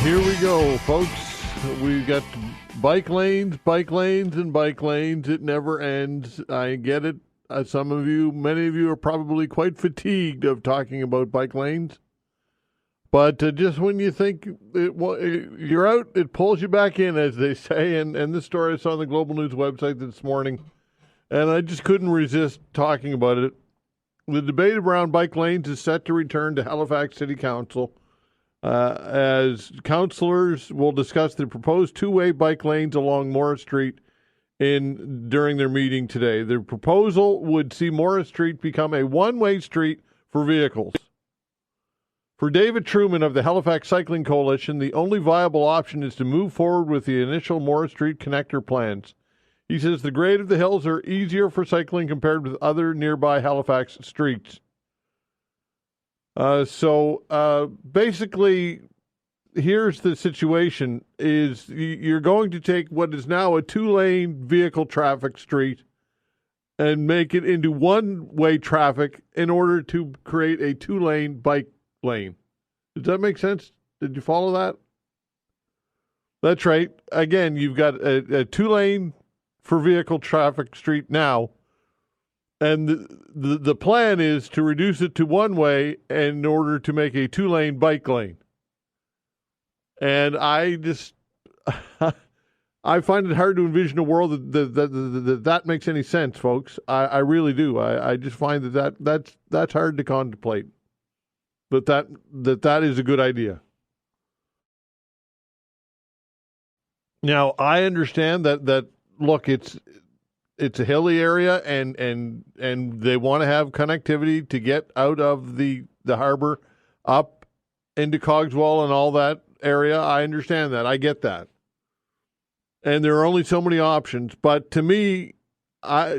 Here we go, folks. We got bike lanes, and bike lanes. It never ends. I get it. Many of you are probably quite fatigued of talking about bike lanes. But just when you think you're out, it pulls you back in, as they say. And this story I saw on the Global News website this morning, and I just couldn't resist talking about it. The debate around bike lanes is set to return to Halifax City Council as councillors will discuss the proposed two-way bike lanes along Morris Street during their meeting today. The proposal would see Morris Street become a one-way street for vehicles. For David Truman of the Halifax Cycling Coalition, the only viable option is to move forward with the initial Morris Street connector plans. He says the grade of the hills are easier for cycling compared with other nearby Halifax streets. Basically, here's the situation, is you're going to take what is now a two-lane vehicle traffic street and make it into one-way traffic in order to create a two-lane bike lane. Does that make sense? Did you follow that? That's right. Again, you've got a two-lane for vehicle traffic street now, and the plan is to reduce it to one way in order to make a two-lane bike lane. And I just I find it hard to envision a world that makes any sense, folks. I really do. I just find that's hard to contemplate. But that is a good idea. Now, I understand that look, it's a hilly area and they want to have connectivity to get out of the harbor up into Cogswell and all that area. I understand that. I get that. And there are only so many options. But to me,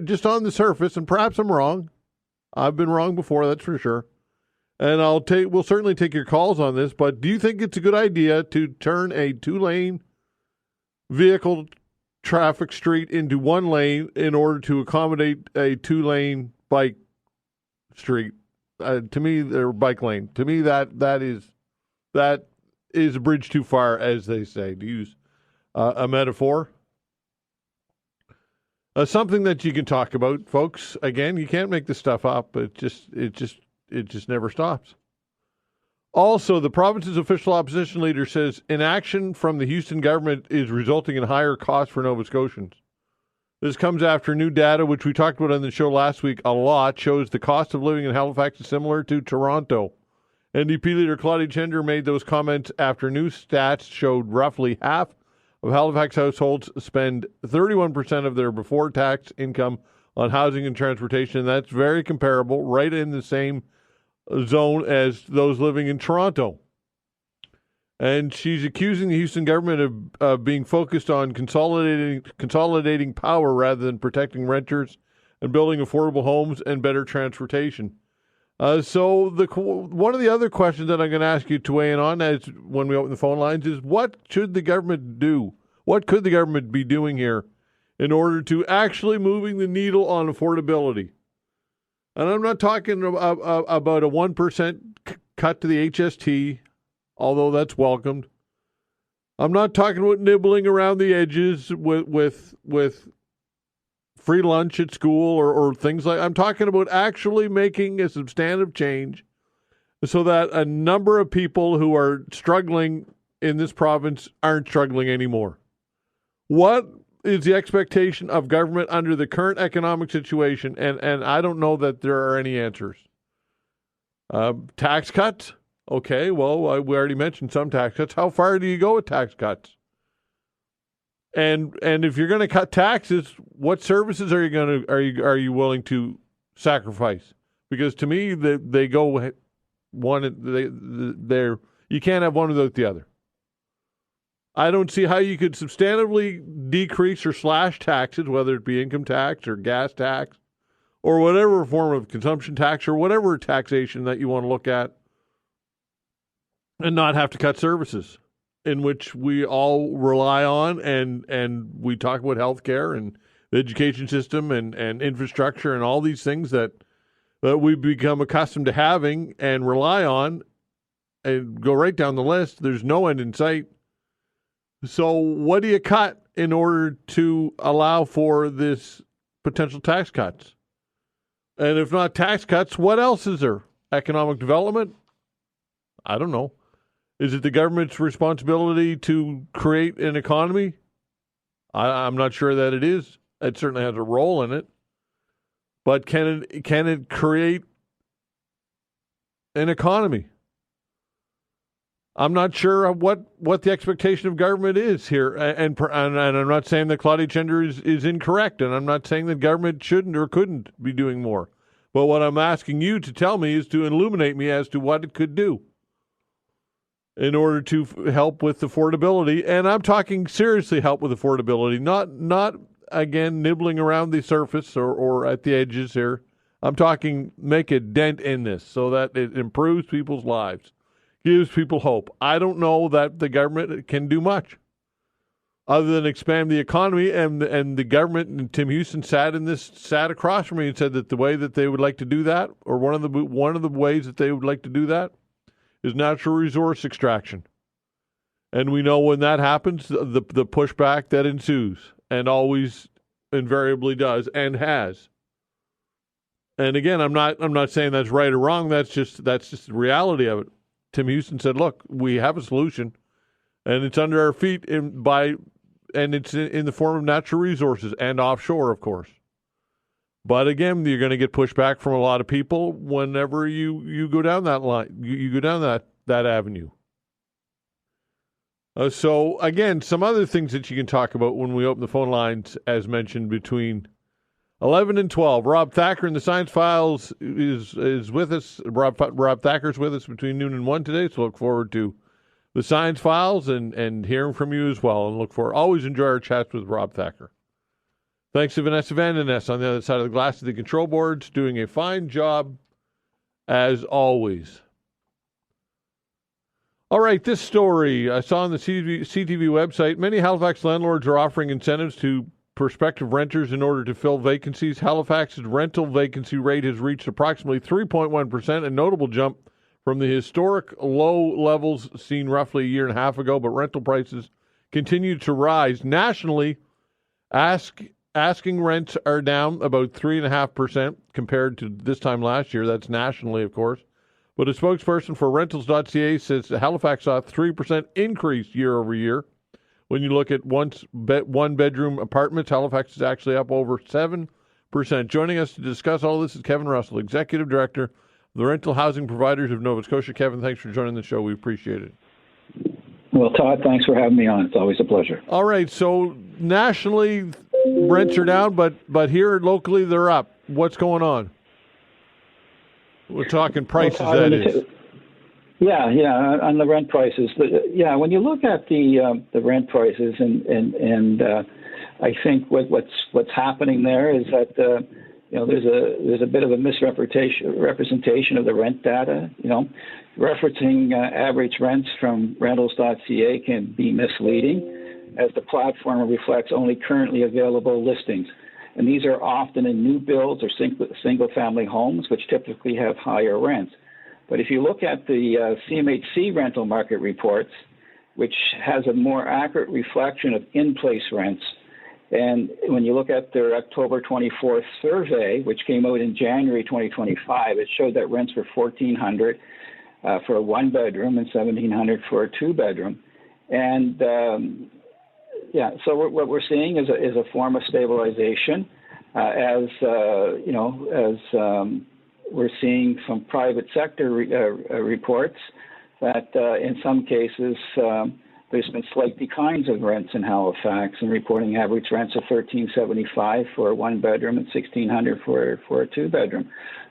just on the surface, and perhaps I'm wrong. I've been wrong before, that's for sure. And we'll certainly take your calls on this, but do you think it's a good idea to turn a two-lane vehicle traffic street into one lane in order to accommodate a two-lane bike street? To me, or bike lane. To me, that is a bridge too far, as they say, to use a metaphor. Something that you can talk about, folks. Again, you can't make this stuff up. It just never stops. Also, the province's official opposition leader says inaction from the Houston government is resulting in higher costs for Nova Scotians. This comes after new data, which we talked about on the show last week a lot, shows the cost of living in Halifax is similar to Toronto. NDP leader Claudia Gender made those comments after new stats showed roughly half of Halifax households spend 31% of their before-tax income on housing and transportation, and that's very comparable, right in the same zone as those living in Toronto. And she's accusing the Houston government of being focused on consolidating power rather than protecting renters and building affordable homes and better transportation. So one of the other questions that I'm going to ask you to weigh in on as when we open the phone lines is, what should the government do? What could the government be doing here in order to actually moving the needle on affordability? And I'm not talking about a 1% cut to the HST, although that's welcomed. I'm not talking about nibbling around the edges with free lunch at school or things like. I'm talking about actually making a substantive change so that a number of people who are struggling in this province aren't struggling anymore. What is the expectation of government under the current economic situation? And I don't know that there are any answers. Tax cuts? Okay, well, we already mentioned some tax cuts. How far do you go with tax cuts? And if you're going to cut taxes, what services are you willing to sacrifice? Because to me, they go one. They're you can't have one without the other. I don't see how you could substantively decrease or slash taxes, whether it be income tax or gas tax or whatever form of consumption tax or whatever taxation that you want to look at, and not have to cut services in which we all rely on, and we talk about healthcare and the education system and infrastructure and all these things that we've become accustomed to having and rely on and go right down the list. There's no end in sight. So what do you cut in order to allow for this potential tax cuts? And if not tax cuts, what else is there? Economic development? I don't know. Is it the government's responsibility to create an economy? I'm not sure that it is. It certainly has a role in it. But can it create an economy? I'm not sure what the expectation of government is here. And I'm not saying that Claudia Gender is incorrect, and I'm not saying that government shouldn't or couldn't be doing more. But what I'm asking you to tell me is to illuminate me as to what it could do in order to help with affordability. And I'm talking seriously help with affordability, not again, nibbling around the surface or at the edges here. I'm talking make a dent in this so that it improves people's lives, gives people hope. I don't know that the government can do much other than expand the economy. And the government, and Tim Houston sat across from me and said that the way that they would like to do that, or one of the ways that they would like to do that, is natural resource extraction. And we know when that happens, the pushback that ensues, and always invariably does and has. And again, I'm not saying that's right or wrong. That's just the reality of it. Tim Houston said, "Look, we have a solution, and it's under our feet and it's in the form of natural resources and offshore, of course." But again, you're going to get pushback from a lot of people whenever you go down that line. You go down that avenue. So again, some other things that you can talk about when we open the phone lines, as mentioned, between 11 and 12. Rob Thacker in the Science Files is with us. Rob Thacker's with us between noon and 1 today, so look forward to the Science Files and hearing from you as well. And always enjoy our chats with Rob Thacker. Thanks to Vanessa Van Ness on the other side of the glass of the control boards, doing a fine job as always. All right, this story I saw on the CTV website. Many Halifax landlords are offering incentives to prospective renters in order to fill vacancies. Halifax's rental vacancy rate has reached approximately 3.1%, a notable jump from the historic low levels seen roughly a year and a half ago, but rental prices continue to rise. Nationally, asking rents are down about 3.5% compared to this time last year. That's nationally, of course. But a spokesperson for rentals.ca says Halifax saw a 3% increase year over year. When you look at one-bedroom apartments, Halifax is actually up over 7%. Joining us to discuss all this is Kevin Russell, Executive Director of the Rental Housing Providers of Nova Scotia. Kevin, thanks for joining the show. We appreciate it. Well, Todd, thanks for having me on. It's always a pleasure. All right, so nationally, rents are down, but here locally, they're up. What's going on? We're talking prices, well, Todd, that is. Yeah, on the rent prices. When you look at the rent prices, and I think what's happening there is that there's a bit of a misrepresentation of the rent data. Referencing average rents from rentals.ca can be misleading, as the platform reflects only currently available listings. And these are often in new builds or single-family homes, which typically have higher rents. But if you look at the CMHC rental market reports, which has a more accurate reflection of in-place rents, and when you look at their October 24th survey, which came out in January 2025, it showed that rents were $1,400 for a one-bedroom and $1,700 for a two-bedroom. And so what we're seeing is a form of stabilization, as we're seeing from private sector reports that in some cases there's been slight declines of rents in Halifax, and reporting average rents of $1,375 for a one-bedroom and $1,600 for a two-bedroom.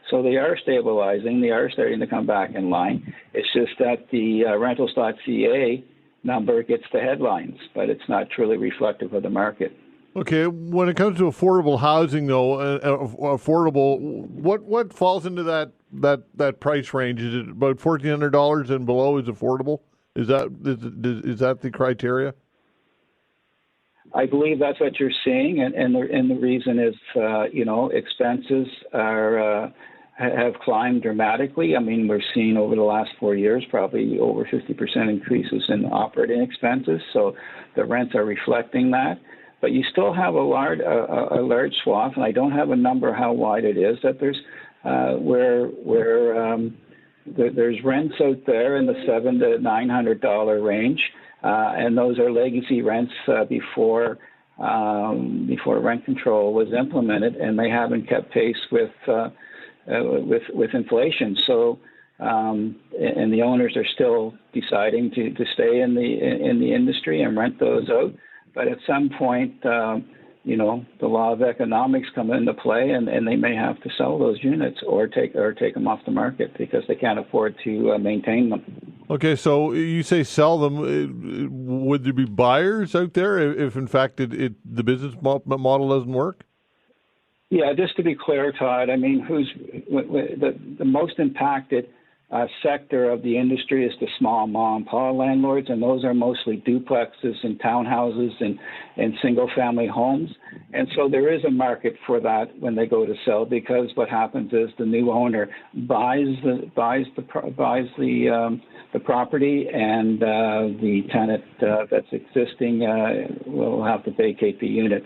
So they are stabilizing. They are starting to come back in line. It's just that the rentals.ca number gets the headlines, but it's not truly reflective of the market. Okay, when it comes to affordable housing, though, what falls into that price range? Is it about $1,400 and below is affordable? Is that the criteria? I believe that's what you're seeing, and the reason is expenses have climbed dramatically. I mean, we're seeing over the last 4 years probably over 50% increases in operating expenses. So the rents are reflecting that. But you still have a large swath, and I don't have a number how wide it is, that there's there's rents out there in the $700 to $900 range, and those are legacy rents before rent control was implemented, and they haven't kept pace with inflation. So, and the owners are still deciding to stay in the industry and rent those out. But at some point, the law of economics come into play, and they may have to sell those units or take them off the market because they can't afford to maintain them. Okay, so you say sell them. Would there be buyers out there if in fact, the business model doesn't work? Yeah, just to be clear, Todd, I mean, who's the most impacted sector of the industry is the small mom and pop landlords, and those are mostly duplexes and townhouses and single-family homes. And so there is a market for that when they go to sell, because what happens is the new owner buys the property, and the tenant that's existing will have to vacate the unit,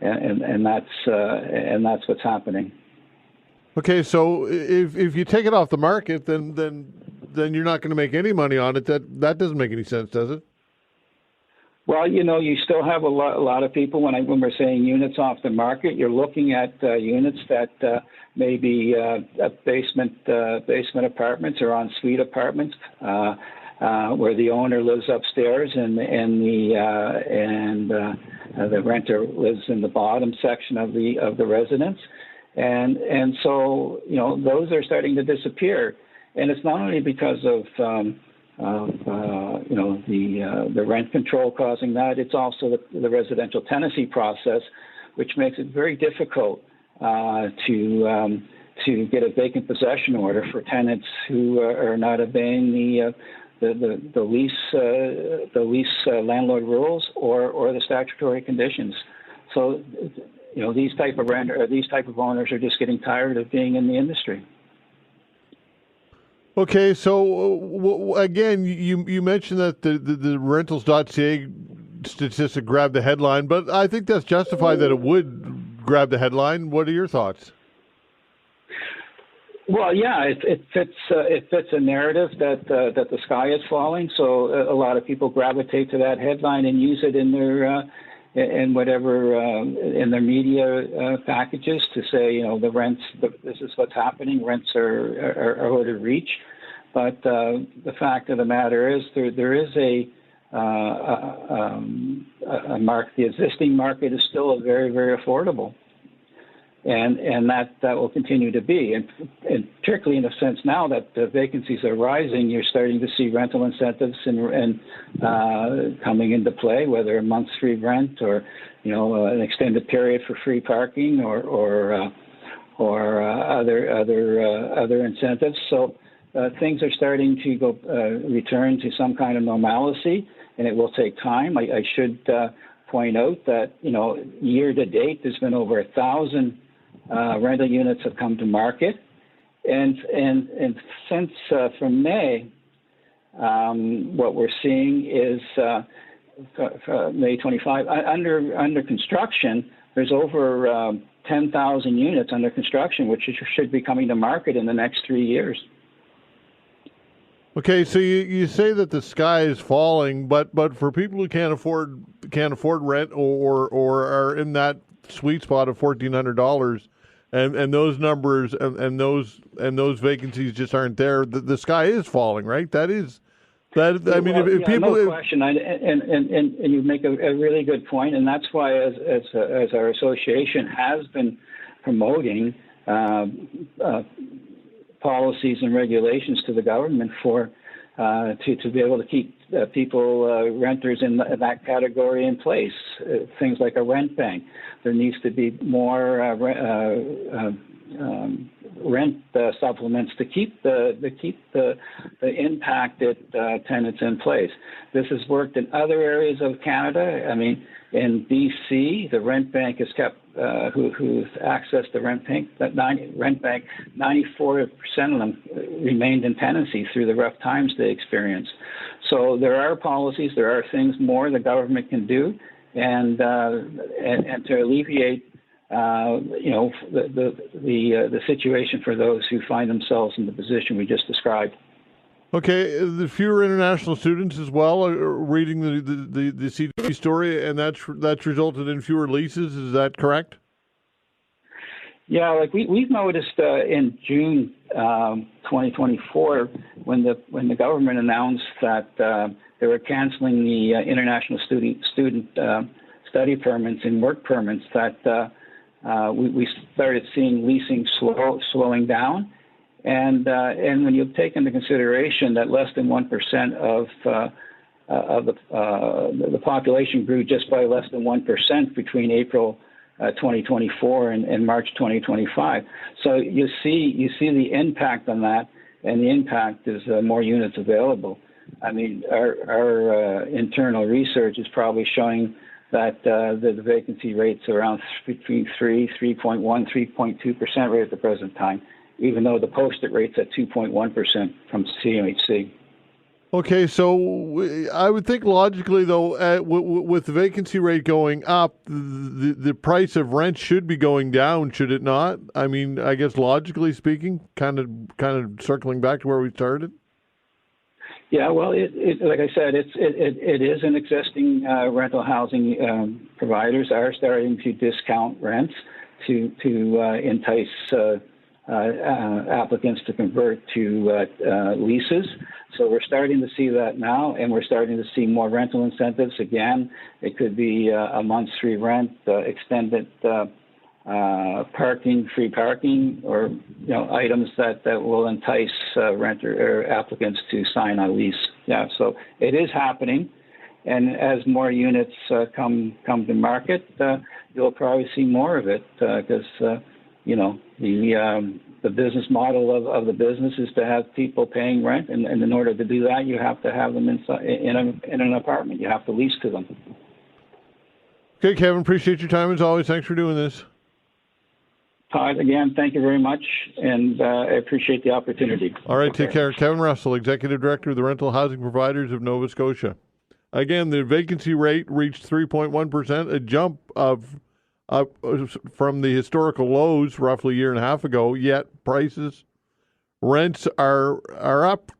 and that's what's happening. Okay, so if you take it off the market, then you're not going to make any money on it. That doesn't make any sense, does it? Well, you still have a lot of people. When we're saying units off the market, you're looking at units that may be basement apartments or ensuite apartments, where the owner lives upstairs and the renter lives in the bottom section of the residence. And so, those are starting to disappear. And it's not only because of the rent control causing that, it's also the residential tenancy process, which makes it very difficult to get a vacant possession order for tenants who are not obeying the lease landlord rules or the statutory conditions. So, these type of owners are just getting tired of being in the industry. Okay, so again, you mentioned that the rentals.ca statistic grabbed the headline, but I think that's justified that it would grab the headline. What are your thoughts? Well, yeah, it fits a narrative that the sky is falling. So a lot of people gravitate to that headline and use it in their in their media packages to say, the rents. This is what's happening. Rents are out of reach. But the fact of the matter is, there is a market. The existing market is still very, very affordable. And that will continue to be, and particularly in a sense now that the vacancies are rising, you're starting to see rental incentives and coming into play, whether a month's free rent or an extended period for free parking or other incentives. So things are starting to return to some kind of normalcy, and it will take time. I should point out that year to date there's been over 1,000 rental units have come to market, and since from May, what we're seeing is May 25 under construction. There's over 10,000 units under construction, which should be coming to market in the next 3 years. Okay, so you say that the sky is falling, but for people who can't afford rent or are in that sweet spot of $1,400. And those numbers and those vacancies just aren't there. The sky is falling, right? That is that. I mean, if people, no question. And you make a really good point, and that's why, as our association has been promoting policies and regulations to the government for to be able to keep renters in that category in place. Things like a rent bank. There needs to be more rent supplements to keep the impacted tenants in place. This has worked in other areas of Canada. I mean, in BC, the rent bank has kept who's accessed the rent bank. 94% of them remained in tenancy through the rough times they experienced. So there are policies, there are things more the government can do, and to alleviate the situation for those who find themselves in the position we just described. Okay, the fewer international students as well are reading the CDC story, and that's resulted in fewer leases. Is that correct? Yeah, like we've noticed in June 2024, when the government announced that they were canceling the international student study permits and work permits, that we started seeing leasing slowing down. And when you take into consideration that less than 1% of the population grew just by less than 1% between April 2024 and March 2025, so you see the impact on that, and the impact is more units available. I mean, our internal research is probably showing that the vacancy rates are around between 3.1, 3.2% right at the present time, even though the posted rate's at 2.1% from CMHC. Okay, so I would think logically, though, with the vacancy rate going up, the price of rent should be going down, should it not? I mean, I guess logically speaking, kind of circling back to where we started. Yeah, well, like I said, it is an existing rental housing providers are starting to discount rents to entice applicants to convert to leases. So we're starting to see that now, and we're starting to see more rental incentives. Again, it could be a month's free rent, extended parking, free parking, or items that will entice renter or applicants to sign a lease. Yeah, so it is happening, and as more units come to market, you'll probably see more of it because the business model of the business is to have people paying rent, and in order to do that, you have to have them in an apartment. You have to lease to them. Okay, Kevin, appreciate your time as always. Thanks for doing this. Todd, again, thank you very much, and I appreciate the opportunity. All right, take care. Kevin Russell, Executive Director of the Rental Housing Providers of Nova Scotia. Again, the vacancy rate reached 3.1%, a jump up from the historical lows roughly a year and a half ago, yet rents are up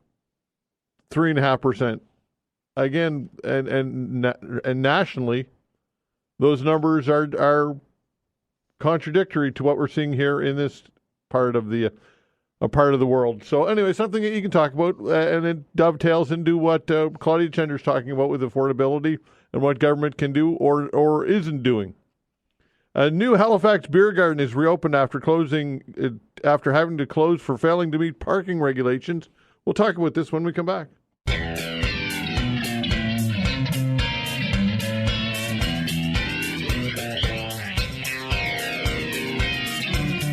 3.5%. Again, and nationally, those numbers are contradictory to what we're seeing here in this part of the world. So anyway, something that you can talk about, and it dovetails into what Claudia Chender's talking about with affordability and what government can do or isn't doing. A new Halifax Beer Garden is reopened after having to close for failing to meet parking regulations. We'll talk about this when we come back.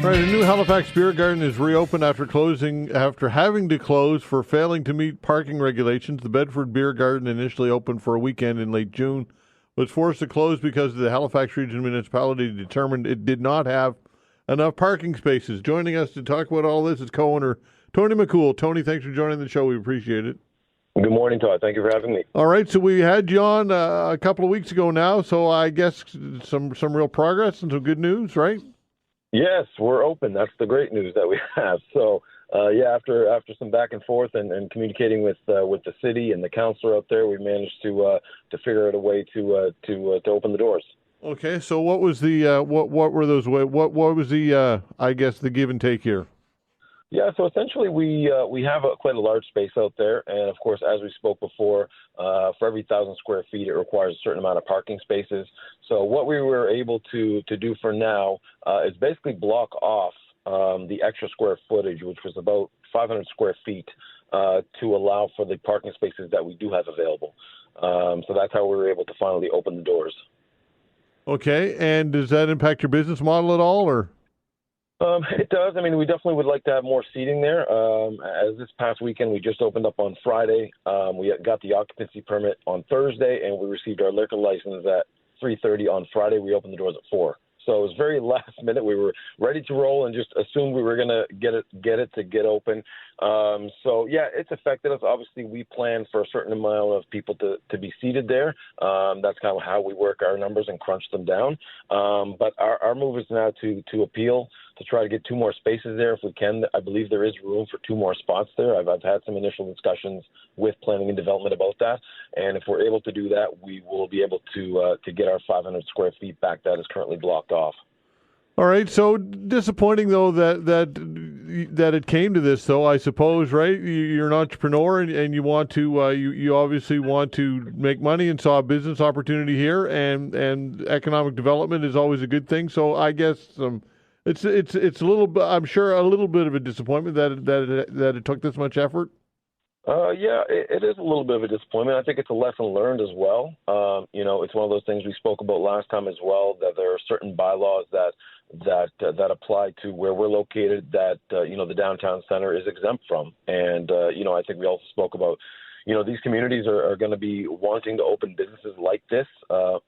All right, a new Halifax Beer Garden is reopened after having to close for failing to meet parking regulations. The Bedford Beer Garden, initially opened for a weekend in late June, was forced to close because the Halifax Region Municipality determined it did not have enough parking spaces. Joining us to talk about all this is co-owner Tony Makoul. Tony, thanks for joining the show. We appreciate it. Good morning, Todd. Thank you for having me. All right, so we had you on a couple of weeks ago now, so I guess some real progress and some good news, right? Yes, we're open. That's the great news that we have. So, after some back and forth and communicating with the city and the councilor out there, we managed to figure out a way to open the doors. Okay, so what was the what was the I guess the give and take here? Yeah, so essentially we have quite a large space out there, and of course, as we spoke before, for every 1,000 square feet, it requires a certain amount of parking spaces. So what we were able to do for now is basically block off the extra square footage, which was about 500 square feet, to allow for the parking spaces that we do have available. So that's how we were able to finally open the doors. Okay, and does that impact your business model at all, or? It does. I mean, we definitely would like to have more seating there. As this past weekend, we just opened up on Friday. We got the occupancy permit on Thursday, and we received our liquor license at 3:30 on Friday. We opened the doors at 4. So it was very last minute. We were ready to roll and just assumed we were going to get it to get open. So, yeah, it's affected us. Obviously, we plan for a certain amount of people to be seated there. That's kind of how we work our numbers and crunch them down. But our move is now to appeal, to try to get 2 more spaces there if we can. I believe there is room for 2 more spots there. I've had some initial discussions with planning and development about that. And if we're able to do that, we will be able to get our 500 square feet back that is currently blocked off. All right. So disappointing, though, that it came to this, though, I suppose, right? You're an entrepreneur and you want to, you obviously want to make money and saw a business opportunity here, and economic development is always a good thing. So I guess it's a little bit, I'm sure, a little bit of a disappointment that it took this much effort. Yeah, it is a little bit of a disappointment. I think it's a lesson learned as well. It's one of those things we spoke about last time as well, that there are certain bylaws that apply to where we're located that, the downtown center is exempt from. And, I think we also spoke about, these communities are going to be wanting to open businesses like this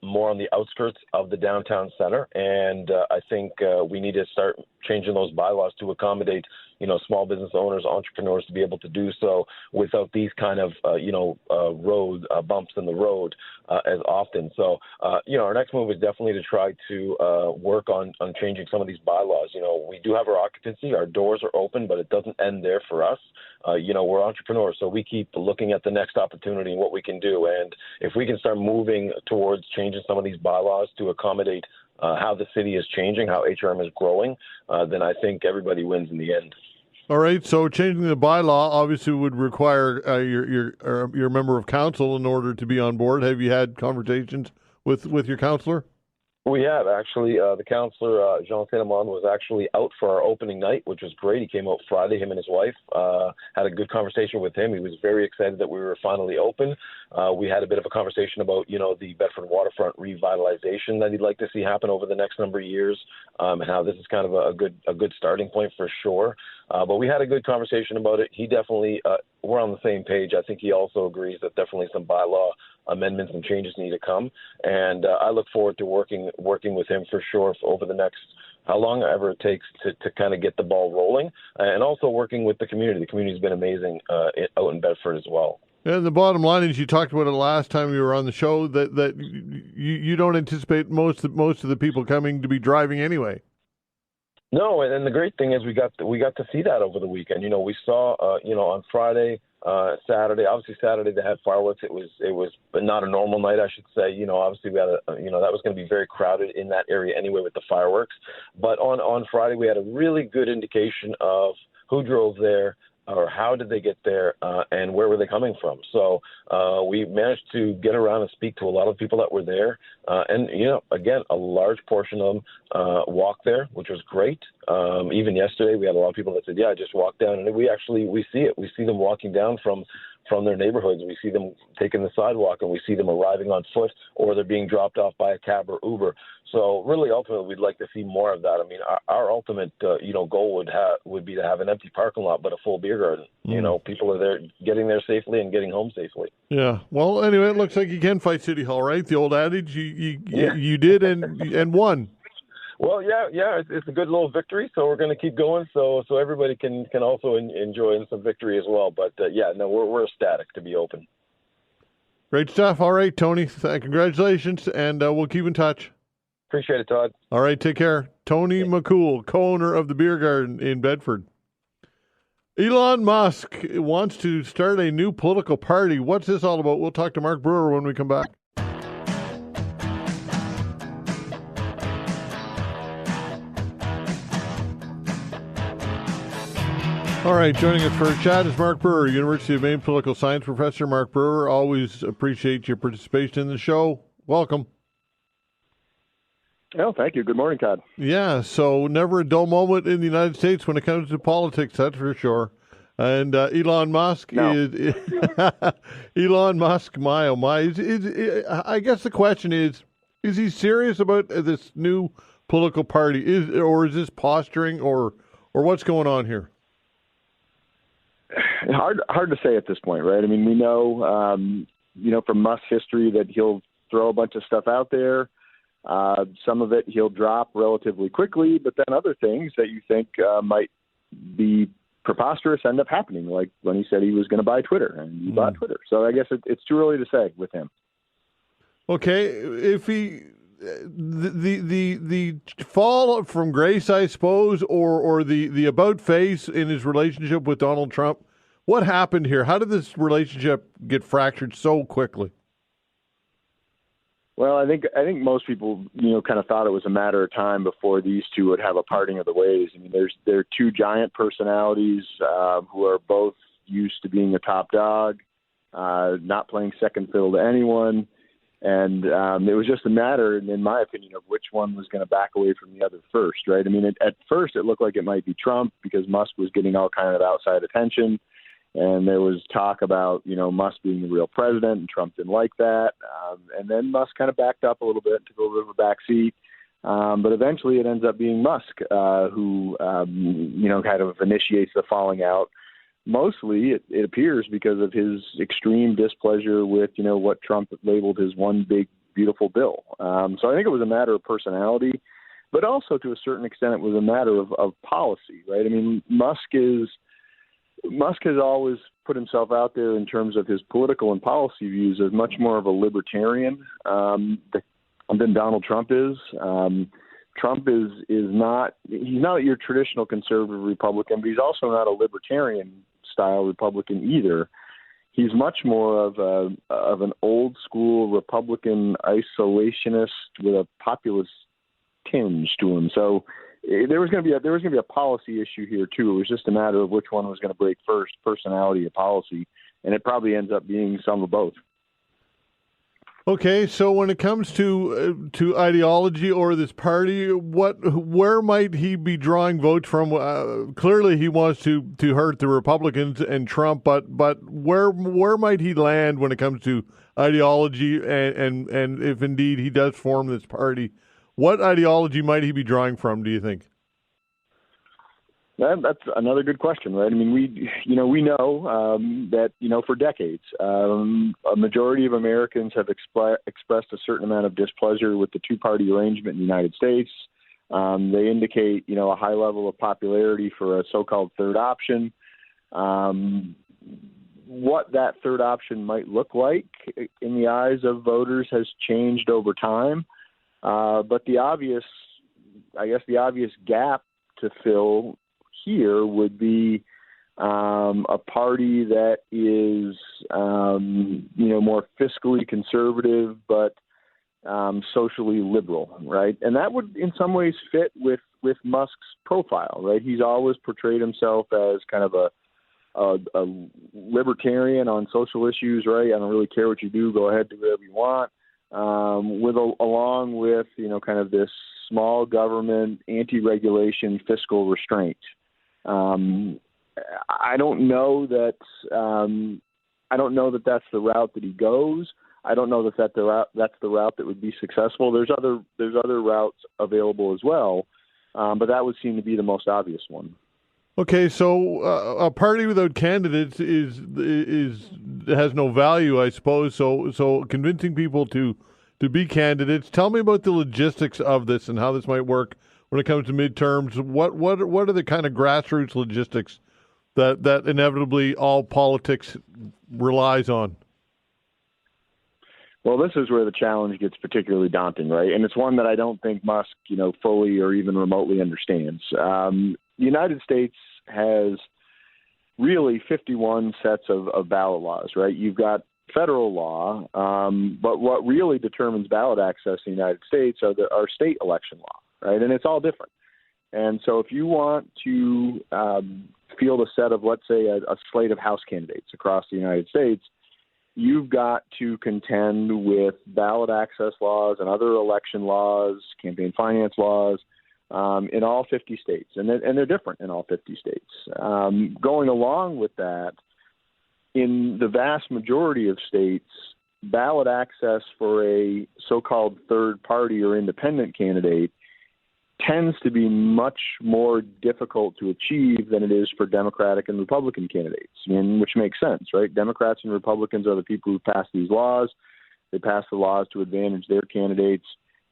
more on the outskirts of the downtown center. And I think we need to start changing those bylaws to accommodate, small business owners, entrepreneurs to be able to do so without these kind of, road bumps in the road as often. So, our next move is definitely to try to work on changing some of these bylaws. We do have our occupancy, our doors are open, but it doesn't end there for us. We're entrepreneurs, so we keep looking at the next opportunity and what we can do. And if we can start moving towards changing some of these bylaws to accommodate how the city is changing, how HRM is growing, then I think everybody wins in the end. All right. So changing the bylaw obviously would require your member of council in order to be on board. Have you had conversations with your councillor? We have, actually. The councillor, Jean Saint-Amand, was actually out for our opening night, which was great. He came out Friday, him and his wife. Had a good conversation with him. He was very excited that we were finally open. We had a bit of a conversation about, the Bedford waterfront revitalization that he'd like to see happen over the next number of years, and how this is kind of a good starting point for sure. But we had a good conversation about it. He definitely, we're on the same page. I think he also agrees that definitely some bylaw amendments and changes need to come. And I look forward to working with him for sure over the next, how long ever it takes to kind of get the ball rolling, and also working with the community. The community's been amazing out in Bedford as well. And the bottom line is, you talked about it last time you were on the show, that you don't anticipate most of the people coming to be driving anyway. No, and the great thing is we got to see that over the weekend. We saw on Friday, Saturday. Obviously Saturday they had fireworks. It was but not a normal night, I should say. Obviously we had that was going to be very crowded in that area anyway with the fireworks. But on Friday we had a really good indication of who drove there, or how did they get there, and where were they coming from. So we managed to get around and speak to a lot of people that were there. And, again, a large portion of them walked there, which was great. Even yesterday, we had a lot of people that said, yeah, I just walked down. And we see it. We see them walking down from their neighborhoods. We see them taking the sidewalk, and we see them arriving on foot, or they're being dropped off by a cab or Uber. So really, ultimately, we'd like to see more of that. I mean, our ultimate, goal would be to have an empty parking lot, but a full beer garden. People are there, getting there safely and getting home safely. Yeah. Well, anyway, it looks like you can fight City Hall, right? The old adage, you did and won. Well, yeah, it's a good little victory, so we're going to keep going, so everybody can also enjoy some victory as well. But we're ecstatic to be open. Great stuff. All right, Tony, congratulations, and we'll keep in touch. Appreciate it, Todd. All right, take care. Tony Makoul, co-owner of the Beer Garden in Bedford. Elon Musk wants to start a new political party. What's this all about? We'll talk to Mark Brewer when we come back. All right, joining us for a chat is Mark Brewer, University of Maine political science professor. Mark Brewer, always appreciate your participation in the show. Welcome. Oh, thank you. Good morning, Todd. Yeah, so never a dull moment in the United States when it comes to politics, that's for sure. And Elon Musk is Elon Musk. My. I guess the question is he serious about this new political party? Is this posturing, or what's going on here? Hard to say at this point, right? I mean, we know, from Musk's history that he'll throw a bunch of stuff out there. Some of it he'll drop relatively quickly, but then other things that you think might be preposterous end up happening, like when he said he was going to buy Twitter, and he bought Twitter. So I guess it's too early to say with him. Okay, if he the fall from grace, I suppose, or the about face in his relationship with Donald Trump, what happened here? How did this relationship get fractured so quickly? Well, I think most people, kind of thought it was a matter of time before these two would have a parting of the ways. I mean, they're two giant personalities who are both used to being a top dog, not playing second fiddle to anyone. And it was just a matter, in my opinion, of which one was going to back away from the other first, right? I mean, at first it looked like it might be Trump because Musk was getting all kind of outside attention. And there was talk about, Musk being the real president, and Trump didn't like that. And then Musk kind of backed up a little bit, took a little bit of a back seat. But eventually it ends up being Musk who, kind of initiates the falling out. Mostly, it appears, because of his extreme displeasure with, what Trump labeled his one big, beautiful bill. So I think it was a matter of personality, but also to a certain extent it was a matter of policy, right? I mean, Musk has always put himself out there in terms of his political and policy views as much more of a libertarian than Donald Trump is. Trump is not your traditional conservative Republican, but he's also not a libertarian style Republican either. He's much more of an old school Republican isolationist with a populist tinge to him. So there was going to be a policy issue here too. It was just a matter of which one was going to break first, personality or policy, and it probably ends up being some of both. Okay, so when it comes to ideology or this party, where might he be drawing votes from? Clearly, he wants to hurt the Republicans and Trump, but where might he land when it comes to ideology and if indeed he does form this party? What ideology might he be drawing from, do you think? That's another good question, right? I mean, we know that, for decades, a majority of Americans have expressed a certain amount of displeasure with the two-party arrangement in the United States. They indicate, a high level of popularity for a so-called third option. What that third option might look like in the eyes of voters has changed over time. But the obvious gap to fill here would be a party that is, more fiscally conservative, but socially liberal, right? And that would in some ways fit with Musk's profile, right? He's always portrayed himself as kind of a libertarian on social issues, right? I don't really care what you do. Go ahead, do whatever you want. Along with, kind of this small government, anti-regulation, fiscal restraint. I don't know that that's the route that he goes. I don't know that that's the route that would be successful. There's other routes available as well, but that would seem to be the most obvious one. Okay, so a party without candidates has no value, I suppose. So convincing people to be candidates. Tell me about the logistics of this and how this might work when it comes to midterms. What are the kind of grassroots logistics that inevitably all politics relies on? Well, this is where the challenge gets particularly daunting, right? And it's one that I don't think Musk, fully or even remotely understands. The United States has really 51 sets of ballot laws, right? You've got federal law, but what really determines ballot access in the United States are state election law, right? And it's all different. And so if you want to field a set of, let's say, a slate of House candidates across the United States, you've got to contend with ballot access laws and other election laws, campaign finance laws, in all 50 states. And they're different in all 50 states. Going along with that, in the vast majority of states, ballot access for a so-called third party or independent candidate tends to be much more difficult to achieve than it is for Democratic and Republican candidates, which makes sense, right? Democrats and Republicans are the people who pass these laws. They pass the laws to advantage their candidates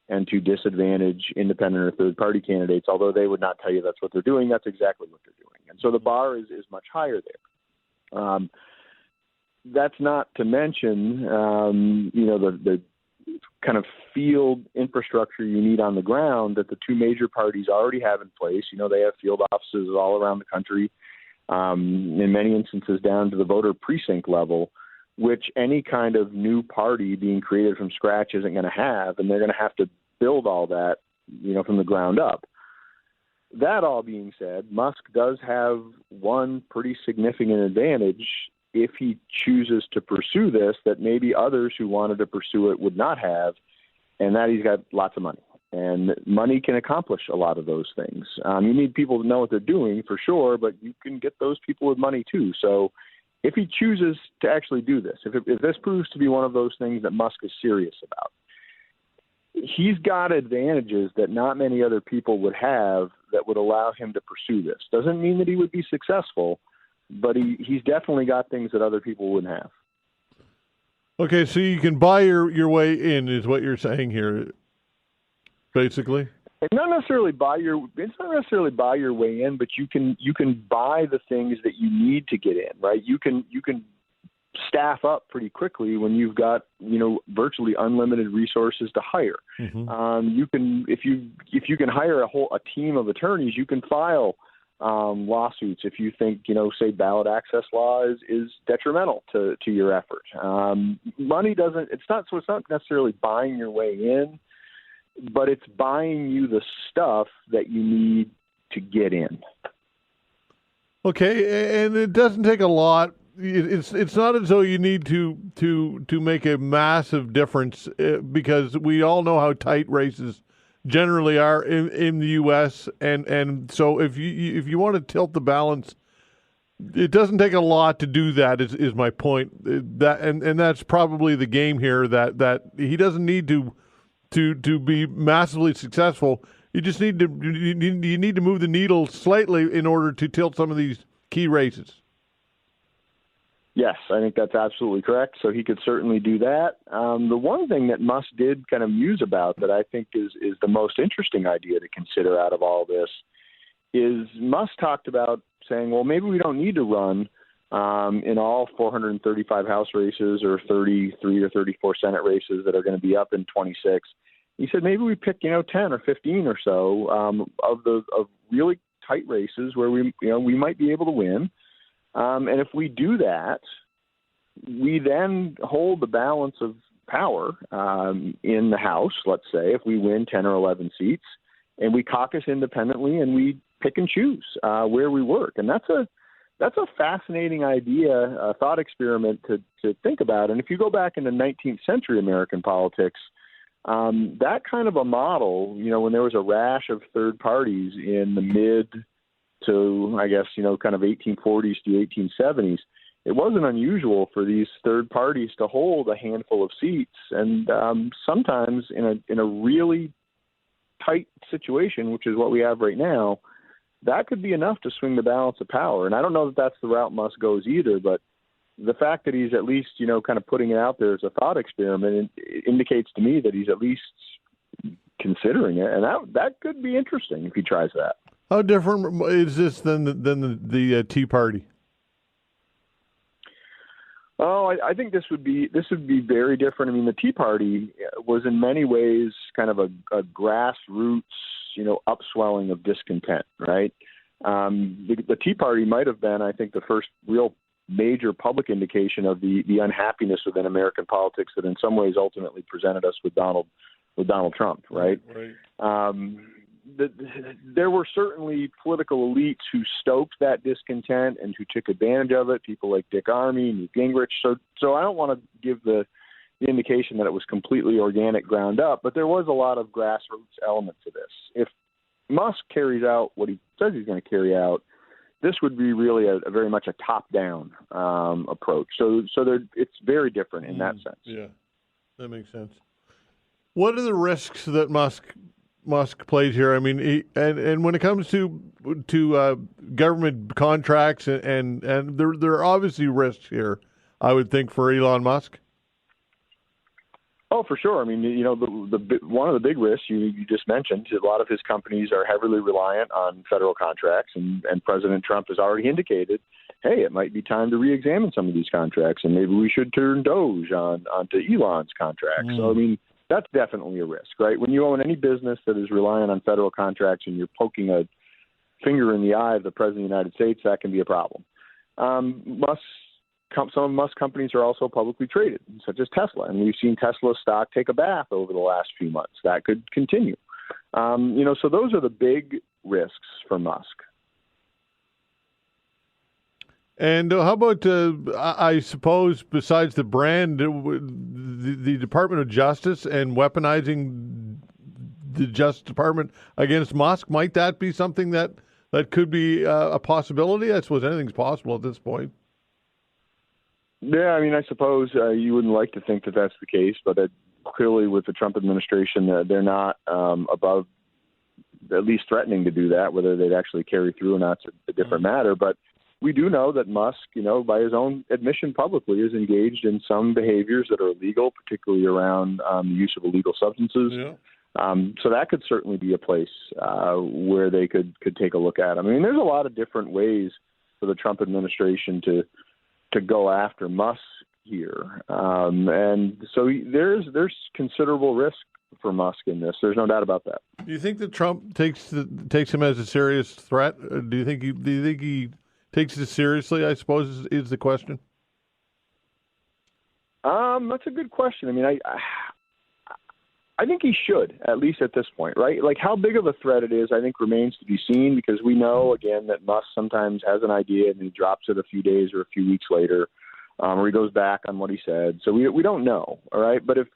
and to disadvantage independent or third-party candidates, although they would not tell you that's what they're doing. That's exactly what they're doing. And so the bar is much higher there. That's not to mention, the kind of field infrastructure you need on the ground that the two major parties already have in place. They have field offices all around the country, in many instances down to the voter precinct level, which any kind of new party being created from scratch isn't going to have, and they're going to have to build all that, from the ground up. That all being said, Musk does have one pretty significant advantage if he chooses to pursue this that maybe others who wanted to pursue it would not have, and that he's got lots of money. And money can accomplish a lot of those things. You need people to know what they're doing, for sure, but you can get those people with money too. So if he chooses to actually do this, if this proves to be one of those things that Musk is serious about, he's got advantages that not many other people would have that would allow him to pursue this. Doesn't mean that he would be successful, but he's definitely got things that other people wouldn't have. Okay, so you can buy your way in, is what you're saying here, basically. It's not necessarily buy your way in, but you can buy the things that you need to get in, right? You can staff up pretty quickly when you've got virtually unlimited resources to hire. Mm-hmm. You can if you can hire a team of attorneys, you can file lawsuits if you think say ballot access law is detrimental to your effort. Money doesn't. It's not necessarily buying your way in, but it's buying you the stuff that you need to get in. Okay, and it doesn't take a lot. It's not as though you need to make a massive difference because we all know how tight races generally are in the U.S. and so if you want to tilt the balance, it doesn't take a lot to do that. Is my point. That and that's probably the game here. That he doesn't need to be massively successful. You just need to move the needle slightly in order to tilt some of these key races. Yes, I think that's absolutely correct. So he could certainly do that. The one thing that Musk did kind of muse about that I think is the most interesting idea to consider out of all this is Musk talked about saying, well, maybe we don't need to run in all 435 House races or 33 or 34 Senate races that are going to be up in 26. He said maybe we pick 10 or 15 or so of really tight races where we might be able to win. And if we do that, we then hold the balance of power in the House, let's say, if we win 10 or 11 seats, and we caucus independently and we pick and choose where we work. And that's a fascinating idea, a thought experiment to think about. And if you go back into 19th century American politics, that kind of a model, when there was a rash of third parties in the mid to, I guess, kind of 1840s to 1870s, it wasn't unusual for these third parties to hold a handful of seats. And sometimes in a really tight situation, which is what we have right now, that could be enough to swing the balance of power. And I don't know that that's the route Musk goes either, but the fact that he's at least, kind of putting it out there as a thought experiment it indicates to me that he's at least considering it. And that could be interesting if he tries that. How different is this than the Tea Party? Oh, I think this would be very different. I mean, the Tea Party was in many ways kind of a grassroots, upswelling of discontent, right? The Tea Party might have been, I think, the first real major public indication of the unhappiness within American politics that in some ways ultimately presented us with Donald Trump, right? Right. There were certainly political elites who stoked that discontent and who took advantage of it, people like Dick Armey, Newt Gingrich. So I don't want to give the indication that it was completely organic, ground up, but there was a lot of grassroots element to this. If Musk carries out what he says he's going to carry out, this would be really a very much a top-down approach. So it's very different in that sense. Yeah, that makes sense. What are the risks that Musk Musk plays here. I mean, and when it comes to government contracts and there are obviously risks here, I would think, for Elon Musk. Oh, for sure. I mean, you know, the one of the big risks you just mentioned, a lot of his companies are heavily reliant on federal contracts, and President Trump has already indicated, hey, it might be time to re-examine some of these contracts, and maybe we should turn Doge onto Elon's contract. So, I mean, that's definitely a risk, right? When you own any business that is reliant on federal contracts and you're poking a finger in the eye of the President of the United States, that can be a problem. Some of Musk companies are also publicly traded, such as Tesla, and we've seen Tesla stock take a bath over the last few months. That could continue. You know, so those are the big risks for Musk. And how about, I suppose, besides the brand, the Department of Justice and weaponizing the Justice Department against Musk? Might that be something that could be a possibility? I suppose anything's possible at this point. Yeah, I mean, I suppose you wouldn't like to think that that's the case, but clearly with the Trump administration, they're not above at least threatening to do that. Whether they'd actually carry through or not is a different matter. But we do know that Musk, you know, by his own admission publicly, is engaged in some behaviors that are illegal, particularly around the use of illegal substances. Yeah. So that could certainly be a place where they could take a look at him. I mean, there's a lot of different ways for the Trump administration to go after Musk here. And so there's considerable risk for Musk in this. There's no doubt about that. Do you think that Trump takes him as a serious threat? Do you think he takes it seriously, I suppose, is the question? That's a good question. I mean, I think he should, at least at this point, right? Like, how big of a threat it is, I think, remains to be seen, because we know, again, that Musk sometimes has an idea and he drops it a few days or a few weeks later, or he goes back on what he said. So we don't know, all right? But if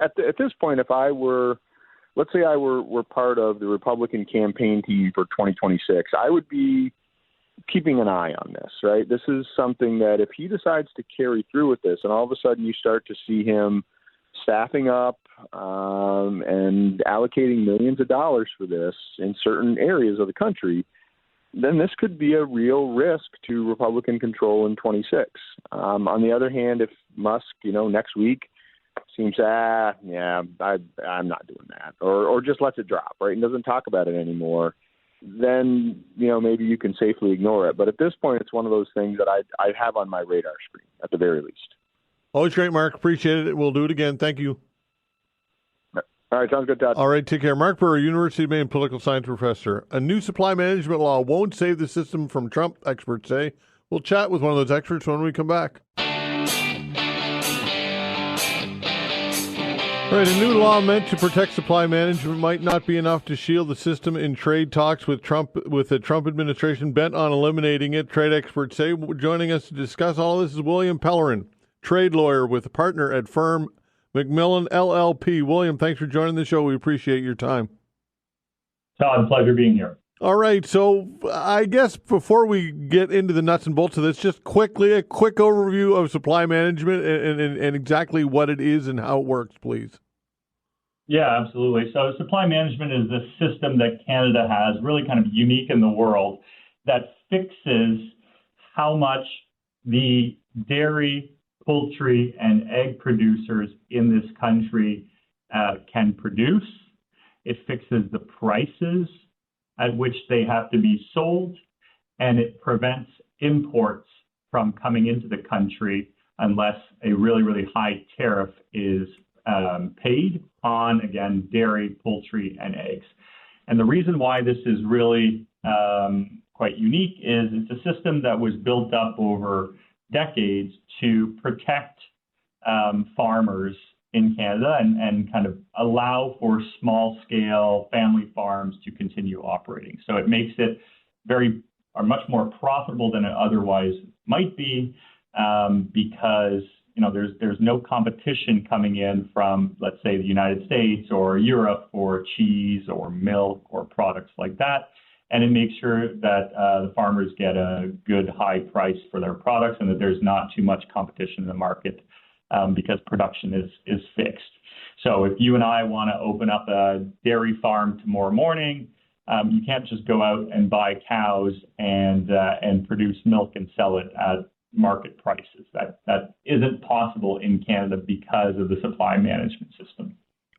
at this point, if I were, let's say I were part of the Republican campaign team for 2026, I would be keeping an eye on this, right? This is something that if he decides to carry through with this, and all of a sudden you start to see him staffing up and allocating millions of dollars for this in certain areas of the country, then this could be a real risk to Republican control in 26. On the other hand, if Musk, you know, next week seems, I'm not doing that, or just lets it drop, right, and doesn't talk about it anymore, then, you know, maybe you can safely ignore it. But at this point, it's one of those things that I have on my radar screen at the very least. Always great, Mark. Appreciate it. We'll do it again. Thank you. All right, sounds good, Todd. All right, take care. Mark Brewer, University of Maine political science professor. A new supply management law won't save the system from Trump, experts say. We'll chat with one of those experts when we come back. All right, a new law meant to protect supply management might not be enough to shield the system in trade talks with the Trump administration bent on eliminating it, trade experts say. Joining us to discuss all of this is William Pellerin, trade lawyer with a partner at firm McMillan LLP. William, thanks for joining the show. We appreciate your time. Todd, pleasure being here. All right, so I guess before we get into the nuts and bolts of this, just quickly, a quick overview of supply management and exactly what it is and how it works, please. Yeah, absolutely. So supply management is this system that Canada has, really kind of unique in the world, that fixes how much the dairy, poultry, and egg producers in this country can produce. It fixes the prices at which they have to be sold, and it prevents imports from coming into the country unless a really, really high tariff is paid on, again, dairy, poultry, and eggs. And the reason why this is really quite unique is it's a system that was built up over decades to protect farmers in Canada and kind of allow for small-scale family farms to continue operating. So it makes it much more profitable than it otherwise might be because there's no competition coming in from, let's say, the United States or Europe for cheese or milk or products like that. And it makes sure that the farmers get a good high price for their products and that there's not too much competition in the market because production is fixed. So if you and I want to open up a dairy farm tomorrow morning, you can't just go out and buy cows and produce milk and sell it at market prices. That isn't possible in Canada because of the supply management system.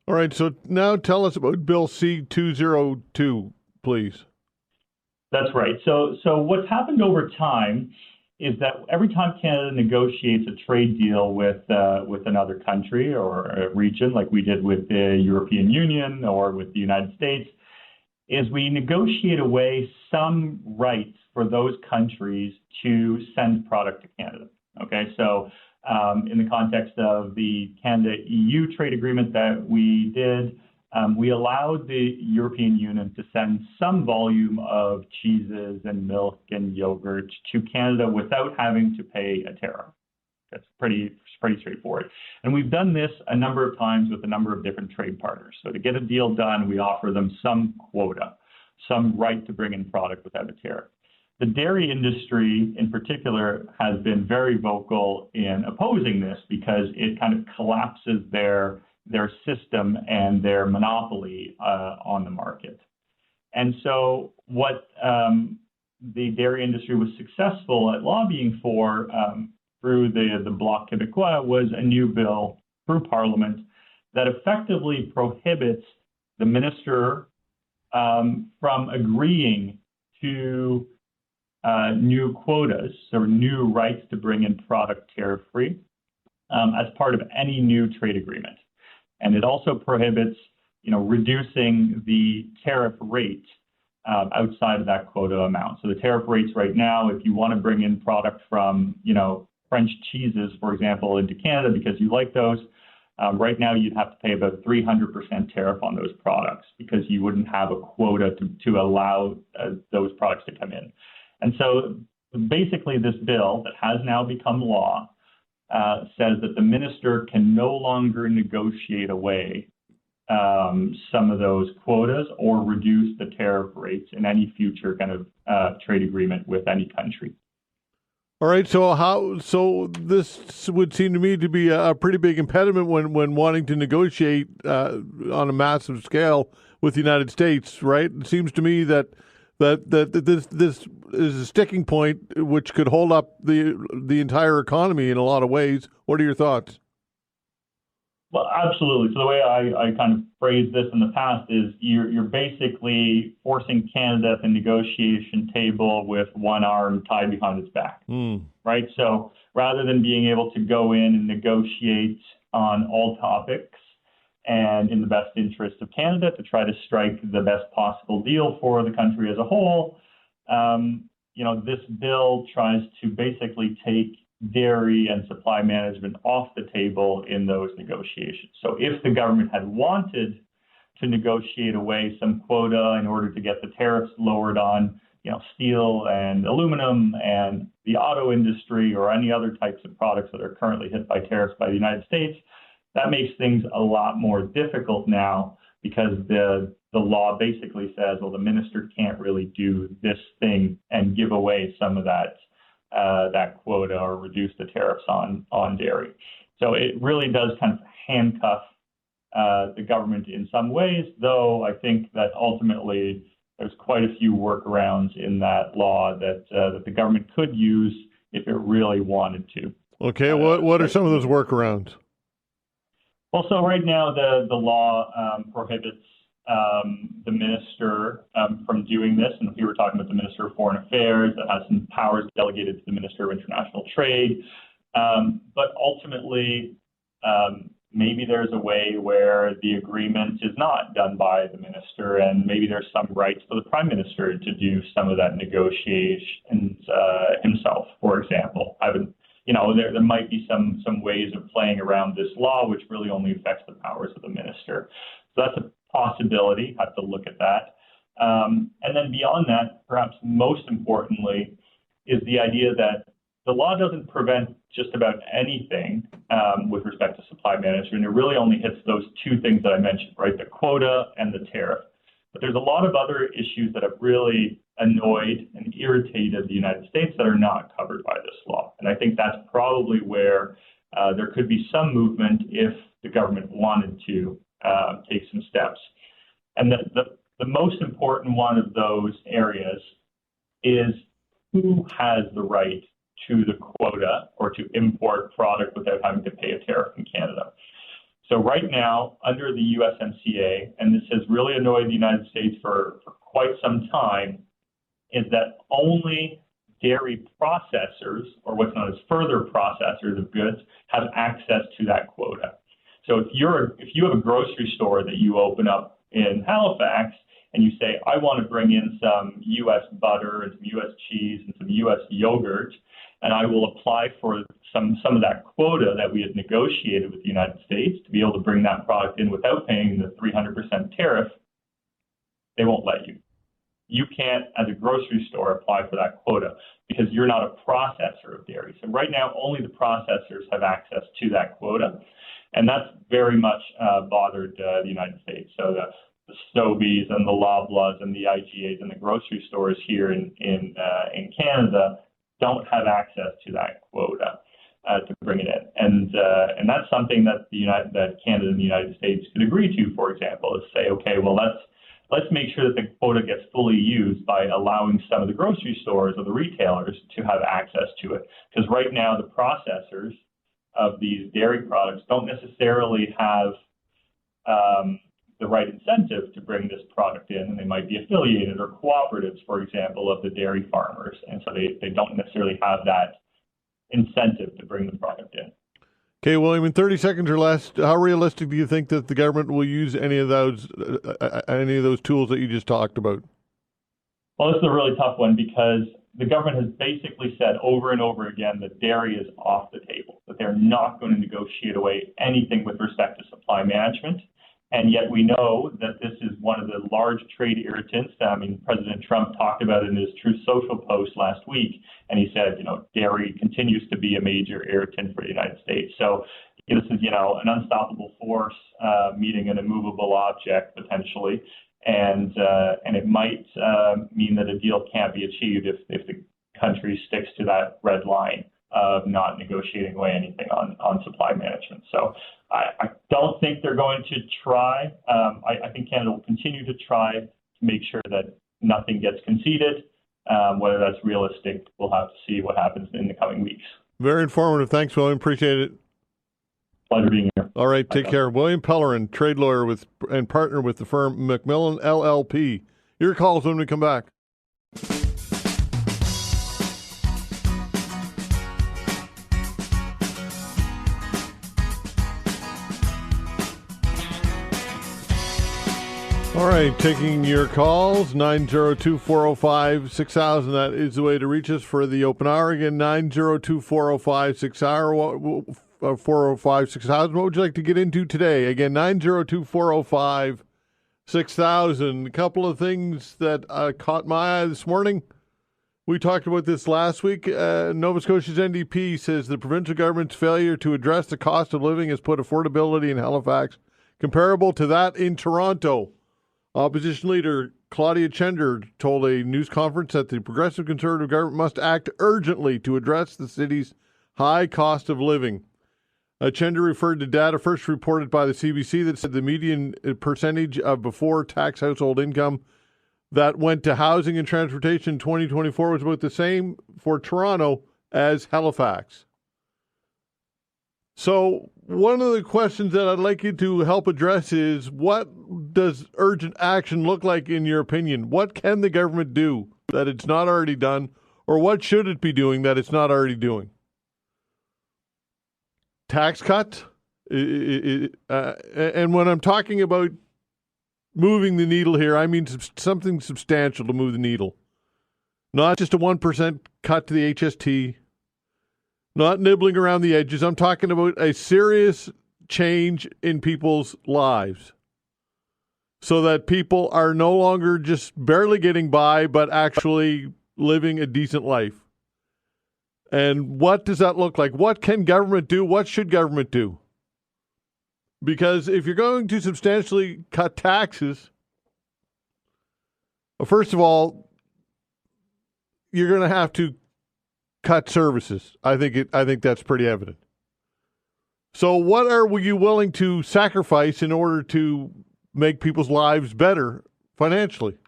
All right, so now tell us about Bill C-202, please. That's right. So what's happened over time is that every time Canada negotiates a trade deal with another country or a region, like we did with the European Union or with the United States, is we negotiate away some rights for those countries to send product to Canada. Okay, so in the context of the Canada-EU trade agreement that we did, we allowed the European Union to send some volume of cheeses and milk and yogurt to Canada without having to pay a tariff. That's pretty straightforward. And we've done this a number of times with a number of different trade partners. So to get a deal done, we offer them some quota, some right to bring in product without a tariff. The dairy industry in particular has been very vocal in opposing this because it kind of collapses their system and their monopoly on the market. And so what the dairy industry was successful at lobbying for through the Bloc Québécois was a new bill through Parliament that effectively prohibits the minister from agreeing to new quotas or new rights to bring in product tariff-free as part of any new trade agreement. And it also prohibits, reducing the tariff rate outside of that quota amount. So the tariff rates right now, if you want to bring in product from, French cheeses, for example, into Canada because you like those, right now you'd have to pay about 300% tariff on those products because you wouldn't have a quota to allow those products to come in. And so basically this bill that has now become law says that the minister can no longer negotiate away some of those quotas or reduce the tariff rates in any future kind of trade agreement with any country. All right, so this would seem to me to be a pretty big impediment when wanting to negotiate on a massive scale with the United States, right? It seems to me that this is a sticking point which could hold up the entire economy in a lot of ways. What are your thoughts? Well, absolutely. So the way I kind of phrased this in the past is you're basically forcing Canada at the negotiation table with one arm tied behind its back, right? So rather than being able to go in and negotiate on all topics and in the best interest of Canada to try to strike the best possible deal for the country as a whole, this bill tries to basically take dairy and supply management off the table in those negotiations. So if the government had wanted to negotiate away some quota in order to get the tariffs lowered on, steel and aluminum and the auto industry or any other types of products that are currently hit by tariffs by the United States, that makes things a lot more difficult now because the law basically says, well, the minister can't really do this thing and give away some of that quota or reduce the tariffs on dairy. So it really does kind of handcuff the government in some ways, though I think that ultimately there's quite a few workarounds in that law that the government could use if it really wanted to. Okay, what are some of those workarounds? Well, so right now the law prohibits the minister from doing this. And we were talking about the Minister of Foreign Affairs that has some powers delegated to the Minister of International Trade. But ultimately, maybe there's a way where the agreement is not done by the minister, and maybe there's some rights for the Prime Minister to do some of that negotiation himself, for example. There might be some ways of playing around this law, which really only affects the powers of the minister. So that's a possibility. Have to look at that. And then beyond that, perhaps most importantly, is the idea that the law doesn't prevent just about anything with respect to supply management. It really only hits those two things that I mentioned, right? The quota and the tariff. But there's a lot of other issues that have really annoyed and irritated the United States that are not covered by this law. And I think that's probably where there could be some movement if the government wanted to take some steps. And the most important one of those areas is who has the right to the quota or to import product without having to pay a tariff in Canada. So right now, under the USMCA, and this has really annoyed the United States for quite some time, is that only dairy processors, or what's known as further processors of goods, have access to that quota. So if you have a grocery store that you open up in Halifax and you say, I want to bring in some U.S. butter and some U.S. cheese and some U.S. yogurt, and I will apply for some of that quota that we had negotiated with the United States to be able to bring that product in without paying the 300% tariff, they won't let you. You can't, as a grocery store, apply for that quota because you're not a processor of dairy. So right now, only the processors have access to that quota, and that's very much bothered the United States. So the Stobies and the Loblaws and the IGAs and the grocery stores here in Canada don't have access to that quota to bring it in, and that's something that that Canada and the United States could agree to. For example, is say, okay, well let's make sure that the quota gets fully used by allowing some of the grocery stores or the retailers to have access to it, because right now the processors of these dairy products don't necessarily have the right incentive to bring this product in, and they might be affiliated or cooperatives, for example, of the dairy farmers, and so they don't necessarily have that incentive to bring the product in. Okay, William, in 30 seconds or less, how realistic do you think that the government will use any of those tools that you just talked about? Well, this is a really tough one because the government has basically said over and over again that dairy is off the table, that they're not going to negotiate away anything with respect to supply management. And yet we know that this is one of the large trade irritants. I mean, President Trump talked about it in his Truth Social post last week, and he said, dairy continues to be a major irritant for the United States. So this is, an unstoppable force meeting an immovable object potentially, and it might mean that a deal can't be achieved if the country sticks to that red line of not negotiating away anything on supply management. So I don't think they're going to try. I think Canada will continue to try to make sure that nothing gets conceded. Whether that's realistic, we'll have to see what happens in the coming weeks. Very informative. Thanks, William. Appreciate it. Pleasure being here. All right, take care. William Pellerin, trade lawyer and partner with the firm McMillan LLP. Your calls when we come back. All right, taking your calls, 902-405-6000. That is the way to reach us for the open hour. Again, 902-405-6000. 405-6000. What would you like to get into today? Again, 902-405-6000. A couple of things that caught my eye this morning. We talked about this last week. Nova Scotia's NDP says the provincial government's failure to address the cost of living has put affordability in Halifax comparable to that in Toronto. Opposition leader Claudia Chender told a news conference that the Progressive Conservative government must act urgently to address the city's high cost of living. Chender referred to data first reported by the CBC that said the median percentage of before-tax household income that went to housing and transportation in 2024 was about the same for Toronto as Halifax. So one of the questions that I'd like you to help address is, what does urgent action look like in your opinion? What can the government do that it's not already done, or what should it be doing that it's not already doing? Tax cut? And when I'm talking about moving the needle here, I mean something substantial to move the needle. Not just a 1% cut to the HST, not nibbling around the edges. I'm talking about a serious change in people's lives so that people are no longer just barely getting by, but actually living a decent life. And what does that look like? What can government do? What should government do? Because if you're going to substantially cut taxes, well, first of all, you're going to have to cut services. I think that's pretty evident. So what are you willing to sacrifice in order to make people's lives better financially?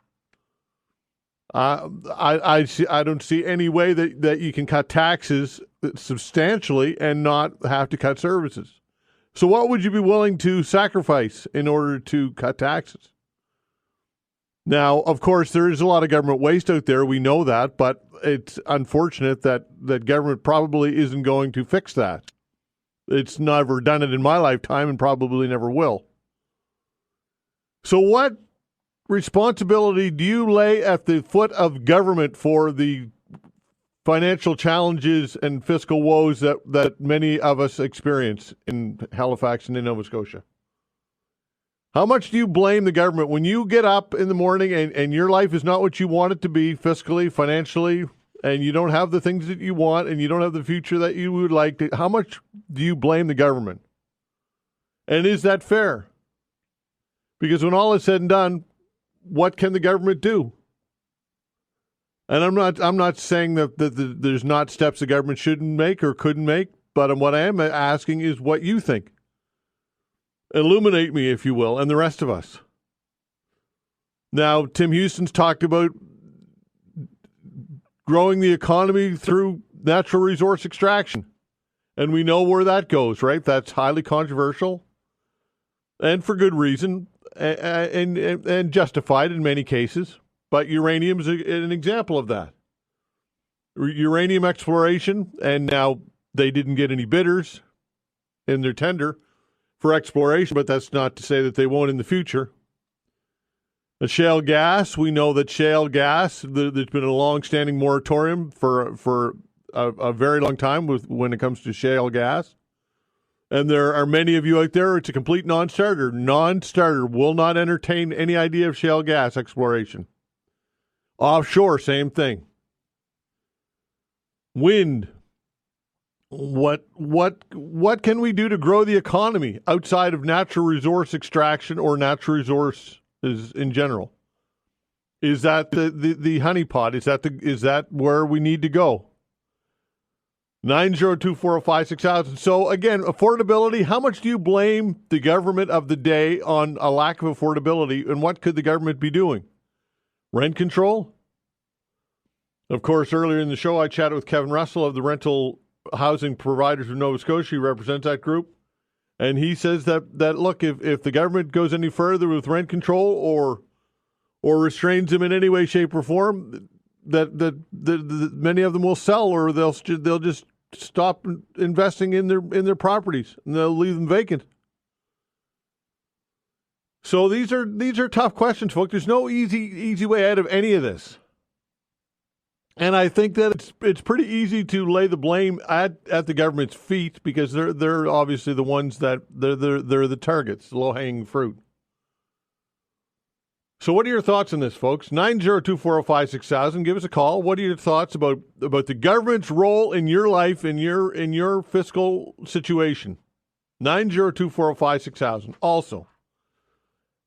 I don't see any way that you can cut taxes substantially and not have to cut services. So what would you be willing to sacrifice in order to cut taxes? Now, of course, there is a lot of government waste out there. We know that, but it's unfortunate that government probably isn't going to fix that. It's never done it in my lifetime and probably never will. So what responsibility do you lay at the foot of government for the financial challenges and fiscal woes that many of us experience in Halifax and in Nova Scotia? How much do you blame the government when you get up in the morning and your life is not what you want it to be fiscally, financially, and you don't have the things that you want and you don't have the future that you would like to? How much do you blame the government? And is that fair? Because when all is said and done, what can the government do? And I'm not saying that there's not steps the government shouldn't make or couldn't make, but what I am asking is what you think. Illuminate me, if you will, and the rest of us. Now, Tim Houston's talked about growing the economy through natural resource extraction. And we know where that goes, right? That's highly controversial and for good reason and justified in many cases. But uranium is an example of that. Uranium exploration, and now they didn't get any bidders in their tender for exploration, but that's not to say that they won't in the future. The shale gas, we know that shale gas, there's been a long-standing moratorium for a very long time when it comes to shale gas. And there are many of you out there, it's a complete non-starter. Non-starter, will not entertain any idea of shale gas exploration. Offshore, same thing. Wind. What can we do to grow the economy outside of natural resource extraction or natural resources in general? Is that the honeypot? Is that where we need to go? 902-405-6000. So again, affordability. How much do you blame the government of the day on a lack of affordability, and what could the government be doing? Rent control. Of course, earlier in the show, I chatted with Kevin Russell of the Rental Housing Providers of Nova Scotia. He represents that group. And he says that look, if the government goes any further with rent control or restrains them in any way, shape, or form, that many of them will sell, or they'll just stop investing in their properties and they'll leave them vacant. So these are tough questions, folks. There's no easy way out of any of this. And I think that it's pretty easy to lay the blame at the government's feet because they're obviously the ones that they're the targets, the low-hanging fruit. So what are your thoughts on this, folks? 902-405-6000. Give us a call. What are your thoughts about the government's role in your life, in your fiscal situation? 902-405-6000. Also,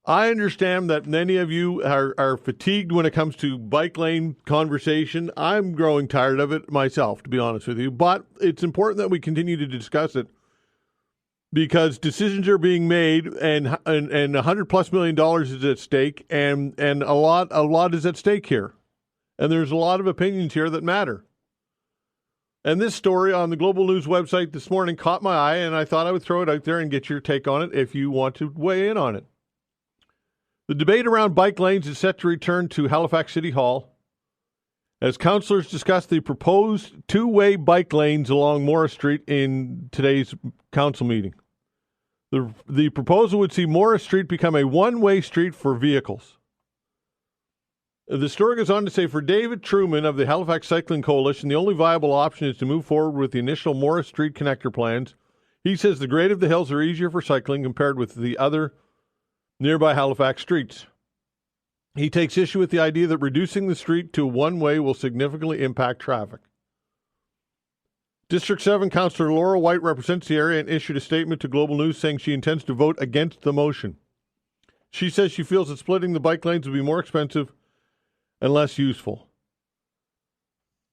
I understand that many of you are fatigued when it comes to bike lane conversation. I'm growing tired of it myself, to be honest with you. But it's important that we continue to discuss it because decisions are being made, and $100+ million is at stake, and a lot is at stake here, and there's a lot of opinions here that matter. And this story on the Global News website this morning caught my eye, and I thought I would throw it out there and get your take on it if you want to weigh in on it. The debate around bike lanes is set to return to Halifax City Hall as councillors discuss the proposed two-way bike lanes along Morris Street in today's council meeting. The proposal would see Morris Street become a one-way street for vehicles. The story goes on to say, for David Truman of the Halifax Cycling Coalition, the only viable option is to move forward with the initial Morris Street connector plans. He says the grade of the hills are easier for cycling compared with the other nearby Halifax streets. He takes issue with the idea that reducing the street to one-way will significantly impact traffic. District 7 Councillor Laura White represents the area and issued a statement to Global News saying she intends to vote against the motion. She says she feels that splitting the bike lanes would be more expensive and less useful.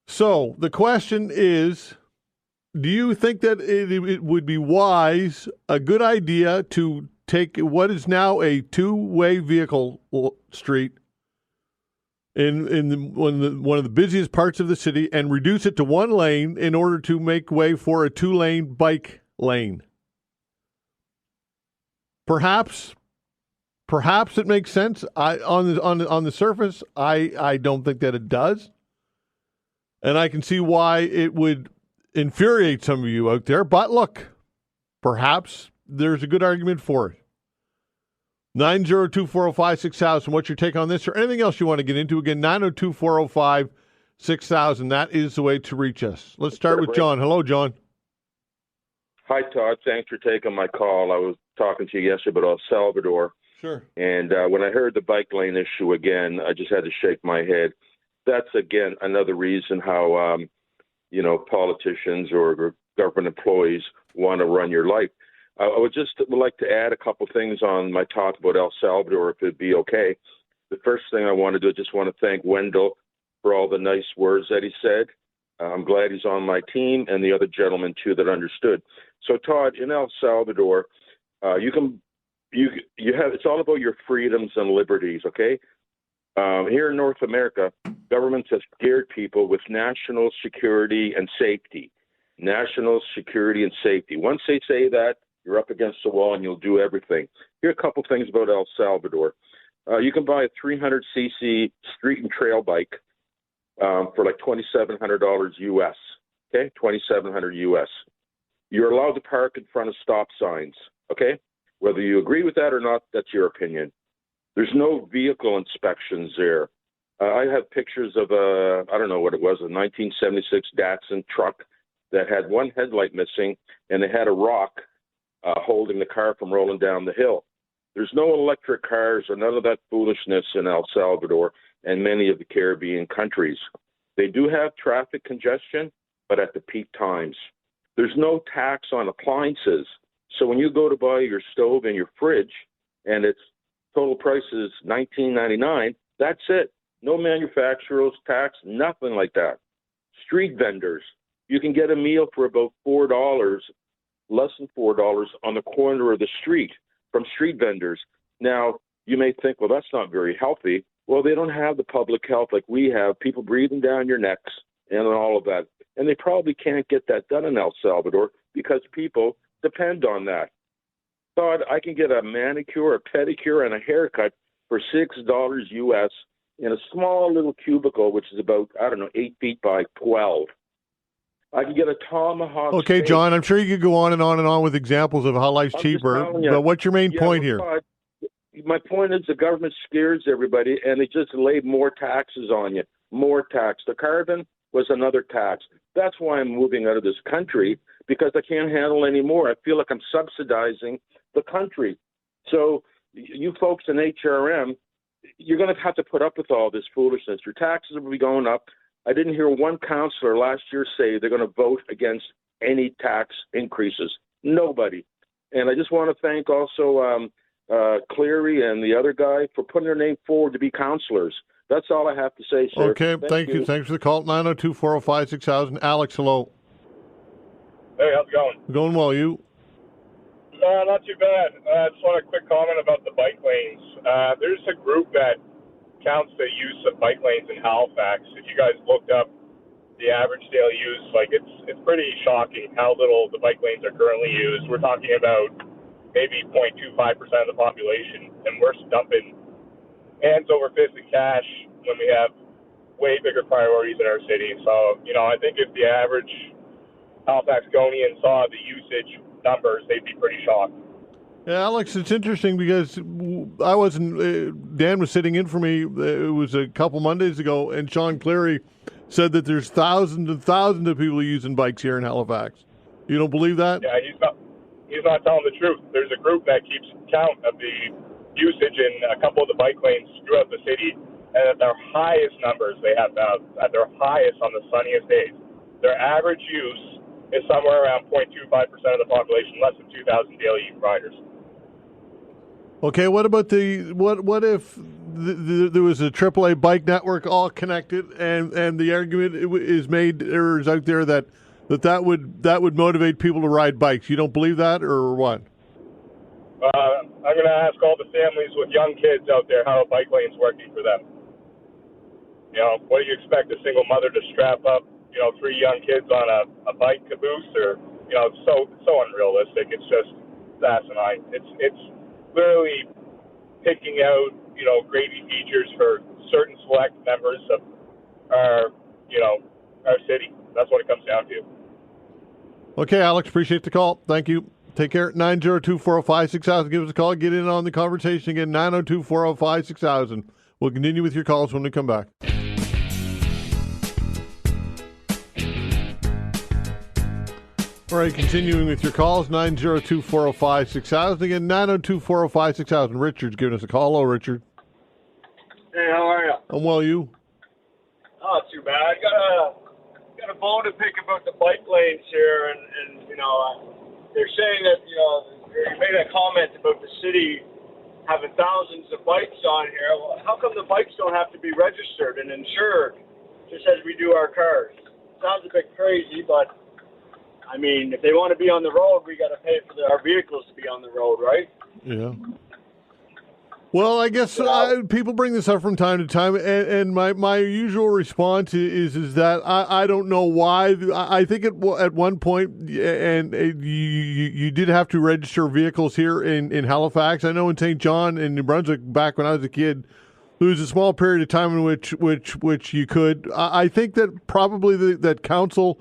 So the question is, Do you think that it would be wise, a good idea, to take what is now a two-way vehicle street in one of the busiest parts of the city and reduce it to one lane in order to make way for a two-lane bike lane? Perhaps it makes sense. On the surface, I don't think that it does, and I can see why it would infuriate some of you out there. But look, perhaps there's a good argument for it. 902-405-6000. What's your take on this or anything else you want to get into? Again, 902-405-6000. That is the way to reach us. Let's start with John. Hello, John. Hi, Todd. Thanks for taking my call. I was talking to you yesterday about El Salvador. Sure. And when I heard the bike lane issue again, I just had to shake my head. That's, again, another reason how, politicians or government employees want to run your life. I would like to add a couple things on my talk about El Salvador, if it'd be okay. The first thing I want to do, I just want to thank Wendell for all the nice words that he said. I'm glad he's on my team, and the other gentleman, too, that understood. So, Todd, in El Salvador, it's all about your freedoms and liberties, okay? Here in North America, governments have scared people with national security and safety. National security and safety. Once they say that, you're up against the wall and you'll do everything. Here are a couple things about El Salvador. You can buy a 300cc street and trail bike for like $2,700 US. Okay, $2,700 US. You're allowed to park in front of stop signs. Okay, whether you agree with that or not, that's your opinion. There's no vehicle inspections there. I have pictures of I don't know what it was, a 1976 Datsun truck that had one headlight missing, and they had a rock holding the car from rolling down the hill. There's no electric cars or none of that foolishness in El Salvador and many of the Caribbean countries. They do have traffic congestion, but at the peak times. There's no tax on appliances. So when you go to buy your stove and your fridge, and its total price is $19.99, that's it. No manufacturer's tax, nothing like that. Street vendors, you can get a meal for about $4, less than $4 on the corner of the street from street vendors. Now, you may think, well, that's not very healthy. Well, they don't have the public health like we have, people breathing down your necks and all of that. And they probably can't get that done in El Salvador because people depend on that. Todd, I can get a manicure, a pedicure, and a haircut for $6 US in a small little cubicle, which is about, 8 feet by 12. I can get a tomahawk. Okay, steak. John, I'm sure you could go on and on and on with examples of how life's cheaper, but what's your main point here? Todd, my point is the government scares everybody, and they just lay more taxes on you, more tax. The carbon was another tax. That's why I'm moving out of this country, because I can't handle any more. I feel like I'm subsidizing the country. So you folks in HRM, you're going to have to put up with all this foolishness. Your taxes will be going up. I didn't hear one councillor last year say they're going to vote against any tax increases. Nobody. And I just want to thank also Cleary and the other guy for putting their name forward to be councillors. That's all I have to say, sir. Okay, thank you. Thanks for the call. 902-405-6000. Alex, hello. Hey, how's it going? Going well, you? Not too bad. I just want a quick comment about the bike lanes. There's a group that counts the use of bike lanes in Halifax. If you guys looked up the average daily use, it's pretty shocking how little the bike lanes are currently used. We're talking about maybe 0.25% of the population, and we're dumping hands over fist in cash when we have way bigger priorities in our city. So, I think if the average Halifaxonian saw the usage numbers, they'd be pretty shocked. Yeah, Alex, it's interesting because I wasn't. Dan was sitting in for me. It was a couple Mondays ago, and Sean Cleary said that there's thousands and thousands of people using bikes here in Halifax. You don't believe that? Yeah, he's not telling the truth. There's a group that keeps count of the usage in a couple of the bike lanes throughout the city, and at their highest numbers they have at their highest on the sunniest days, their average use is somewhere around 0.25% of the population, less than 2,000 daily riders. Okay, what about what if there was a AAA bike network all connected, and the argument is made, or is out there that that would motivate people to ride bikes. You don't believe that, or what? I'm going to ask all the families with young kids out there how a bike lane's working for them. You know, what do you expect a single mother to strap up, 3 young kids on a bike caboose? Or, it's so unrealistic. It's just asinine. It's literally picking out, gravy features for certain select members of our city. That's what it comes down to. Okay, Alex, appreciate the call. Thank you. Take care. 902-405-6000. Give us a call. Get in on the conversation again. 902-405-6000. We'll continue with your calls when we come back. All right, continuing with your calls. 902-405-6000. Again, 902-405-6000. Richard's giving us a call. Hello, Richard. Hey, how are you? I'm well, you? Not too bad. I got a bone to pick about the bike lanes here, and they're saying that they made a comment about the city having thousands of bikes on here. Well, how come the bikes don't have to be registered and insured just as we do our cars? Sounds a bit crazy, but I mean, if they want to be on the road, we got to pay for our vehicles to be on the road, right? Yeah. Well, I guess people bring this up from time to time, and my usual response is that I don't know why. I think at one point, and you did have to register vehicles here in Halifax. I know in St. John and New Brunswick, back when I was a kid, there was a small period of time in which you could. I think that probably that council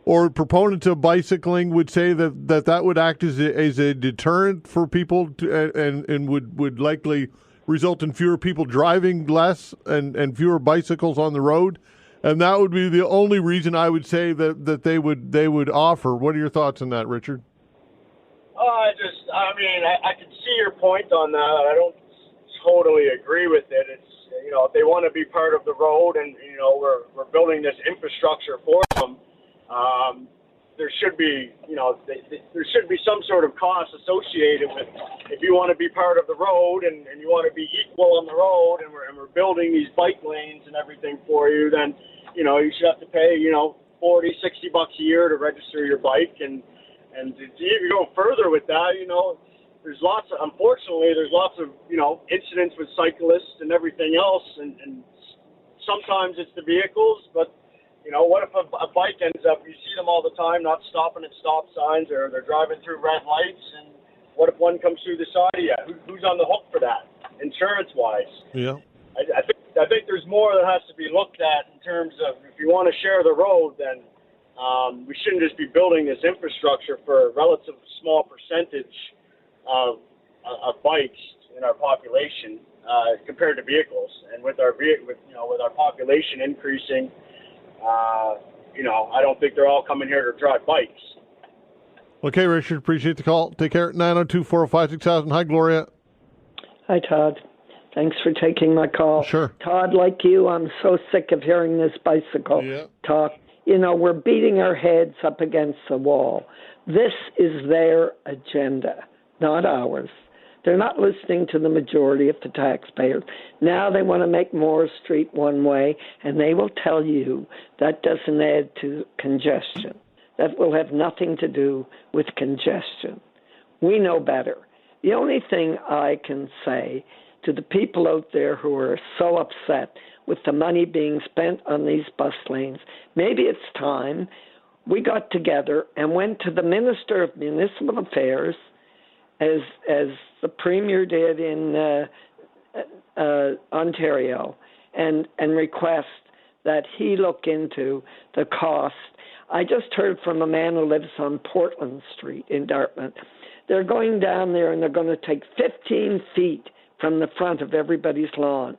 or proponents of bicycling would say that would act as a deterrent for people and would likely result in fewer people driving less and fewer bicycles on the road, and that would be the only reason I would say that they would offer. What are your thoughts on that, Richard? I can see your point on that. I don't totally agree with it. It's if they want to be part of the road and we're building this infrastructure for them. There should be, there should be some sort of cost associated with if you want to be part of the road and you want to be equal on the road and we're building these bike lanes and everything for you, then, you should have to pay, $40, $60 a year to register your bike. And to even go further with that, unfortunately, there's lots of, incidents with cyclists and everything else. And sometimes it's the vehicles, but what if a bike ends up, you see them all the time, not stopping at stop signs or they're driving through red lights, and what if one comes through the side of you? Who's on the hook for that, insurance-wise? Yeah. I think there's more that has to be looked at in terms of if you want to share the road, then we shouldn't just be building this infrastructure for a relative small percentage of bikes in our population compared to vehicles. And with our population increasing, I don't think they're all coming here to drive bikes. Okay, Richard, appreciate the call. Take care. 902-405-6000. Hi, Gloria. Hi, Todd. Thanks for taking my call. Sure. Todd, like you, I'm so sick of hearing this bicycle talk. We're beating our heads up against the wall. This is their agenda, not ours. They're not listening to the majority of the taxpayers. Now they want to make Moore Street one way, and they will tell you that doesn't add to congestion. That will have nothing to do with congestion. We know better. The only thing I can say to the people out there who are so upset with the money being spent on these bus lanes, maybe it's time we got together and went to the Minister of Municipal Affairs, as the Premier did in Ontario, and request that he look into the cost. I just heard from a man who lives on Portland Street in Dartmouth. They're going down there and they're going to take 15 feet from the front of everybody's lawn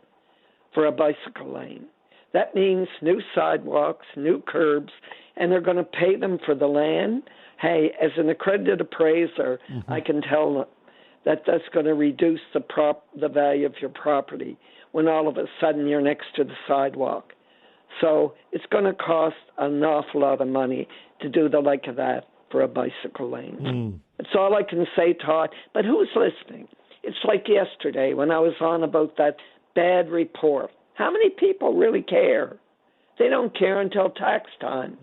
for a bicycle lane. That means new sidewalks, new curbs, and they're going to pay them for the land. Hey, as an accredited appraiser, I can tell them that that's going to reduce the value of your property when all of a sudden you're next to the sidewalk. So it's going to cost an awful lot of money to do the like of that for a bicycle lane. That's all I can say, Todd. But who's listening? It's like yesterday when I was on about that bad report. How many people really care? They don't care until tax time.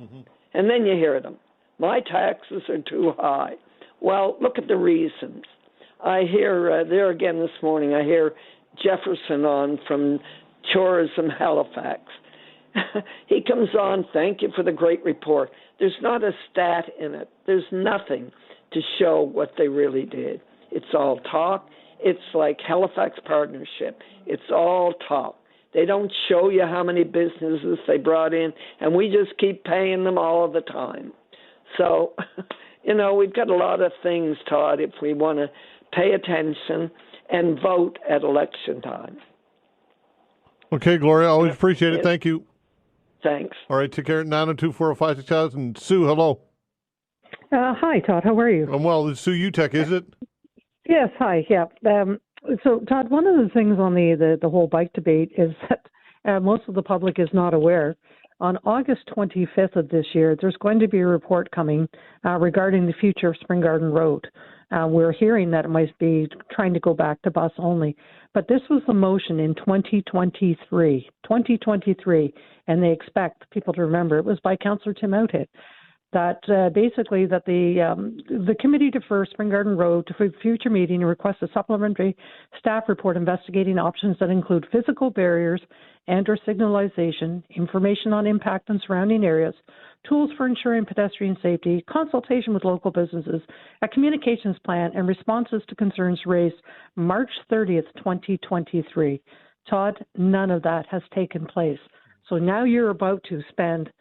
And then you hear them. My taxes are too high. Well, look at the reasons. I hear there again this morning, I hear Jefferson on from Tourism Halifax. He comes on, thank you for the great report. There's not a stat in it. There's nothing to show what they really did. It's all talk. It's like Halifax Partnership. It's all talk. They don't show you how many businesses they brought in, and we just keep paying them all the time. So, we've got a lot of things, Todd, if we want to pay attention and vote at election time. Okay, Gloria, always appreciate it. Thank you. Thanks. All right, take care. 902-405-6000. Sue, hello. Hi, Todd. How are you? I'm well. It's Sue Utech, is it? Yes, hi. Yeah. So, Todd, one of the things on the whole bike debate is that most of the public is not aware. On August 25th of this year, there's going to be a report coming regarding the future of Spring Garden Road. We're hearing that it might be trying to go back to bus only. But this was the motion in 2023, and they expect people to remember it was by Councillor Tim Outhit, that basically that the committee defer Spring Garden Road to future meeting and request a supplementary staff report investigating options that include physical barriers and or signalization, information on impact on surrounding areas, tools for ensuring pedestrian safety, consultation with local businesses, a communications plan, and responses to concerns raised March 30th, 2023. Todd, none of that has taken place. So now you're about to spend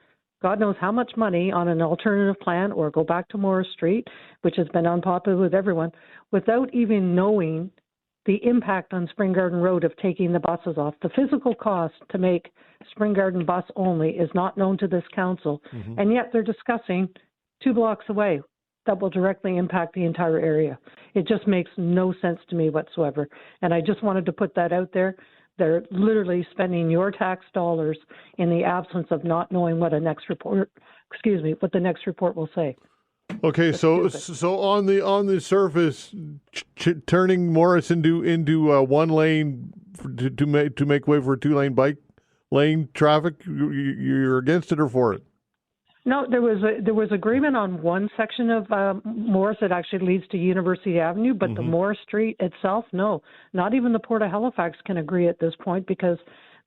God knows how much money on an alternative plan or go back to Morris Street, which has been unpopular with everyone, without even knowing the impact on Spring Garden Road of taking the buses off. The physical cost to make Spring Garden bus only is not known to this council, and yet they're discussing 2 blocks away that will directly impact the entire area. It just makes no sense to me whatsoever, and I just wanted to put that out there. They're literally spending your tax dollars in the absence of not knowing what the next report will say. Okay, so on the surface, turning Morris into one lane to make way for 2-lane bike lane traffic, you're against it or for it? No, there was agreement on one section of Morris that actually leads to University Avenue, but the Morris Street itself, no. Not even the Port of Halifax can agree at this point because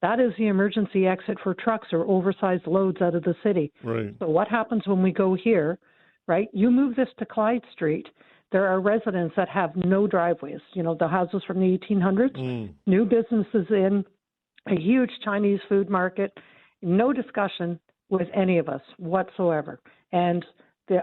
that is the emergency exit for trucks or oversized loads out of the city. Right. So what happens when we go here, right? You move this to Clyde Street. There are residents that have no driveways. The houses from the 1800s, new businesses in, a huge Chinese food market, no discussion with any of us whatsoever. And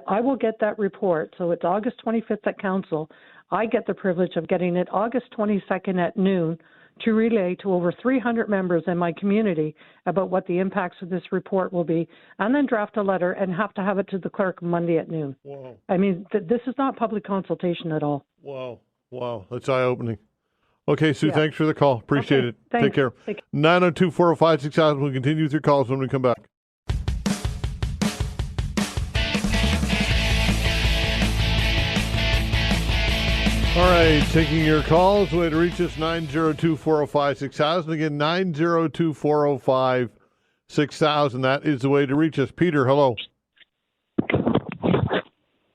I will get that report. So it's August 25th at council. I get the privilege of getting it August 22nd at noon to relay to over 300 members in my community about what the impacts of this report will be, and then draft a letter and have to have it to the clerk Monday at noon. Wow. I mean, this is not public consultation at all. Wow. That's eye-opening. Okay, Sue, Thanks for the call. Appreciate it. Thanks. Take care. 902-405-6000. We'll continue with your calls when we come back. All right, taking your calls. The way to reach us, 902-405-6000. Again, 902-405-6000. That is the way to reach us. Peter, hello.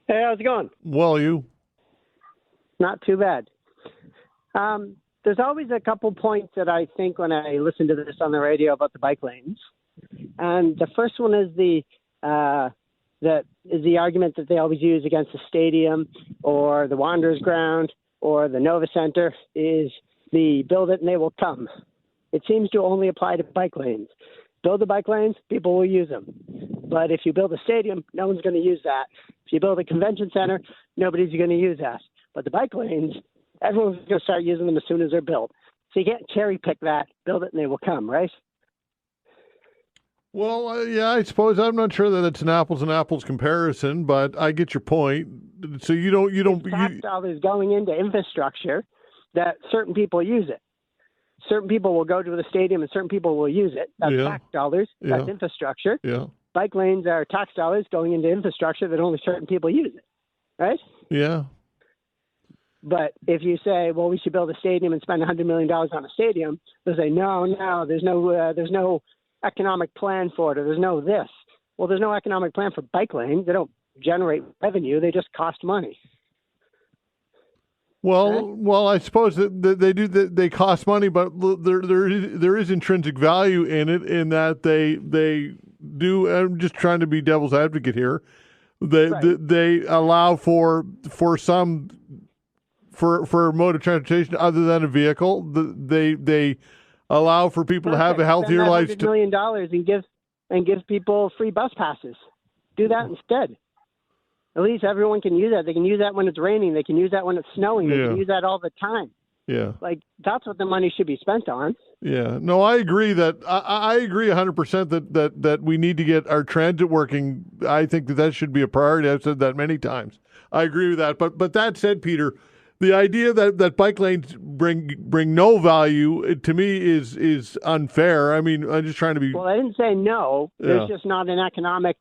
Hey, how's it going? Well, you? Not too bad. There's always a couple points that I think when I listen to this on the radio about the bike lanes. And the first one is the argument that they always use against the stadium or the Wanderers ground or the Nova Center is the build it and they will come. It seems to only apply to bike lanes. Build the bike lanes, people will use them. But if you build a stadium, no one's going to use that. If you build a convention center, nobody's going to use that. But the bike lanes, everyone's going to start using them as soon as they're built. So you can't cherry pick that, build it and they will come, right? Well, I suppose I'm not sure that it's an apples and apples comparison, but I get your point. So you don't. Tax dollars going into infrastructure that certain people use it. Certain people will go to the stadium and certain people will use it. That's tax dollars. That's infrastructure. Yeah. Bike lanes are tax dollars going into infrastructure that only certain people use it. Right? Yeah. But if you say, well, we should build a stadium and spend $100 million on a stadium, they'll say, no, there's no economic plan for it, or there's no this. Well, there's no economic plan for bike lanes. They don't generate revenue; they just cost money. Well, I suppose that they do. They cost money, but there is intrinsic value in it, in that they do. I'm just trying to be devil's advocate here. They allow for some for mode of transportation other than a vehicle. They allow for people to have a healthier life. $100 million and give people free bus passes. Do that instead. At least everyone can use that. They can use that when it's raining. They can use that when it's snowing. They can use that all the time. Yeah. Like, that's what the money should be spent on. Yeah. No, I agree that I agree 100% that we need to get our transit working. I think that should be a priority. I've said that many times. I agree with that. But that said, Peter, the idea that bike lanes bring no value, to me, is unfair. I mean, I'm just trying to be... Well, I didn't say no. There's just not an economic,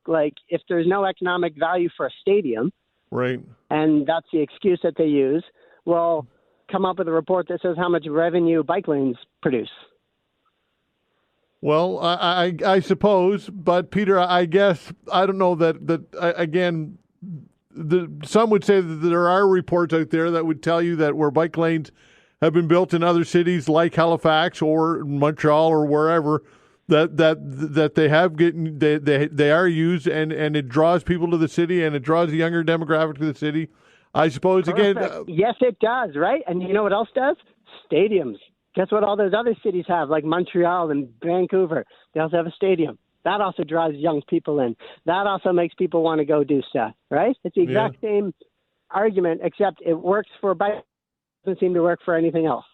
if there's no economic value for a stadium, right, and that's the excuse that they use, well, come up with a report that says how much revenue bike lanes produce. Well, I suppose, but Peter, I guess, I don't know that again... some would say that there are reports out there that would tell you that where bike lanes have been built in other cities like Halifax or Montreal or wherever, that they have they are used and it draws people to the city and it draws a younger demographic to the city. I suppose again. Yes, it does, right? And you know what else does? Stadiums. Guess what? All those other cities have, like Montreal and Vancouver. They also have a stadium. That also draws young people in. That also makes people want to go do stuff, right? It's the exact same argument, except it works for bike. It doesn't seem to work for anything else.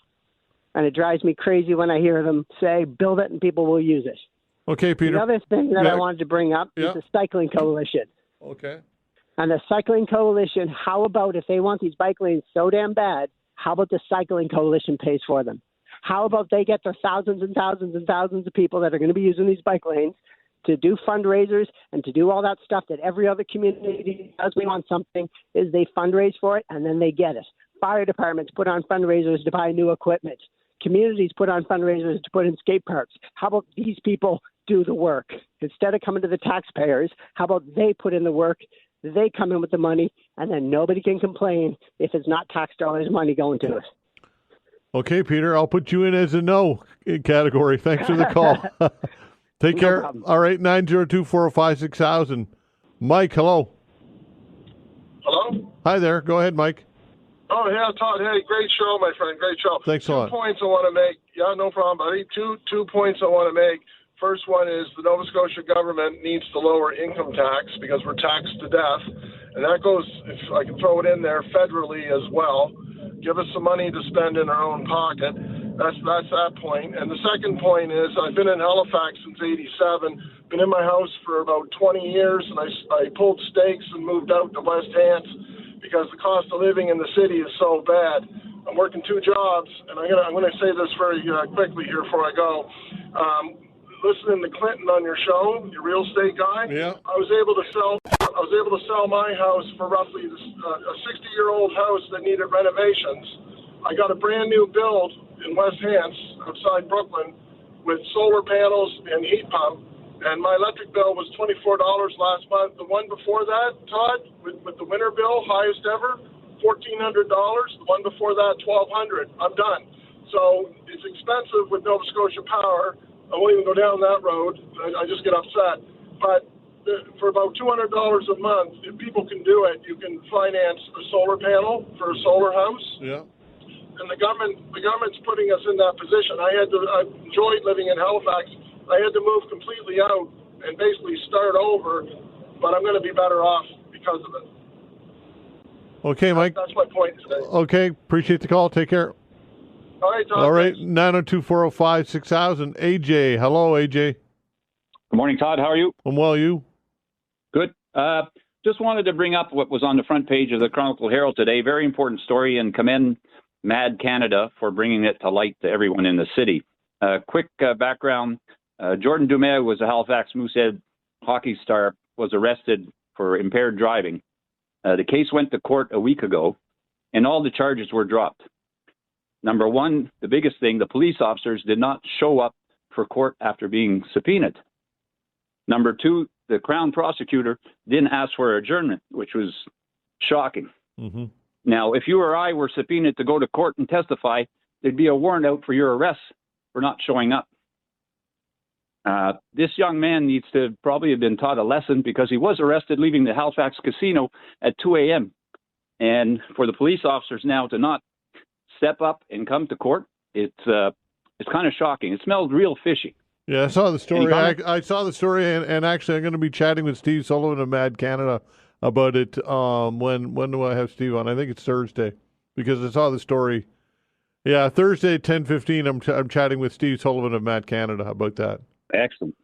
And it drives me crazy when I hear them say, build it and people will use it. Okay, Peter. The other thing that I wanted to bring up is the Cycling Coalition. Okay. And the Cycling Coalition, how about if they want these bike lanes so damn bad, how about the Cycling Coalition pays for them? How about they get their thousands and thousands and thousands of people that are going to be using these bike lanes to do fundraisers and to do all that stuff that every other community does. We want something, is they fundraise for it and then they get it. Fire departments put on fundraisers to buy new equipment. Communities put on fundraisers to put in skate parks. How about these people do the work? Instead of coming to the taxpayers, how about they put in the work, they come in with the money, and then nobody can complain if it's not tax dollars money going to it. Okay, Peter, I'll put you in as a no category. Thanks for the call. Take care. Problem. All right, 902-405-6000. Mike, hello. Hello? Hi there. Go ahead, Mike. Oh, yeah, Todd. Hey, great show, my friend. Great show. Thanks a lot. 2 points I want to make. Yeah, no problem, buddy. Two points I want to make. First one is the Nova Scotia government needs to lower income tax because we're taxed to death. And that goes, if I can throw it in there, federally as well. Give us some money to spend in our own pocket. That's that point. And the second point is I've been in Halifax since '87, been in my house for about 20 years, and I pulled stakes and moved out to West Hants because the cost of living in the city is so bad. I'm working 2 jobs, and I'm gonna say this very quickly here before I go. Listening to Clinton on your show, your real estate guy, I was able to sell my house for roughly a 60-year-old house that needed renovations. I got a brand new build in West Hants outside Brooklyn with solar panels and heat pump, and my electric bill was $24 last month. The one before that, Todd, with the winter bill, highest ever, $1,400. The one before that, $1,200. I'm done. So it's expensive with Nova Scotia Power. I won't even go down that road. I just get upset. But for about $200 a month, if people can do it, you can finance a solar panel for a solar house. Yeah. And the government's putting us in that position. I enjoyed living in Halifax. I had to move completely out and basically start over, but I'm going to be better off because of it. Okay, Mike. That's my point today. Okay, appreciate the call. Take care. All right, Todd. All right, 902-405-6000. AJ, hello, AJ. Good morning, Todd. How are you? I'm well, you? Good. Just wanted to bring up what was on the front page of the Chronicle Herald today. Very important story, and commend Mad Canada for bringing it to light to everyone in the city. Quick background. Jordan Dumais was a Halifax Moosehead hockey star, was arrested for impaired driving. The case went to court a week ago, and all the charges were dropped. Number one, the biggest thing, the police officers did not show up for court after being subpoenaed. Number two, the Crown prosecutor didn't ask for adjournment, which was shocking. Mm-hmm. Now, if you or I were subpoenaed to go to court and testify, there'd be a warrant out for your arrest for not showing up. This young man needs to probably have been taught a lesson, because he was arrested leaving the Halifax casino at 2 a.m. And for the police officers now to not step up and come to court, it's kind of shocking. It smelled real fishy. Yeah, I saw the story. I saw the story, and actually I'm going to be chatting with Steve Sullivan of Mad Canada about it. When do I have Steve on? I think it's Thursday, because I saw the story. Yeah, Thursday at 10:15. I'm chatting with Steve Sullivan of Mad Canada about that. Excellent.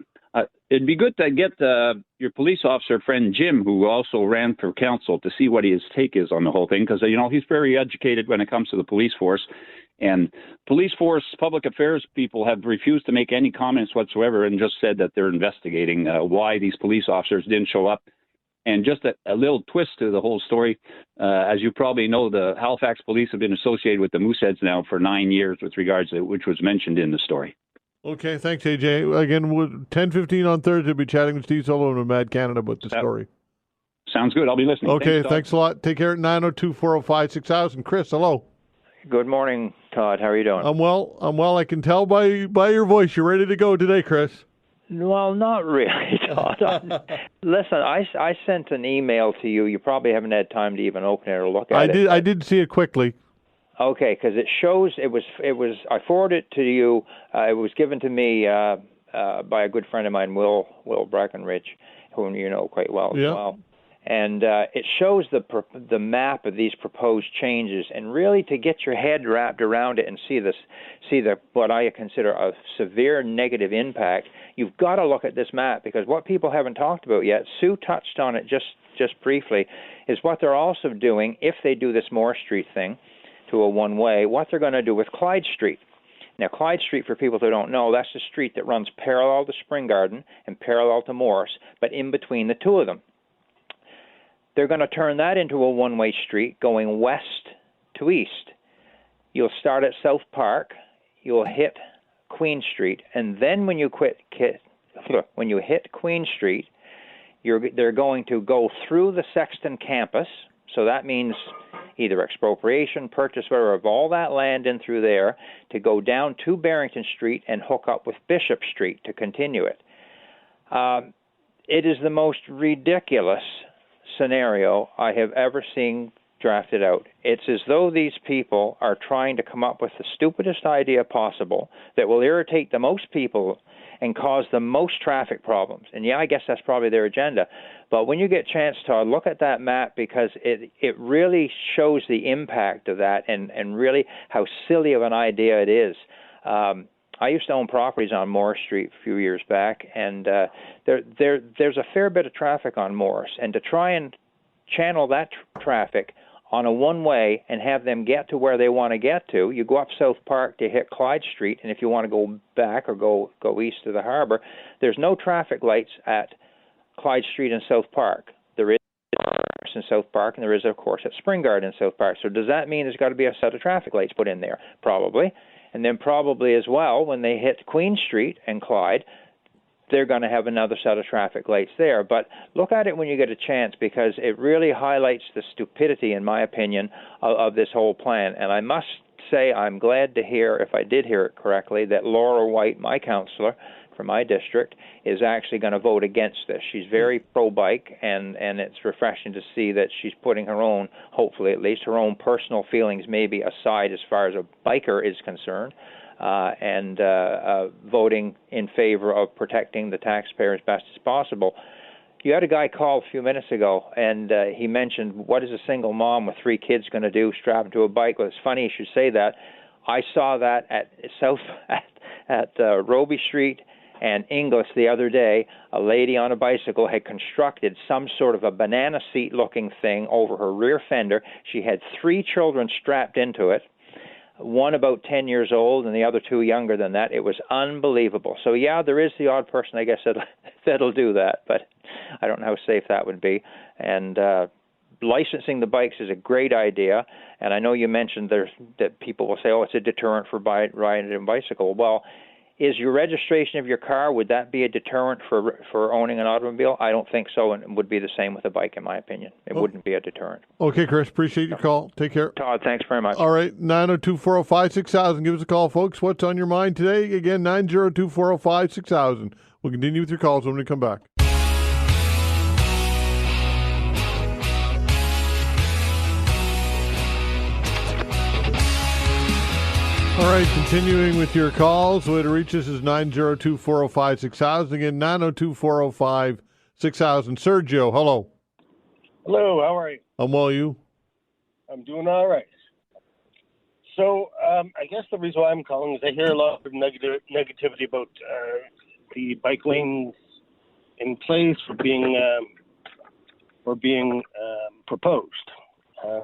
It'd be good to get your police officer friend Jim, who also ran for council, to see what his take is on the whole thing, because he's very educated when it comes to the police force. And police force public affairs people have refused to make any comments whatsoever, and just said that they're investigating why these police officers didn't show up. And just a little twist to the whole story, as you probably know, the Halifax police have been associated with the Mooseheads now for 9 years, with regards to which was mentioned in the story. Okay, thanks, AJ. Again, 10:15 on Thursday, we'll be chatting with Steve Sullivan of Mad Canada about the story. Sounds good. I'll be listening. Okay, thanks a lot. Take care at 902-405-6000. Chris, hello. Good morning, Todd. How are you doing? I'm well. I can tell by your voice you're ready to go today, Chris. Well, not really, Todd. Listen, I sent an email to you. You probably haven't had time to even open it or look at it. I did see it quickly. Okay, because it shows it was. I forwarded it to you. It was given to me by a good friend of mine, Will Breckenridge, whom you know quite well as well. And it shows the map of these proposed changes, and really to get your head wrapped around it and see the what I consider a severe negative impact, you've got to look at this map, because what people haven't talked about yet, Sue touched on it just briefly, is what they're also doing if they do this Moore Street thing to a one-way, what they're going to do with Clyde Street. Now, Clyde Street, for people who don't know, that's the street that runs parallel to Spring Garden and parallel to Morris, but in between the two of them. They're going to turn that into a one-way street going west to east. You'll start at South Park, you'll hit Queen Street, and then when you hit Queen Street, they're going to go through the Sexton campus. So that means either expropriation, purchase, whatever, of all that land in through there, to go down to Barrington Street and hook up with Bishop Street to continue it. It is the most ridiculous scenario I have ever seen drafted out. It's as though these people are trying to come up with the stupidest idea possible that will irritate the most people and cause the most traffic problems. And yeah, I guess that's probably their agenda. But when you get a chance to look at that map, because it really shows the impact of that and really how silly of an idea it is. I used to own properties on Morris Street a few years back, and there's a fair bit of traffic on Morris. And to try and channel that traffic on a one-way and have them get to where they want to get to, you go up South Park to hit Clyde Street, and if you want to go back or go east to the harbor, there's no traffic lights at Clyde Street in South Park. There is in South Park, and there is, of course, at Spring Garden in South Park. So does that mean there's got to be a set of traffic lights put in there? Probably. And then probably as well, when they hit Queen Street and Clyde, they're going to have another set of traffic lights there. But look at it when you get a chance, because it really highlights the stupidity, in my opinion, of this whole plan. And I must say I'm glad to hear, if I did hear it correctly, that Laura White, my councillor from my district, is actually going to vote against this. She's very pro-bike, and it's refreshing to see that she's putting her own, hopefully at least, her own personal feelings maybe aside as far as a biker is concerned, and voting in favor of protecting the taxpayer as best as possible. You had a guy call a few minutes ago, and he mentioned, what is a single mom with 3 kids going to do strapped to a bike? Well, it's funny you should say that. I saw that at Roby Street and Inglis the other day. A lady on a bicycle had constructed some sort of a banana seat looking thing over her rear fender. She had 3 children strapped into it, one about 10 years old and the other 2 younger than that. It was unbelievable. So yeah, there is the odd person, I guess, that'll do that, but I don't know how safe that would be. And licensing the bikes is a great idea, and I know you mentioned that people will say, oh, it's a deterrent for riding a bicycle. Well, Is your registration of your car, would that be a deterrent for owning an automobile? I don't think so, and it would be the same with a bike, in my opinion. It wouldn't be a deterrent. Okay, Chris, appreciate your call. Take care. Todd, thanks very much. All right, 902-405-6000. Give us a call, folks. What's on your mind today? Again, 902-405-6000. We'll continue with your calls when we come back. All right, continuing with your calls. The way to reach us is 902-405-6000. Again, 902-405-6000. Sergio, hello. Hello, how are you? I'm well, you? I'm doing all right. So I guess the reason why I'm calling is I hear a lot of negativity about the bike lanes in place for being proposed. I've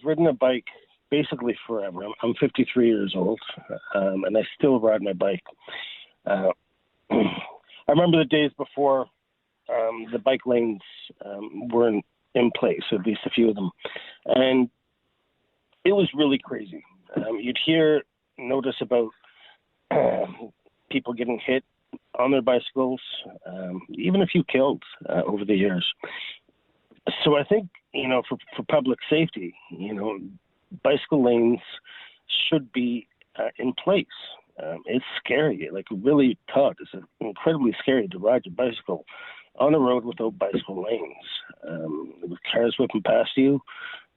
ridden a bike basically forever. I'm 53 years old, and I still ride my bike. I remember the days before the bike lanes were in place, at least a few of them, and it was really crazy. You'd notice about people getting hit on their bicycles, even a few killed over the years. So I think, for public safety, bicycle lanes should be in place. It's scary, like really, Todd, it's incredibly scary to ride your bicycle on a road without bicycle lanes, with cars whipping past you.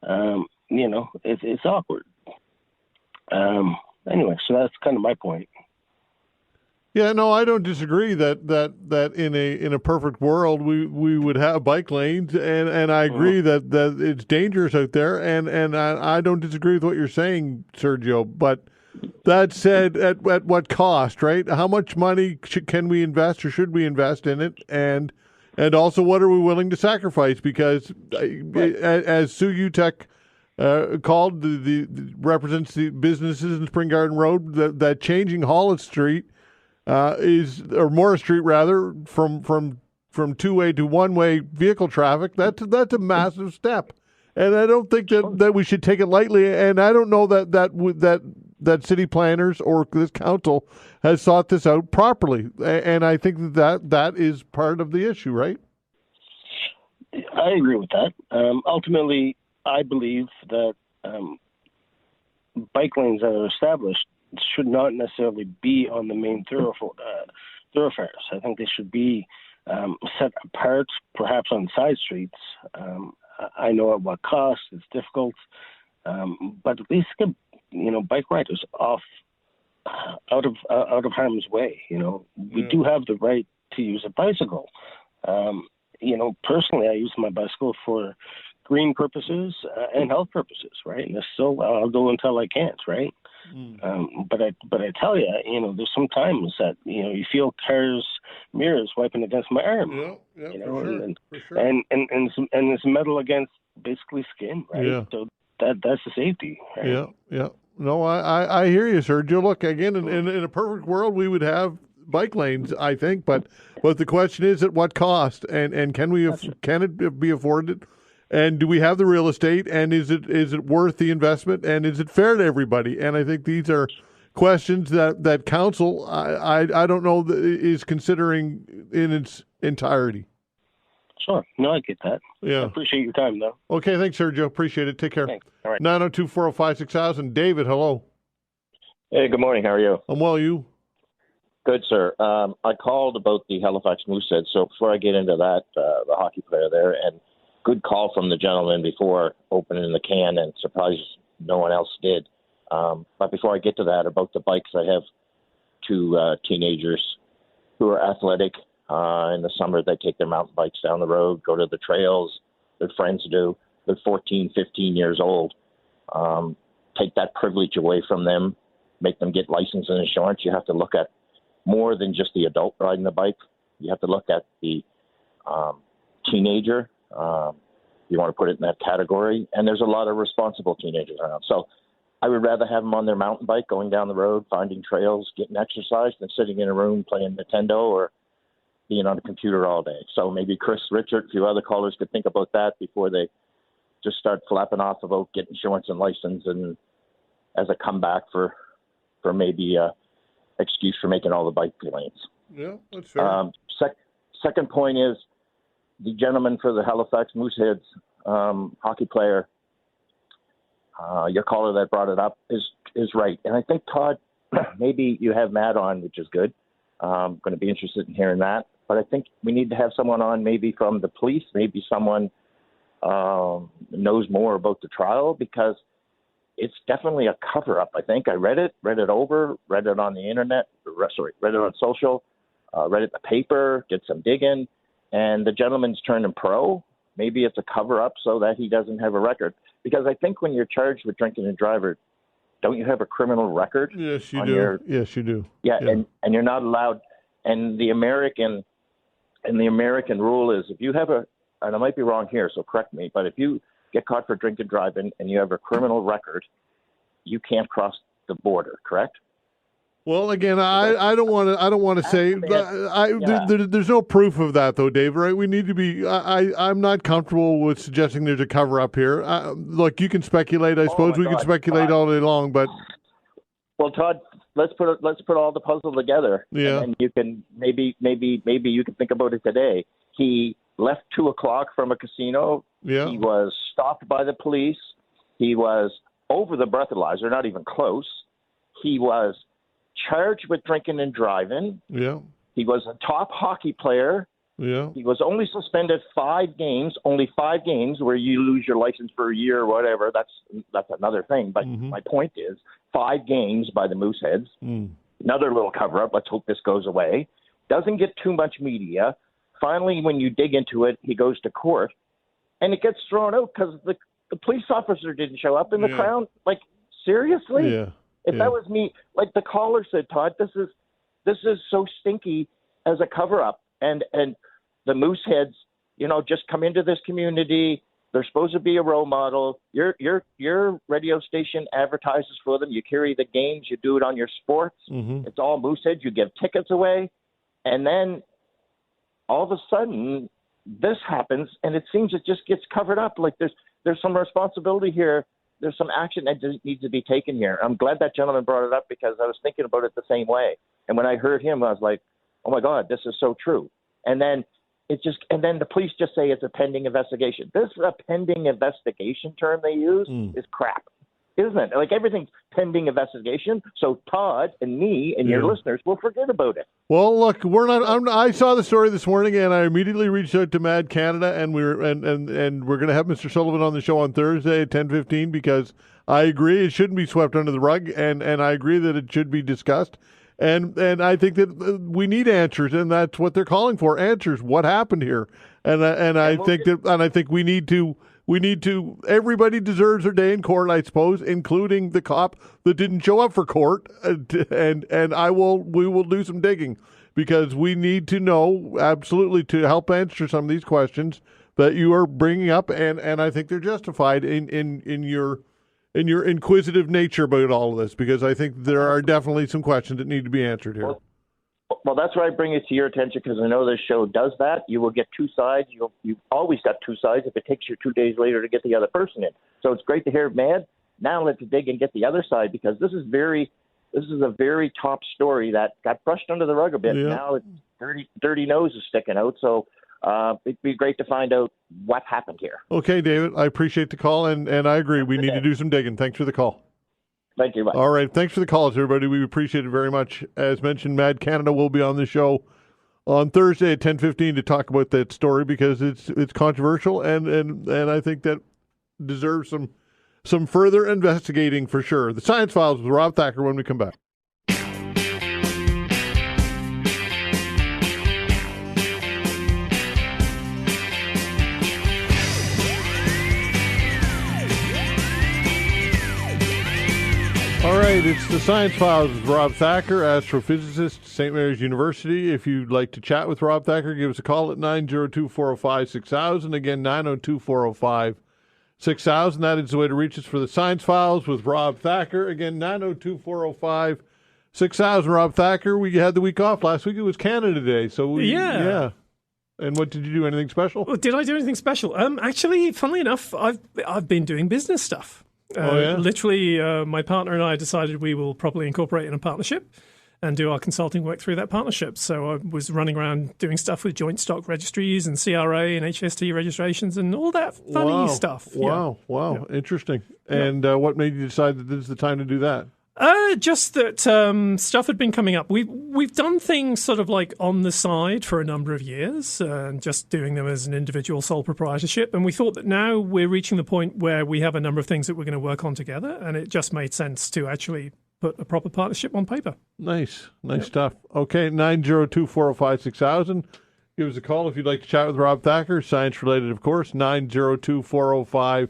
It's awkward. Anyway, so that's kind of my point. Yeah, no, I don't disagree that in a perfect world we would have bike lanes, and I agree that it's dangerous out there, and I don't disagree with what you're saying, Sergio. But that said, at what cost, right? How much money can we invest or should we invest in it, and also what are we willing to sacrifice? Because as Sue Utek called the represents the businesses in Spring Garden Road, that changing Hollis Street. Or Morris Street rather, from two-way to one-way vehicle traffic, that's a massive step, and I don't think that we should take it lightly. And I don't know that city planners or this council has thought this out properly, and I think that is part of the issue, right? I agree with that. Ultimately, I believe that bike lanes that are established should not necessarily be on the main thoroughfares. I think they should be set apart, perhaps on side streets. I know at what cost, it's difficult, but at least get bike riders off out of harm's way. We do have the right to use a bicycle. Personally, I use my bicycle for green purposes and health purposes, right? And I'll go until I can't, right? But I tell you, there's some times that you feel cars' mirrors wiping against my arm. For sure. And it's metal against basically skin, right? Yeah. So that's the safety. Right? Yeah. No, I hear you, Sergio. Look, again, in a perfect world, we would have bike lanes, I think, but the question is at what cost, and can it be afforded? And do we have the real estate? And is it worth the investment? And is it fair to everybody? And I think these are questions that council, I don't know, is considering in its entirety. Sure. No, I get that. Yeah. I appreciate your time, though. Okay, thanks, Sergio. Appreciate it. Take care. Thanks. All right. 902-405-6000. David, hello. Hey, good morning. How are you? I'm well, you? Good, sir. I called about the Halifax Moosehead. So before I get into that, the hockey player there, and good call from the gentleman before opening the can, and surprised no one else did. But before I get to that, about the bikes, I have two teenagers who are athletic. In the summer, they take their mountain bikes down the road, go to the trails. Their friends do. They're 14, 15 years old. Take that privilege away from them, make them get license and insurance. You have to look at more than just the adult riding the bike. You have to look at the teenager. You want to put it in that category. And there's a lot of responsible teenagers around. So I would rather have them on their mountain bike, going down the road, finding trails, getting exercise, than sitting in a room playing Nintendo or being on a computer all day. So maybe Chris, Richard, a few other callers could think about that before they just start flapping off about getting insurance and license and as a comeback for maybe excuse for making all the bike lanes. Yeah, that's fair. Second point is the gentleman for the Halifax Mooseheads hockey player, your caller that brought it up is right. And I think, Todd, maybe you have Matt on, which is good. I'm going to be interested in hearing that. But I think we need to have someone on maybe from the police, maybe someone knows more about the trial, because it's definitely a cover-up, I think. I read it over, read it on the internet, read it on social, read it in the paper, did some digging, and the gentleman's turning pro. Maybe it's a cover-up so that he doesn't have a record. Because I think when you're charged with drinking and driving, don't you have a criminal record? Yes, you do. Yes, you do. Yeah, and you're not allowed. And the American rule is, if you have and I might be wrong here, so correct me, but if you get caught for drinking and driving and you have a criminal record, you can't cross the border, correct? Well, again, I don't want to say there's no proof of that, though, Dave. Right? We need to be. I'm not comfortable with suggesting there's a cover up here. Look, you can speculate. I suppose we can speculate all day long, but Todd, let's put all the puzzle together. Yeah, and you can maybe you can think about it today. He left 2:00 from a casino. Yeah, he was stopped by the police. He was over the breathalyzer, not even close. He was charged with drinking and driving. Yeah. He was a top hockey player. Yeah. He was only suspended 5 games, only 5 games where you lose your license for a year or whatever. That's another thing. But my point is 5 games by the Mooseheads. Another little cover-up. Let's hope this goes away. Doesn't get too much media. Finally, when you dig into it, he goes to court. And it gets thrown out because the police officer didn't show up in the Crown. Like, seriously? Yeah. If that was me, like the caller said, Todd, this is so stinky as a cover-up. And the Mooseheads, just come into this community. They're supposed to be a role model. Your radio station advertises for them. You carry the games. You do it on your sports. It's all Mooseheads. You give tickets away. And then all of a sudden, this happens, and it seems it just gets covered up. Like there's some responsibility here. There's some action that needs to be taken here. I'm glad that gentleman brought it up because I was thinking about it the same way. And when I heard him, I was like, oh my God, this is so true. And then the police just say it's a pending investigation. This pending investigation term they use is crap, isn't it? Like everything's pending investigation. So Todd and me and your listeners will forget about it. Well, look, I saw the story this morning, and I immediately reached out to Mad Canada, and we're going to have Mr. Sullivan on the show on Thursday at 10:15 because I agree it shouldn't be swept under the rug, and I agree that it should be discussed, and I think that we need answers, and that's what they're calling for, answers. What happened here? And I think we need to. Everybody deserves their day in court, I suppose, including the cop that didn't show up for court. And we will do some digging because we need to know absolutely to help answer some of these questions that you are bringing up. And I think they're justified in your inquisitive nature about all of this, because I think there are definitely some questions that need to be answered here. Well, that's why I bring it to your attention, because I know this show does that. You will get 2 sides. You've always got 2 sides if it takes you 2 days later to get the other person in. So it's great to hear Mad. Now let's dig and get the other side, because this is a very top story that got brushed under the rug a bit. Yeah. Now it's dirty nose is sticking out. So it'd be great to find out what happened here. Okay, David, I appreciate the call, and I agree. We need to do some digging. Thanks for the call. Thank you. Bye. All right. Thanks for the calls, everybody. We appreciate it very much. As mentioned, Mad Canada will be on the show on Thursday at 10:15 to talk about that story because it's controversial and I think that deserves some further investigating for sure. The Science Files with Rob Thacker when we come back. All right, it's the Science Files with Rob Thacker, astrophysicist, St. Mary's University. If you'd like to chat with Rob Thacker, give us a call at 902-405-6000. Again, 902-405-6000. That is the way to reach us for the Science Files with Rob Thacker. Again, 902-405-6000. Rob Thacker, we had the week off. Last week it was Canada Day. So yeah. And what did you do? Anything special? Well, did I do anything special? Actually, funnily enough, I've been doing business stuff. Literally, my partner and I decided we will properly incorporate in a partnership. and do our consulting work through that partnership. So I was running around doing stuff with joint stock registries and CRA and HST registrations and all that funny stuff. Wow. Interesting. And what made you decide that this is the time to do that? Just that stuff had been coming up. We've done things sort of like on the side for a number of years, just doing them as an individual sole proprietorship. And we thought that now we're reaching the point where we have a number of things that we're going to work on together, and it just made sense to actually put a proper partnership on paper. Nice stuff. Okay, 902-405-6000. Give us a call if you'd like to chat with Rob Thacker, science related, of course. 902-405-6000,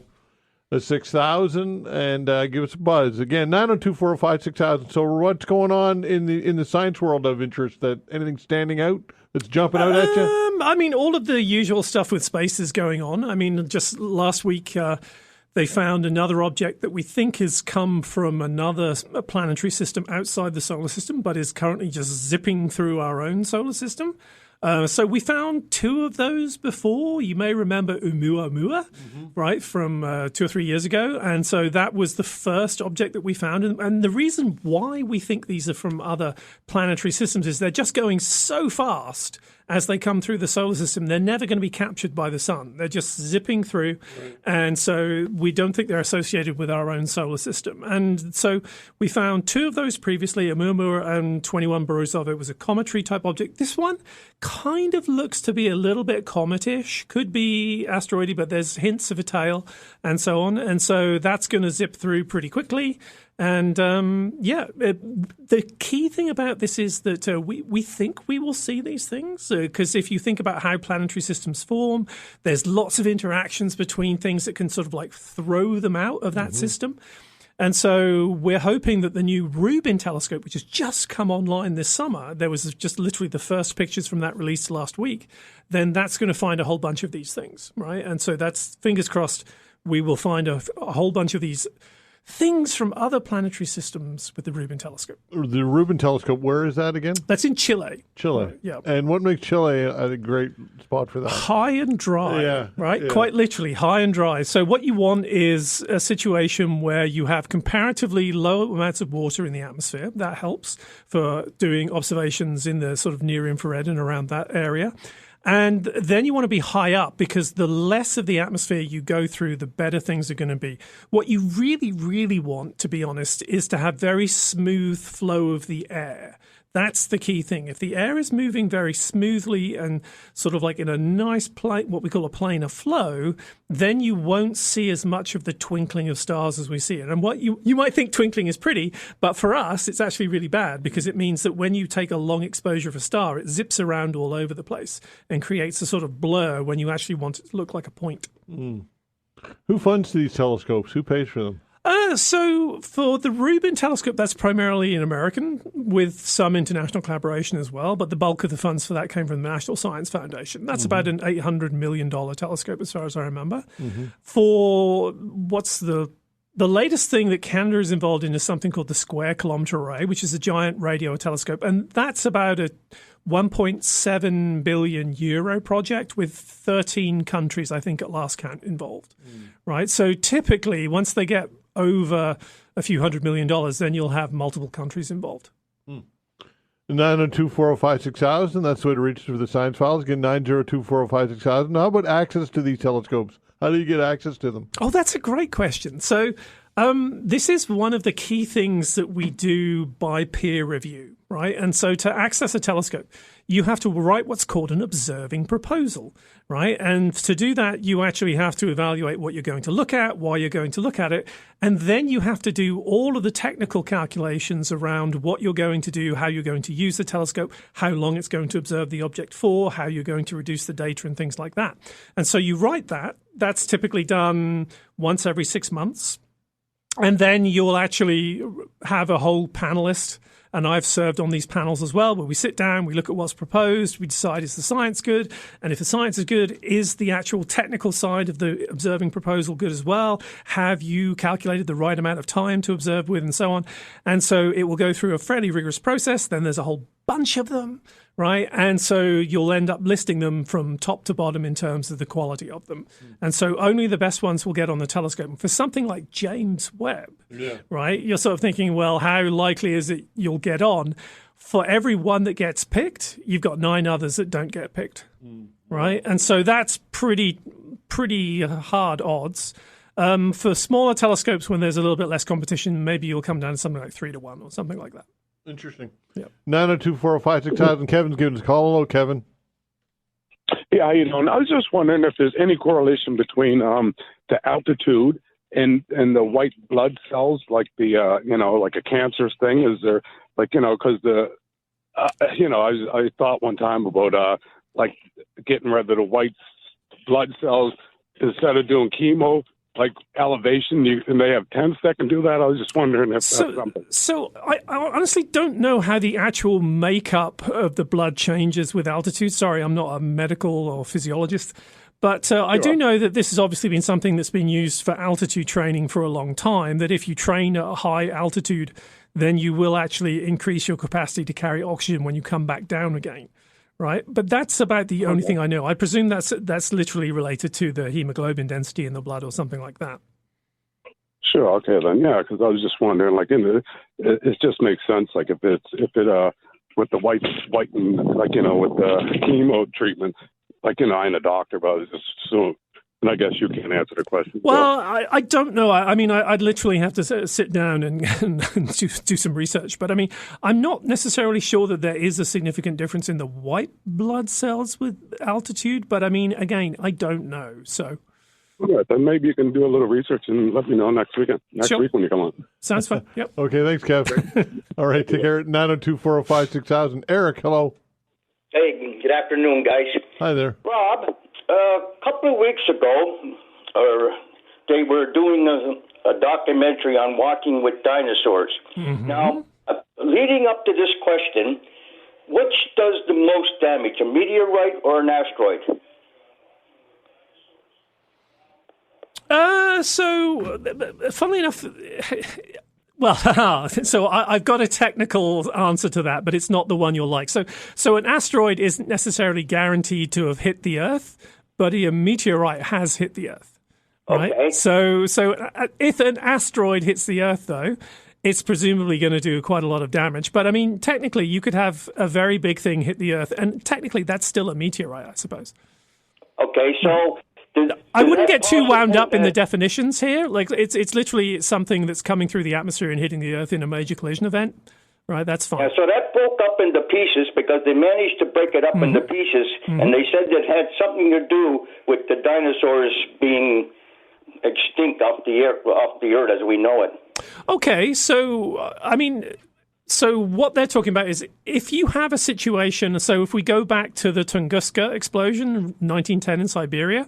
and give us a buzz. Again, 902-405-6000. So what's going on in the science world of interest? That anything standing out that's jumping out at you? I mean, all of the usual stuff with space is going on. I mean, just last week they found another object that we think has come from another planetary system outside the solar system, but is currently just zipping through our own solar system. So we found two of those before. You may remember Oumuamua, right, from 2 or 3 years ago. And so that was the first object that we found. And the reason why we think these are from other planetary systems is they're just going so fast as they come through the solar system. They're never going to be captured by the sun. They're just zipping through. Right. And so we don't think they're associated with our own solar system. And so we found two of those previously, Oumuamua and 21 Borisov. It was a cometary type object. This one kind of looks to be a little bit cometish, could be asteroidy, but there's hints of a tail and so on. And so that's going to zip through pretty quickly. And the key thing about this is that we think we will see these things because if you think about how planetary systems form, there's lots of interactions between things that can sort of like throw them out of that system. And so we're hoping that the new Rubin telescope, which has just come online this summer, there was just literally the first pictures from that released last week, then that's going to find a whole bunch of these things, right? And so that's, fingers crossed, we will find a whole bunch of these things from other planetary systems with the Rubin telescope. The Rubin telescope, where is that again? That's in Chile. Chile. Yeah. And what makes Chile a great spot for that? High and dry, right? Yeah. Quite literally, high and dry. So what you want is a situation where you have comparatively low amounts of water in the atmosphere. That helps for doing observations in the sort of near infrared and around that area. And then you want to be high up because the less of the atmosphere you go through, the better things are going to be. What you really, really want, to be honest, is to have very smooth flow of the air. That's the key thing. If the air is moving very smoothly and sort of like in a nice what we call a planar flow, then you won't see as much of the twinkling of stars as we see it. And what you might think twinkling is pretty, but for us, it's actually really bad because it means that when you take a long exposure of a star, it zips around all over the place and creates a sort of blur when you actually want it to look like a point. Mm. Who funds these telescopes? Who pays for them? So for the Rubin telescope, that's primarily an American with some international collaboration as well. But the bulk of the funds for that came from the National Science Foundation. That's about an $800 million telescope, as far as I remember. For what's the latest thing that Canada is involved in is something called the Square Kilometre Array, which is a giant radio telescope. And that's about a 1.7 billion euro project with 13 countries, I think, at last count involved. Right? So typically, once they get over a few $100 million, then you'll have multiple countries involved. 902-405-6000, that's the way to reach for the science files. Again, 902-405-6000. Now, how about access to these telescopes? How do you get access to them? Oh, that's a great question. So this is one of the key things that we do by peer review, right? And so to access a telescope, you have to write what's called an observing proposal, right? And to do that, you actually have to evaluate what you're going to look at, why you're going to look at it, and then you have to do all of the technical calculations around what you're going to do, how you're going to use the telescope, how long it's going to observe the object for, how you're going to reduce the data and things like that. And so you write that. That's typically done once every 6 months. And then you'll actually have a whole panelist, and I've served on these panels as well, where we sit down, we look at what's proposed, we decide is the science good, and if the science is good, is the actual technical side of the observing proposal good as well? Have you calculated the right amount of time to observe with, and so on? And so it will go through a fairly rigorous process. Then there's a whole bunch of them, right? And so you'll end up listing them from top to bottom in terms of the quality of them. And so only the best ones will get on the telescope. And for something like James Webb, right, you're sort of thinking, well, how likely is it you'll get on? for every one that gets picked, you've got 9 others that don't get picked, right? And so that's pretty hard odds. For smaller telescopes, when there's a little bit less competition, maybe you'll come down to something like 3 to 1 or something like that. Interesting. Yeah. 902-405-6000. Kevin's giving us a call. Hello, Kevin. Yeah, how you doing? I was just wondering if there's any correlation between the altitude and the white blood cells, like the like a cancerous thing. Is there because I thought one time about like getting rid of the white blood cells instead of doing chemo. Like elevation, and they have tents that can do that. I was just wondering if that's something. So I honestly don't know how the actual makeup of the blood changes with altitude. Sorry, I'm not a medical or physiologist. But I do know that this has obviously been something that's been used for altitude training for a long time, that if you train at a high altitude, then you will actually increase your capacity to carry oxygen when you come back down again. Right, but that's about the only thing I know. I presume that's literally related to the hemoglobin density in the blood or something like that. Sure. Okay, then. Yeah, because I was just wondering, like, it just makes sense. Like, if it with the white, like, with the chemo treatment, like, I ain't a doctor, but I was just so. And I guess you can't answer the question. Well, I don't know. I mean, I'd literally have to sit down and do some research. But I mean, I'm not necessarily sure that there is a significant difference in the white blood cells with altitude. But I mean, again, I don't know. So. All right, then maybe you can do a little research and let me know next week when you come on. Sounds fun. Yep. Okay, thanks, Kev. All right, take care. 902-405-6000. Eric, hello. Hey, good afternoon, guys. Hi there. Rob, a couple of weeks ago, they were doing a documentary on walking with dinosaurs. Mm-hmm. Now, leading up to this question, which does the most damage, a meteorite or an asteroid? So, funnily enough, well, so I've got a technical answer to that, but it's not the one you'll like. So an asteroid isn't necessarily guaranteed to have hit the Earth, but a meteorite has hit the Earth. Right? Okay. So if an asteroid hits the Earth, though, it's presumably going to do quite a lot of damage. But I mean, technically, you could have a very big thing hit the Earth, and technically, that's still a meteorite, I suppose. Okay, so. I wouldn't get too wound up in the definitions here. Like it's literally something that's coming through the atmosphere and hitting the Earth in a major collision event. Right, that's fine. Yeah, so that broke up into pieces because they managed to break it up into pieces, and they said it had something to do with the dinosaurs being extinct off the Earth as we know it. Okay, so I mean. So what they're talking about is if you have a situation, so if we go back to the Tunguska explosion, 1910 in Siberia,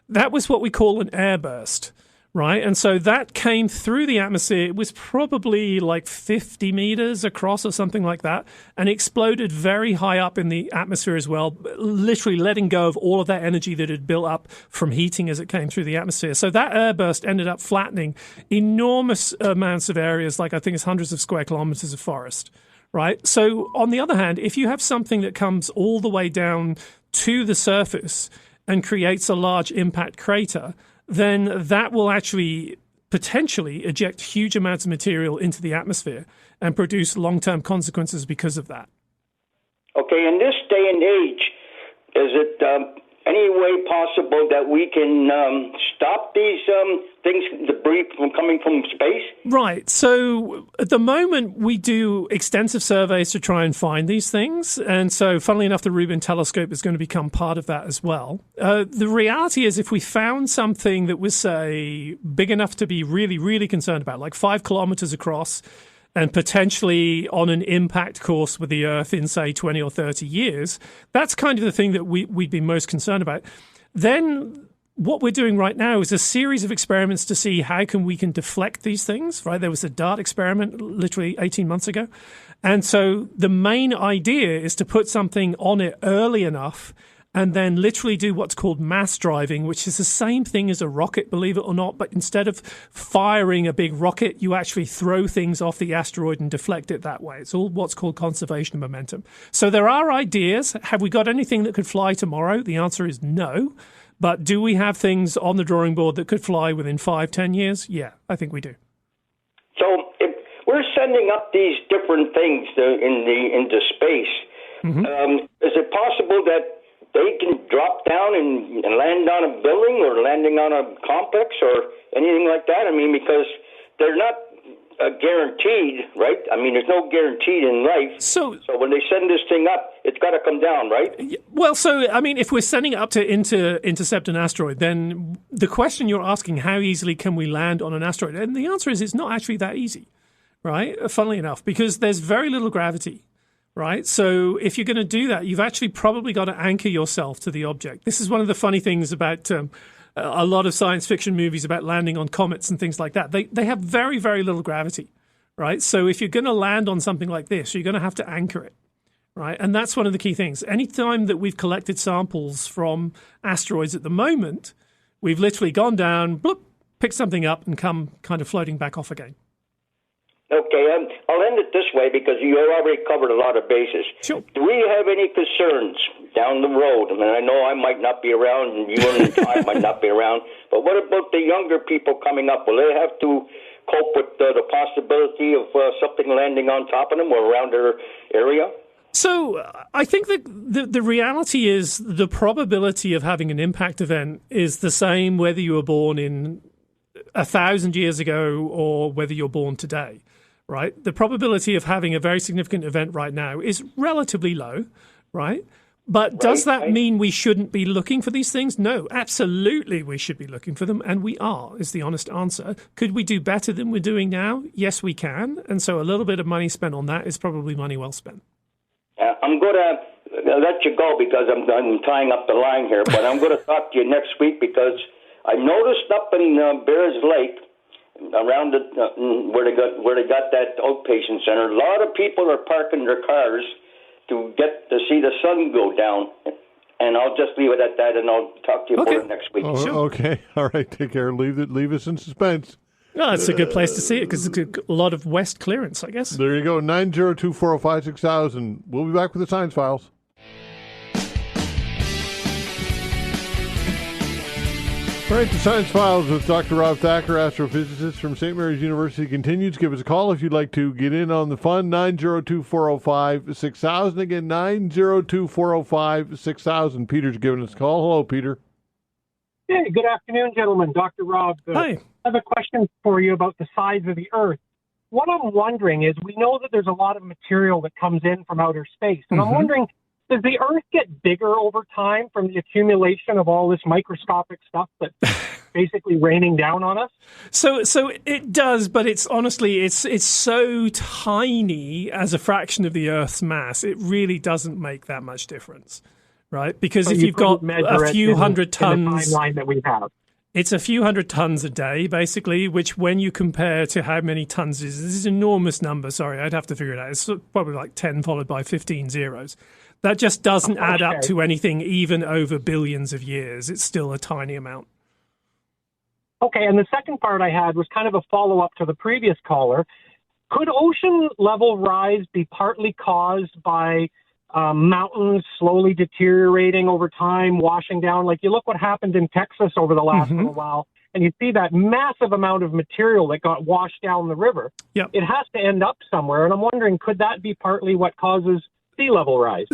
that was what we call an airburst, right? And so that came through the atmosphere. It was probably like 50 meters across or something like that, and exploded very high up in the atmosphere as well, literally letting go of all of that energy that had built up from heating as it came through the atmosphere. So that airburst ended up flattening enormous amounts of areas, like I think it's hundreds of square kilometers of forest, right? So on the other hand, if you have something that comes all the way down to the surface and creates a large impact crater, then that will actually potentially eject huge amounts of material into the atmosphere and produce long-term consequences because of that. Okay, in this day and age, is it any way possible that we can stop these things, debris from coming from space? Right. So at the moment, we do extensive surveys to try and find these things. And so funnily enough, the Rubin telescope is going to become part of that as well. The reality is if we found something that was, say, big enough to be really, really concerned about, like 5 kilometers across, and potentially on an impact course with the Earth in, say, 20 or 30 years, that's kind of the thing that we'd be most concerned about. Then what we're doing right now is a series of experiments to see how we can deflect these things, right? There was a DART experiment literally 18 months ago. And so the main idea is to put something on it early enough and then literally do what's called mass driving, which is the same thing as a rocket, believe it or not. But instead of firing a big rocket, you actually throw things off the asteroid and deflect it that way. It's all what's called conservation of momentum. So there are ideas. Have we got anything that could fly tomorrow? The answer is no. But do we have things on the drawing board that could fly within 5-10 years? Yeah, I think we do. So if we're sending up these different things into space, is it possible that they can drop down and land on a building or landing on a complex or anything like that? I mean, because they're not guaranteed, right? I mean, there's no guaranteed in life. So when they send this thing up, it's got to come down, right? Well, so, I mean, if we're sending it up to intercept an asteroid, then the question you're asking, how easily can we land on an asteroid? And the answer is it's not actually that easy, right? Funnily enough, because there's very little gravity, right? So if you're going to do that, you've actually probably got to anchor yourself to the object. This is one of the funny things about a lot of science fiction movies about landing on comets and things like that. They have very, very little gravity, right? So if you're going to land on something like this, you're going to have to anchor it, right? And that's one of the key things. Anytime that we've collected samples from asteroids at the moment, we've literally gone down, bloop, picked something up and come kind of floating back off again. Okay, I'll end it this way because you already covered a lot of bases. Sure. Do we have any concerns down the road? I mean, I know I might not be around and you and I might not be around, but what about the younger people coming up? Will they have to cope with the possibility of something landing on top of them or around their area? So I think that the reality is the probability of having an impact event is the same whether you were born in 1,000 years ago or whether you're born today. Right? The probability of having a very significant event right now is relatively low, right? But does that mean we shouldn't be looking for these things? No, absolutely we should be looking for them, and we are, is the honest answer. Could we do better than we're doing now? Yes, we can. And so a little bit of money spent on that is probably money well spent. I'm going to let you go because I'm tying up the line here, but I'm going to talk to you next week because I noticed up in Bears Lake, around where they got that outpatient center, a lot of people are parking their cars to get to see the sun go down. And I'll just leave it at that, and I'll talk to you about it next week. Okay, all right, take care. Leave us in suspense. No, it's a good place to see it because it's a lot of west clearance, I guess. There you go, 902-405-6000. We'll be back with the Science Files. All right, the Science Files with Dr. Rob Thacker, astrophysicist from St. Mary's University, continues. Give us a call if you'd like to get in on the fun, 902-405-6000. Again, 902-405-6000. Peter's giving us a call. Hello, Peter. Hey, good afternoon, gentlemen. Dr. Rob. Hi. I have a question for you about the size of the Earth. What I'm wondering is, we know that there's a lot of material that comes in from outer space, and I'm wondering, does the Earth get bigger over time from the accumulation of all this microscopic stuff that's basically raining down on us? So it does, but it's honestly, it's so tiny as a fraction of the Earth's mass, it really doesn't make that much difference, right? Because if you've got a few hundred tons, the timeline that we have. It's a few hundred tons a day, basically, which when you compare to how many tons this is an enormous number. Sorry, I'd have to figure it out. It's probably like 10 followed by 15 zeros. That just doesn't add up to anything even over billions of years. It's still a tiny amount. Okay, and the second part I had was kind of a follow-up to the previous caller. Could ocean level rise be partly caused by mountains slowly deteriorating over time, washing down? Like, you look what happened in Texas over the last little while, and you see that massive amount of material that got washed down the river. Yep. It has to end up somewhere, and I'm wondering, could that be partly what causes sea level rise?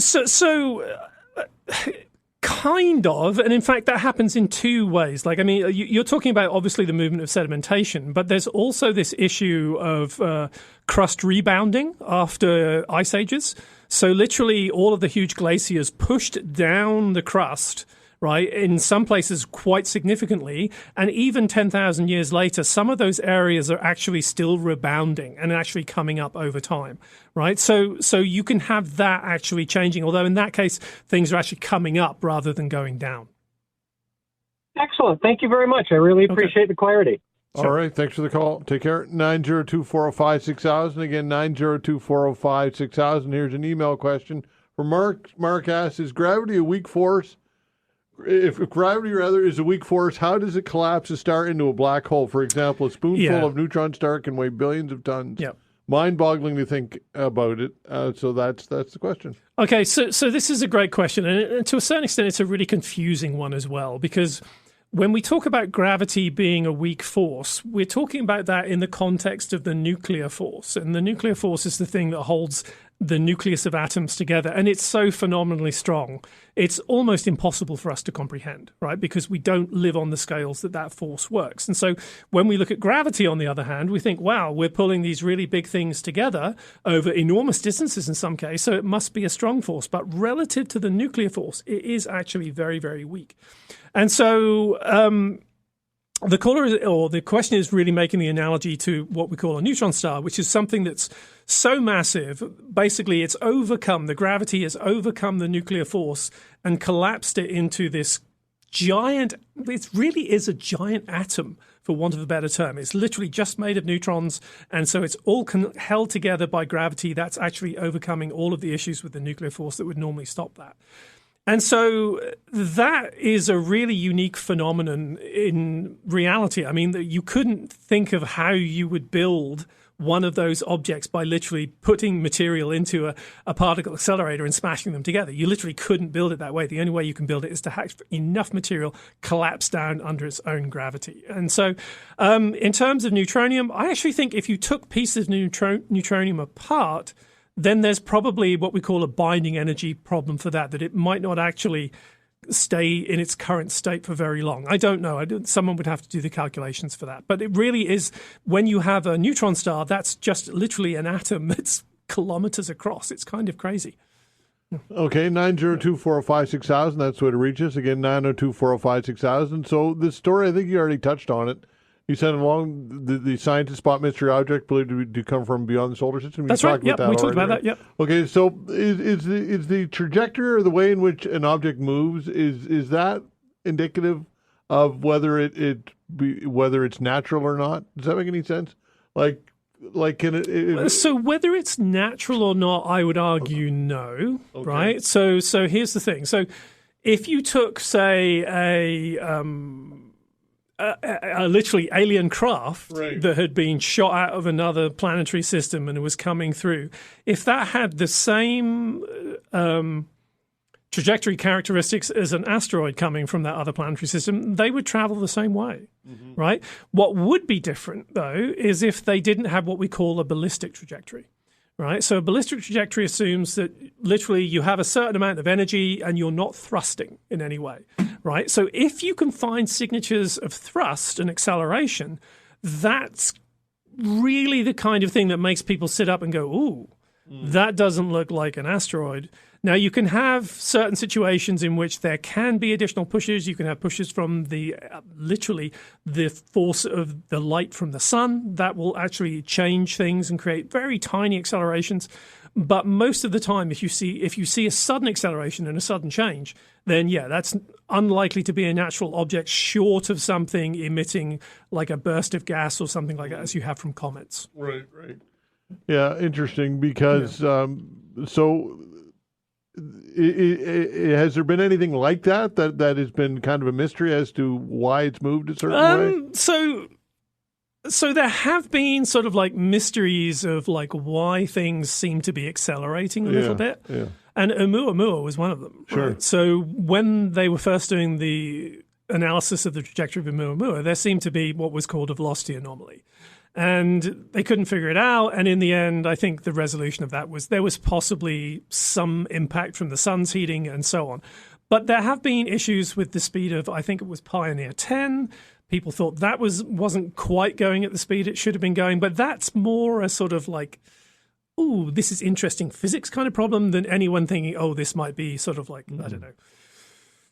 Kind of, and in fact that happens in two ways. Like, I mean, you're talking about obviously the movement of sedimentation, but there's also this issue of crust rebounding after ice ages. So literally all of the huge glaciers pushed down the crust, right, in some places quite significantly, and even 10,000 years later, some of those areas are actually still rebounding and actually coming up over time, right? So you can have that actually changing, although in that case, things are actually coming up rather than going down. Excellent. Thank you very much. I really appreciate the clarity. All right, thanks for the call. Take care. 902-405-6000. Again, 902-405-6000. Here's an email question from Mark. Mark asks, is gravity a weak force? If gravity, rather, is a weak force, how does it collapse a star into a black hole? For example, a spoonful of neutron star can weigh billions of tons. Yep. Mind-boggling to think about it. So that's the question. Okay, so this is a great question. And to a certain extent, it's a really confusing one as well, because when we talk about gravity being a weak force, we're talking about that in the context of the nuclear force. And the nuclear force is the thing that holds the nucleus of atoms together. And it's so phenomenally strong, it's almost impossible for us to comprehend, right? Because we don't live on the scales that force works. And so when we look at gravity, on the other hand, we think, wow, we're pulling these really big things together over enormous distances in some case, so it must be a strong force. But relative to the nuclear force, it is actually very, very weak. And so the question is really making the analogy to what we call a neutron star, which is something that's so massive, basically the gravity has overcome the nuclear force and collapsed it into this giant, it really is a giant atom, for want of a better term. It's literally just made of neutrons, and so it's all held together by gravity. That's actually overcoming all of the issues with the nuclear force that would normally stop that. And so that is a really unique phenomenon in reality. I mean, you couldn't think of how you would build one of those objects by literally putting material into a particle accelerator and smashing them together. You literally couldn't build it that way. The only way you can build it is to have enough material collapse down under its own gravity. And so in terms of neutronium, I actually think if you took pieces of neutronium apart, then there's probably what we call a binding energy problem for that it might not actually stay in its current state for very long. I don't know. Someone would have to do the calculations for that. But it really is, when you have a neutron star, that's just literally an atom that's kilometers across. It's kind of crazy. Okay, 902-405-6000. That's the way to reach us. Again, 902-405-6000. So this story, I think you already touched on it. You sent along the scientists spot mystery object believed to come from beyond the solar system. That's right. Yep, we talked about that. Yep. Okay, so is the trajectory or the way in which an object moves is that indicative of whether it's natural or not? Does that make any sense? Like can it? So whether it's natural or not, I would argue no. Okay. Right. So here's the thing. So if you took, say, a literally alien craft that had been shot out of another planetary system and was coming through, if that had the same trajectory characteristics as an asteroid coming from that other planetary system, they would travel the same way, right? What would be different, though, is if they didn't have what we call a ballistic trajectory. Right, so a ballistic trajectory assumes that literally you have a certain amount of energy and you're not thrusting in any way, right? So if you can find signatures of thrust and acceleration, that's really the kind of thing that makes people sit up and go, ooh, that doesn't look like an asteroid. Now, you can have certain situations in which there can be additional pushes. You can have pushes from literally the force of the light from the sun. That will actually change things and create very tiny accelerations. But most of the time, if you see a sudden acceleration and a sudden change, then yeah, that's unlikely to be a natural object, short of something emitting like a burst of gas or something like that, as you have from comets. Right. Yeah, interesting, because so. Has there been anything like that has been kind of a mystery as to why it's moved a certain way? So there have been sort of like mysteries of like why things seem to be accelerating a little bit. Yeah. And Oumuamua was one of them. Sure. Right? So when they were first doing the analysis of the trajectory of Oumuamua, there seemed to be what was called a velocity anomaly. And they couldn't figure it out. And in the end, I think the resolution of that was there was possibly some impact from the sun's heating and so on. But there have been issues with the speed of, I think it was Pioneer 10. People thought that wasn't quite going at the speed it should have been going. But that's more a sort of like, ooh, this is interesting physics kind of problem than anyone thinking, oh, this might be sort of like, I don't know,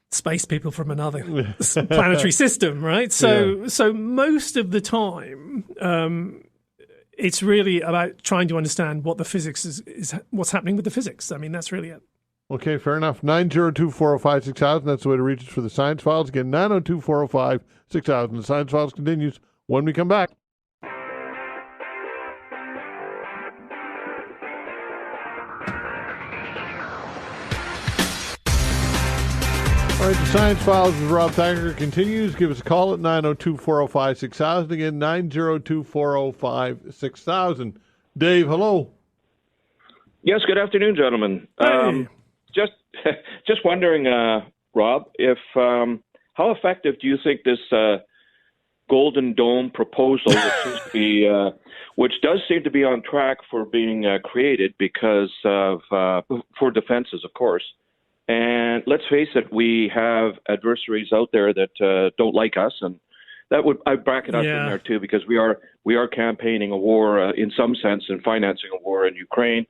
space people from another planetary system, right? So most of the time, it's really about trying to understand what the physics is what's happening with the physics. I mean, that's really it. Okay, fair enough. 902-405-6000. That's the way to reach us for the Science Files. Again, 902-405-6000. The Science Files continues when we come back. All right, the Science Files with Rob Thacker continues. Give us a call at 902-405-6000. Again, 902-405-6000. Dave, hello. Yes, good afternoon, gentlemen. Hey. Just wondering, Rob, if how effective do you think this Golden Dome proposal, which does seem to be on track for being created because of for defenses, of course. And let's face it, we have adversaries out there that don't like us, and I bracket us in there too, because we are campaigning a war in some sense and financing a war in Ukraine.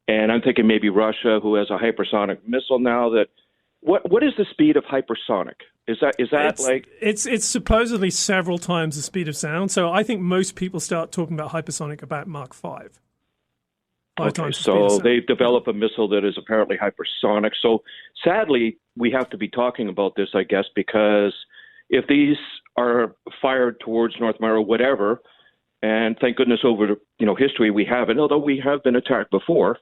And I'm thinking maybe Russia, who has a hypersonic missile now. What is the speed of hypersonic? Is that it's supposedly several times the speed of sound. So I think most people start talking about hypersonic about Mach 5. Okay, so they develop a missile that is apparently hypersonic. So sadly, we have to be talking about this, I guess, because if these are fired towards North America, whatever, and thank goodness over history we haven't, although we have been attacked before,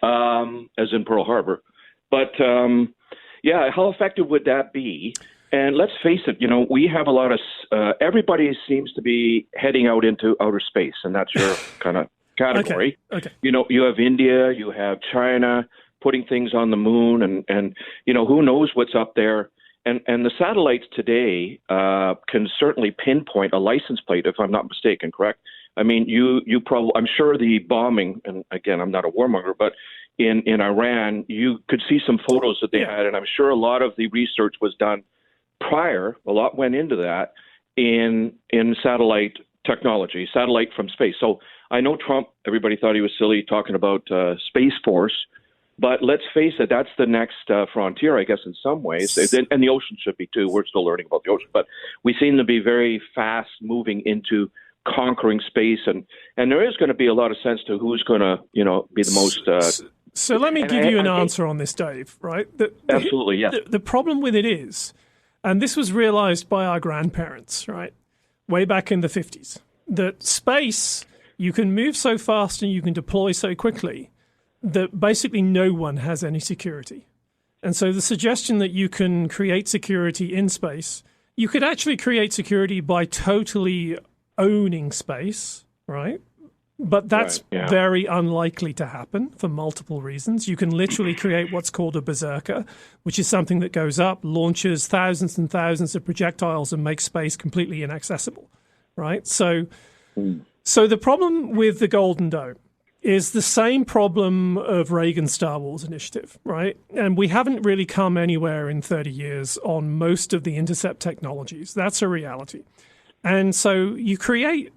as in Pearl Harbor. But how effective would that be? And let's face it, we have a lot of everybody seems to be heading out into outer space, and that's your kind of category. Okay. You have India, you have China putting things on the moon, and who knows what's up there. And the satellites today can certainly pinpoint a license plate, if I'm not mistaken, correct? I mean, I'm sure the bombing, and again, I'm not a warmonger, but in Iran, you could see some photos that they had, and I'm sure a lot of the research was done prior, a lot went into that in satellite technology, satellite from space. So I know Trump, everybody thought he was silly talking about Space Force, but let's face it, that's the next frontier, I guess, in some ways. And the ocean should be too. We're still learning about the ocean, but we seem to be very fast moving into conquering space, and there is going to be a lot of sense to who's going to, be the most. So let me give you an answer on this, Dave. Right? Absolutely, yes. The problem with it is, and this was realized by our grandparents, right, way back in the 50s, that space, you can move so fast and you can deploy so quickly that basically no one has any security. And so the suggestion that you can create security in space, you could actually create security by totally owning space, right? But that's very unlikely to happen for multiple reasons. You can literally create what's called a berserker, which is something that goes up, launches thousands and thousands of projectiles and makes space completely inaccessible, right? So the problem with the Golden Dome is the same problem of Reagan's Star Wars initiative, right? And we haven't really come anywhere in 30 years on most of the intercept technologies. That's a reality. And so you create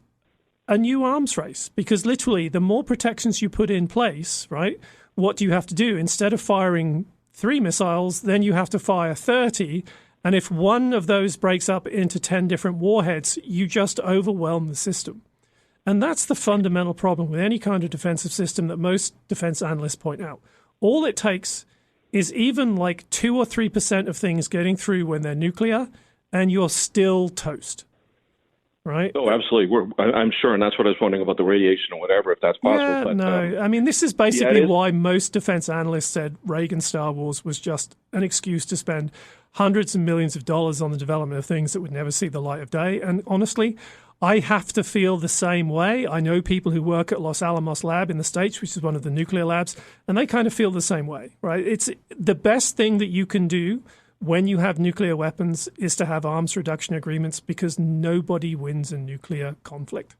a new arms race, because literally the more protections you put in place, right, what do you have to do? Instead of firing 3 missiles, then you have to fire 30. And if one of those breaks up into 10 different warheads, you just overwhelm the system. And that's the fundamental problem with any kind of defensive system that most defense analysts point out. All it takes is even like 2 or 3% of things getting through when they're nuclear, and you're still toast. Right? Oh, absolutely. I'm sure, and that's what I was wondering about the radiation or whatever, if that's possible. Yeah, but, no. I mean, this is basically why most defense analysts said Reagan's Star Wars was just an excuse to spend hundreds of millions of dollars on the development of things that would never see the light of day. And honestly, I have to feel the same way. I know people who work at Los Alamos Lab in the States, which is one of the nuclear labs, and they kind of feel the same way, right? It's the best thing that you can do when you have nuclear weapons is to have arms reduction agreements, because nobody wins in nuclear conflict.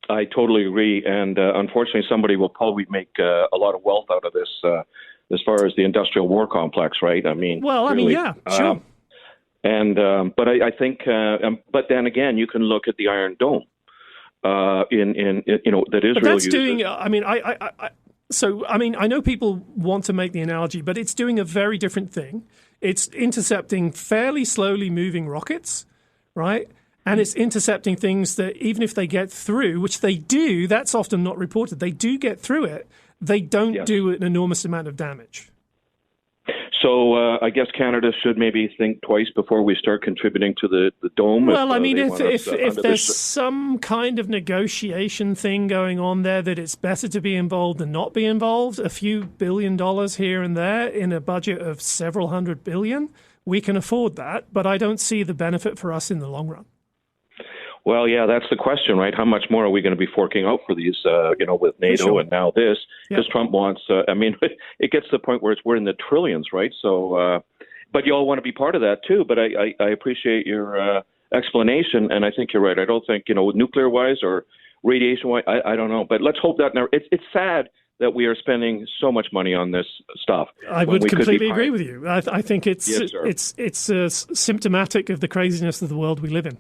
I totally agree. And unfortunately, somebody will probably make a lot of wealth out of this as far as the industrial war complex, right? I mean, well, really, yeah, sure. But I think, but then again, you can look at the Iron Dome that Israel but that's uses. Doing, I mean, I know people want to make the analogy, but it's doing a very different thing. It's intercepting fairly slowly moving rockets, right? And it's intercepting things that even if they get through, which they do, that's often not reported. They do get through it. They don't do an enormous amount of damage. So I guess Canada should maybe think twice before we start contributing to the dome. Well, I mean, if there's some kind of negotiation thing going on there that it's better to be involved than not be involved, a few $1 billion here and there in a budget of several $100 billion, we can afford that. But I don't see the benefit for us in the long run. Well, yeah, that's the question, right? How much more are we going to be forking out for these, with NATO and now this? Because Trump wants, it gets to the point where we're in the trillions, right? So, but you all want to be part of that too. But I appreciate your explanation, and I think you're right. I don't think, nuclear-wise or radiation-wise, I don't know. But let's hope that never. It's sad that we are spending so much money on this stuff. I would completely agree with you. I think it's symptomatic of the craziness of the world we live in.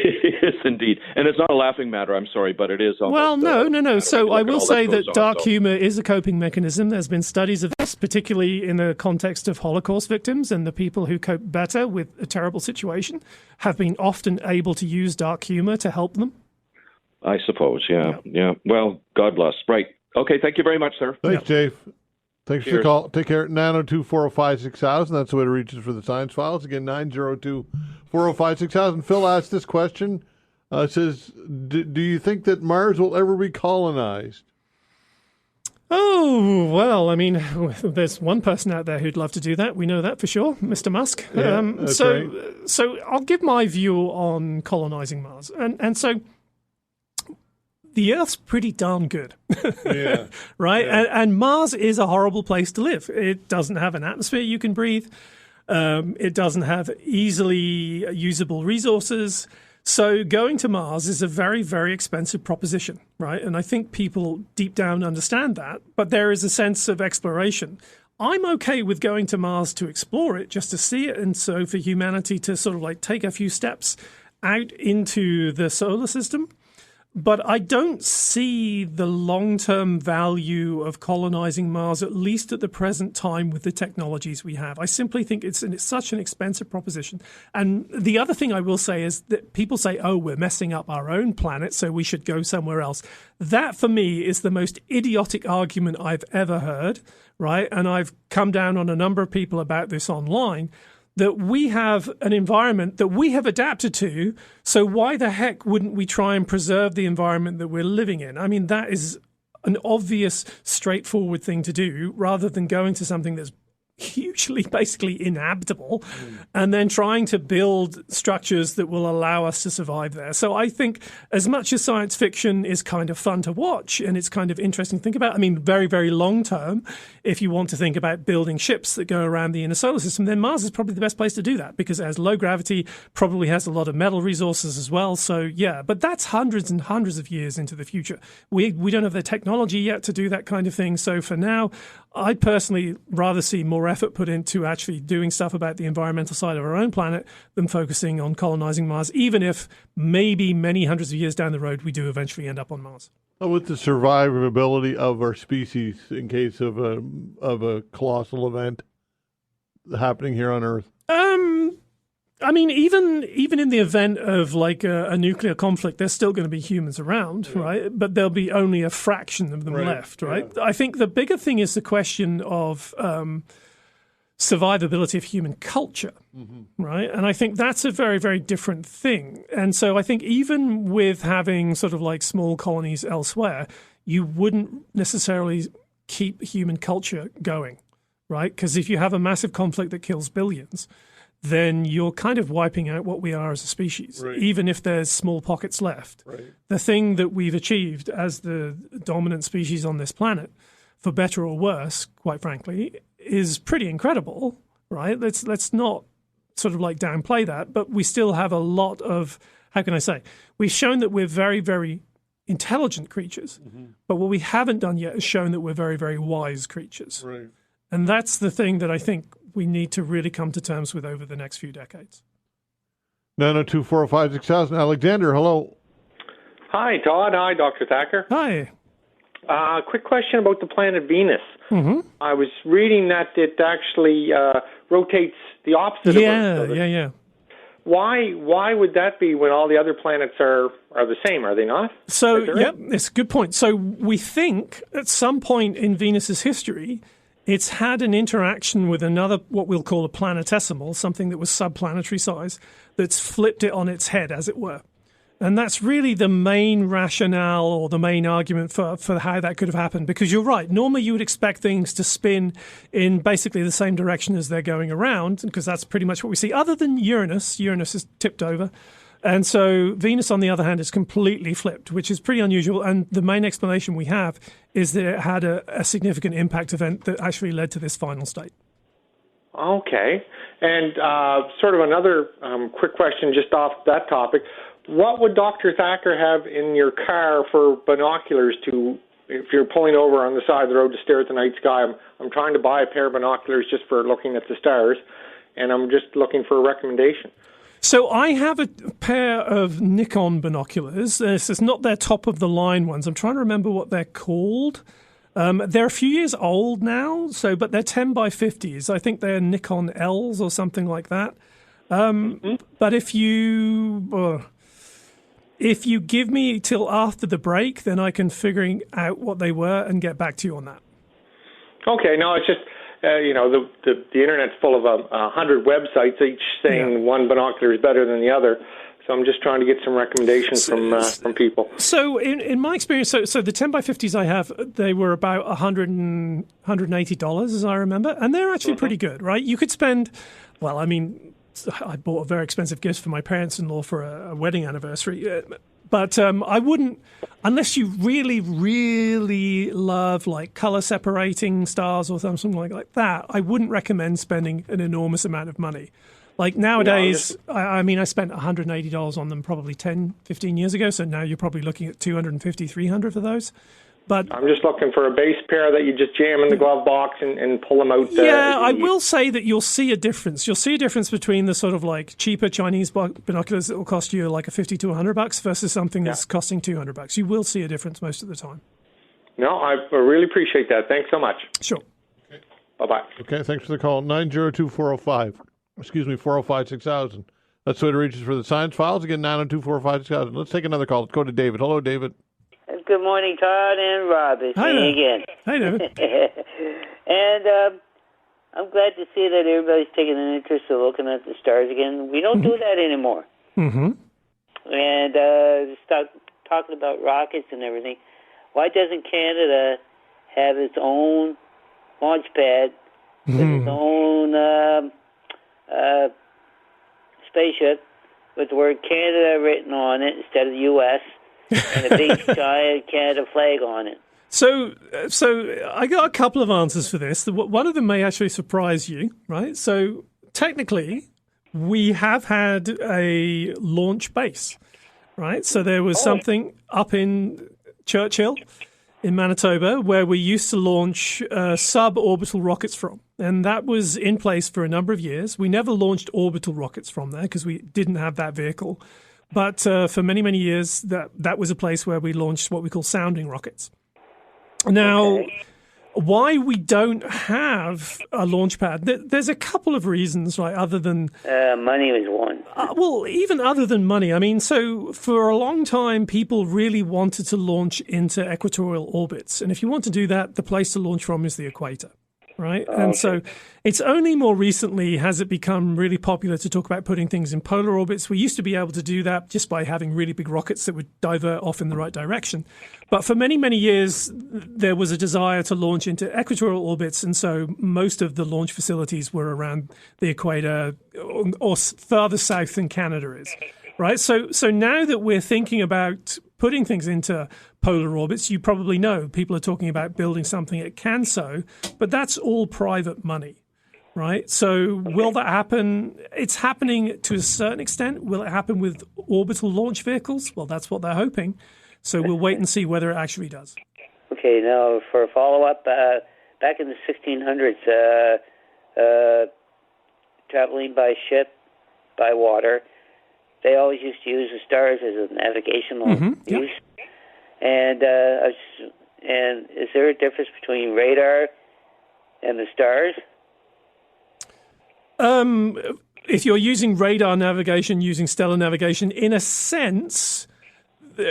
It is indeed. And it's not a laughing matter, I'm sorry, but it is. Well, no. So I will say that dark humor is a coping mechanism. There's been studies of this, particularly in the context of Holocaust victims, and the people who cope better with a terrible situation have been often able to use dark humor to help them. I suppose, yeah. Well, God bless. Right. Okay, thank you very much, sir. Thanks, Dave. Thanks for the call. Take care. 902-405-6000. That's the way to reach us for the Science Files. Again, 902-405-6000. Phil asked this question. Says, do you think that Mars will ever be colonized? Oh, well, I mean, there's one person out there who'd love to do that. We know that for sure, Mr. Musk. Yeah, that's right. So I'll give my view on colonizing Mars. And so the Earth's pretty darn good, yeah. right? Yeah. And Mars is a horrible place to live. It doesn't have an atmosphere you can breathe. It doesn't have easily usable resources. So going to Mars is a very, very expensive proposition, right? And I think people deep down understand that, but there is a sense of exploration. I'm okay with going to Mars to explore it, just to see it, and so for humanity to sort of like take a few steps out into the solar system. But I don't see the long-term value of colonizing Mars, at least at the present time with the technologies we have. I simply think it's such an expensive proposition. And the other thing I will say is that people say, oh, we're messing up our own planet, so we should go somewhere else. That, for me, is the most idiotic argument I've ever heard, right? And I've come down on a number of people about this online, that we have an environment that we have adapted to, so why the heck wouldn't we try and preserve the environment that we're living in? I mean, that is an obvious, straightforward thing to do, rather than going to something that's hugely basically inhabitable and then trying to build structures that will allow us to survive there. So I think as much as science fiction is kind of fun to watch and it's kind of interesting to think about, I mean, very, very long term, if you want to think about building ships that go around the inner solar system, then Mars is probably the best place to do that because it has low gravity, probably has a lot of metal resources as well. So yeah, but that's hundreds and hundreds of years into the future. We don't have the technology yet to do that kind of thing. So for now, I'd personally rather see more effort put into actually doing stuff about the environmental side of our own planet than focusing on colonizing Mars, even if maybe many hundreds of years down the road we do eventually end up on Mars. With the survivability of our species in case of a colossal event happening here on Earth? I mean, even in the event of like a nuclear conflict, there's still going to be humans around, right? But there'll be only a fraction of them left, right? Yeah. I think the bigger thing is the question of survivability of human culture, right? And I think that's a very, very different thing. And so I think even with having sort of like small colonies elsewhere, you wouldn't necessarily keep human culture going, right? Because if you have a massive conflict that kills billions, then you're kind of wiping out what we are as a species, even if there's small pockets left. The thing that we've achieved as the dominant species on this planet, for better or worse, quite frankly, is pretty incredible, right? Let's not sort of like downplay that, but we still have a lot of, how can I say, we've shown that we're very, very intelligent creatures, but what we haven't done yet is shown that we're very, very wise creatures. And that's the thing that I think we need to really come to terms with over the next few decades. 902-405-6000. Alexander, hello. Hi, Todd. Hi, Dr. Thacker. Hi. Quick question about the planet Venus. I was reading that it actually rotates the opposite of Earth. Yeah. Why would that be when all the other planets are the same? Are they not? So, it's a good point. So we think at some point in Venus's history, it's had an interaction with another, what we'll call a planetesimal, something that was subplanetary size, that's flipped it on its head, as it were. And that's really the main rationale or the main argument for how that could have happened. Because you're right, normally you would expect things to spin in basically the same direction as they're going around, because that's pretty much what we see, other than Uranus. Uranus is tipped over. And so Venus, on the other hand, is completely flipped, which is pretty unusual. And the main explanation we have is that it had a significant impact event that actually led to this final state. Okay. And sort of another quick question just off that topic. What would Dr. Thacker have in your car for binoculars if you're pulling over on the side of the road to stare at the night sky? I'm trying to buy a pair of binoculars just for looking at the stars, and I'm just looking for a recommendation. So I have a pair of Nikon binoculars. This is not their top-of-the-line ones. I'm trying to remember what they're called. They're a few years old now, but they're 10 by 50s. I think they're Nikon Ls or something like that. But if you give me till after the break, then I can figure out what they were and get back to you on that. Okay. No, it's just, the internet's full of 100 websites, each saying one binocular is better than the other. So I'm just trying to get some recommendations from people. So in my experience, so the 10 by 50s I have, they were about $180, as I remember, and they're actually pretty good, right? You could spend, I bought a very expensive gift for my parents-in-law for a wedding anniversary, but I wouldn't, unless you really, really love like color separating stars or something like that, I wouldn't recommend spending an enormous amount of money. Like nowadays, I spent $180 on them probably 10, 15 years ago, so now you're probably looking at $250, $300 for those. But I'm just looking for a base pair that you just jam in the glove box and pull them out. I will say that you'll see a difference. You'll see a difference between the sort of like cheaper Chinese binoculars that will cost you like $50 to $100 versus something that's costing $200. You will see a difference most of the time. No, I really appreciate that. Thanks so much. Sure. Okay. Bye-bye. Okay, thanks for the call. 902-405. 405-6000. That's the way to reach us for the Science Files. Again, 902-405-6000. Let's take another call. Let's go to David. Hello, David. Good morning, Todd and Rob. It's me again. Hi, David. And I'm glad to see that everybody's taking an interest in looking at the stars again. We don't do that anymore. Mm-hmm. And talking about rockets and everything, why doesn't Canada have its own launch pad with its own spaceship with the word Canada written on it instead of the U.S. and a big giant Canada flag on it? So I got a couple of answers for this. One of them may actually surprise you, right? So technically, we have had a launch base, right? So there was something up in Churchill in Manitoba where we used to launch suborbital rockets from. And that was in place for a number of years. We never launched orbital rockets from there because we didn't have that vehicle. But for many, many years, that was a place where we launched what we call sounding rockets. Now, why we don't have a launch pad, there's a couple of reasons, right, other than... money was one. Well, even other than money. I mean, so for a long time, people really wanted to launch into equatorial orbits. And if you want to do that, the place to launch from is the equator. Right. And so it's only more recently has it become really popular to talk about putting things in polar orbits. We used to be able to do that just by having really big rockets that would divert off in the right direction. But for many, many years, there was a desire to launch into equatorial orbits. And so most of the launch facilities were around the equator or further south than Canada is. Right. So now that we're thinking about putting things into polar orbits, you probably know people are talking about building something at CANSO, but that's all private money, right? So will that happen? It's happening to a certain extent. Will it happen with orbital launch vehicles? Well, that's what they're hoping. So we'll wait and see whether it actually does. Okay, now for a follow-up, back in the 1600s, traveling by ship, by water, they always used to use the stars as a navigational use. And is there a difference between radar and the stars? If you're using radar navigation, using stellar navigation, in a sense,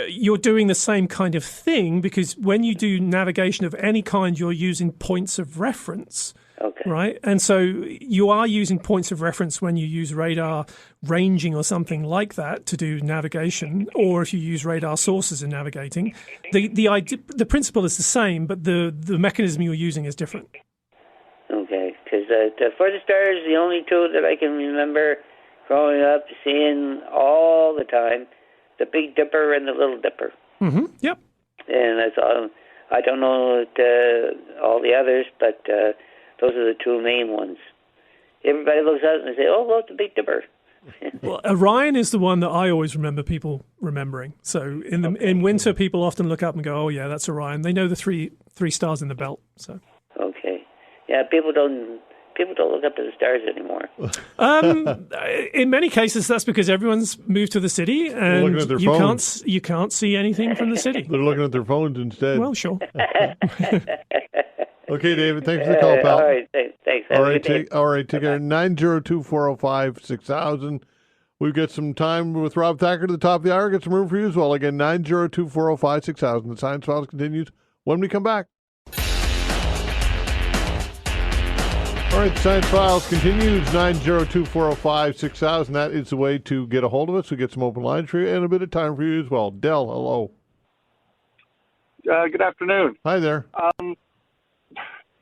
you're doing the same kind of thing because when you do navigation of any kind, you're using points of reference. Okay. Right? And so you are using points of reference when you use radar ranging or something like that to do navigation, or if you use radar sources in navigating. The idea, the principle is the same, but the mechanism you're using is different. Okay, because for the stars, the only two that I can remember growing up seeing all the time, the Big Dipper and the Little Dipper. Mm-hmm. Yep. And that's all. I don't know all the others, but those are the two main ones. everybody looks out and they say, "Oh, look, the Big Dipper." Well, Orion is the one that I always remember people remembering. So in winter, people often look up and go, "Oh yeah, that's Orion." They know the three stars in the belt. So okay, yeah, people don't look up to the stars anymore. In many cases, that's because everyone's moved to the city, and you can't see anything from the city. They're looking at their phones instead. Well, sure. Okay, David, thanks for the call, pal. All right, thanks. All right, take care. 902-405-6000. We've got some time with Rob Thacker to the top of the hour. Get some room for you as well. Again, 902-405-6000. The Science Files continues when we come back. All right, the Science Files continues, 902-405-6000. That is the way to get a hold of us. We get some open lines for you and a bit of time for you as well. Del, hello. Good afternoon. Hi there.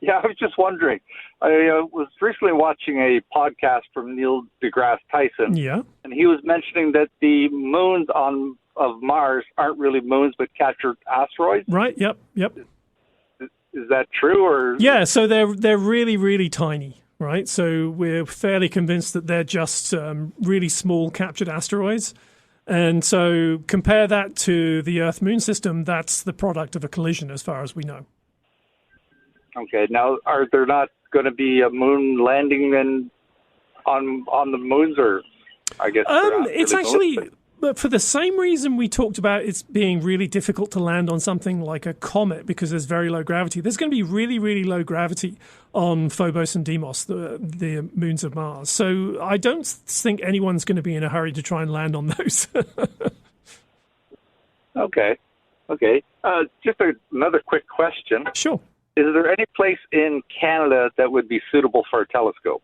Yeah, I was just wondering. I was recently watching a podcast from Neil deGrasse Tyson. Yeah. And he was mentioning that the moons of Mars aren't really moons but captured asteroids. Right, yep. Is that true? Or yeah, so they're really, really tiny, right? So we're fairly convinced that they're just really small captured asteroids. And so compare that to the Earth-Moon system, that's the product of a collision as far as we know. Okay, now are there not going to be a moon landing then on the moons, or I guess it's actually but for the same reason we talked about it's being really difficult to land on something like a comet because there's very low gravity. There's going to be really, really low gravity on Phobos and Deimos, the moons of Mars. So I don't think anyone's going to be in a hurry to try and land on those. Okay. Just another quick question. Sure. Is there any place in Canada that would be suitable for a telescope,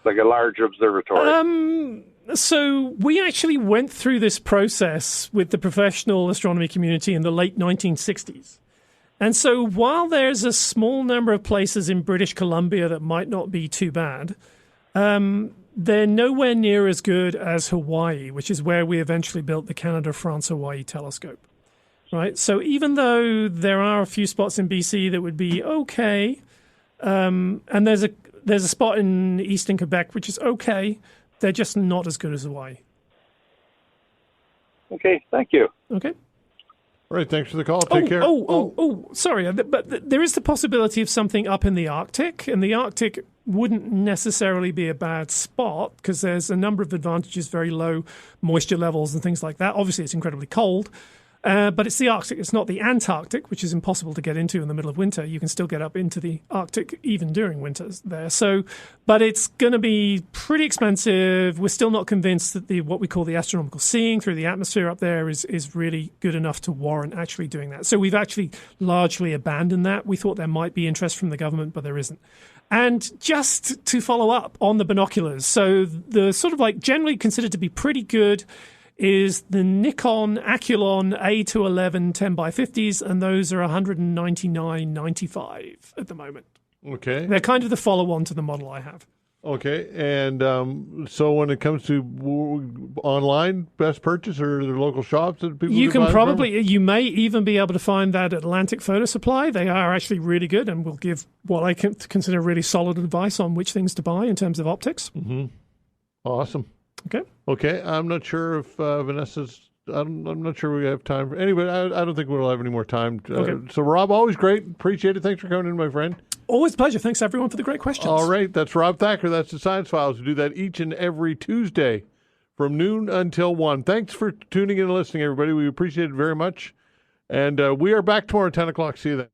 like a large observatory? So we actually went through this process with the professional astronomy community in the late 1960s. And so while there's a small number of places in British Columbia that might not be too bad, they're nowhere near as good as Hawaii, which is where we eventually built the Canada-France-Hawaii telescope. Right, so even though there are a few spots in BC that would be okay, and there's a spot in eastern Quebec which is okay, they're just not as good as Hawaii. Okay, thank you. Okay. All right, thanks for the call. Take care. Sorry, but there is the possibility of something up in the Arctic, and the Arctic wouldn't necessarily be a bad spot because there's a number of advantages, very low moisture levels and things like that. Obviously, it's incredibly cold. But it's the Arctic. It's not the Antarctic, which is impossible to get into in the middle of winter. You can still get up into the Arctic even during winters there. So, but it's going to be pretty expensive. We're still not convinced that what we call the astronomical seeing through the atmosphere up there is really good enough to warrant actually doing that. So we've actually largely abandoned that. We thought there might be interest from the government, but there isn't. And just to follow up on the binoculars, so the sort of like generally considered to be pretty good is the Nikon Aculon A211 10x50s, and those are $199.95 at the moment. Okay. They're kind of the follow-on to the model I have. Okay, and so when it comes to online best purchase or the local shops that people you can probably you may even be able to find that at Atlantic Photo Supply. They are actually really good and will give what I can consider really solid advice on which things to buy in terms of optics. Mm-hmm. Awesome. Okay. I'm not sure if Vanessa's. I'm not sure we have time for anyway. I don't think we'll have any more time. Okay. So Rob, always great. Appreciate it. Thanks for coming in, my friend. Always a pleasure. Thanks everyone for the great questions. All right, that's Rob Thacker. That's the Science Files. We do that each and every Tuesday from noon until 1. Thanks for tuning in and listening, everybody. We appreciate it very much. And we are back tomorrow at 10 o'clock. See you then.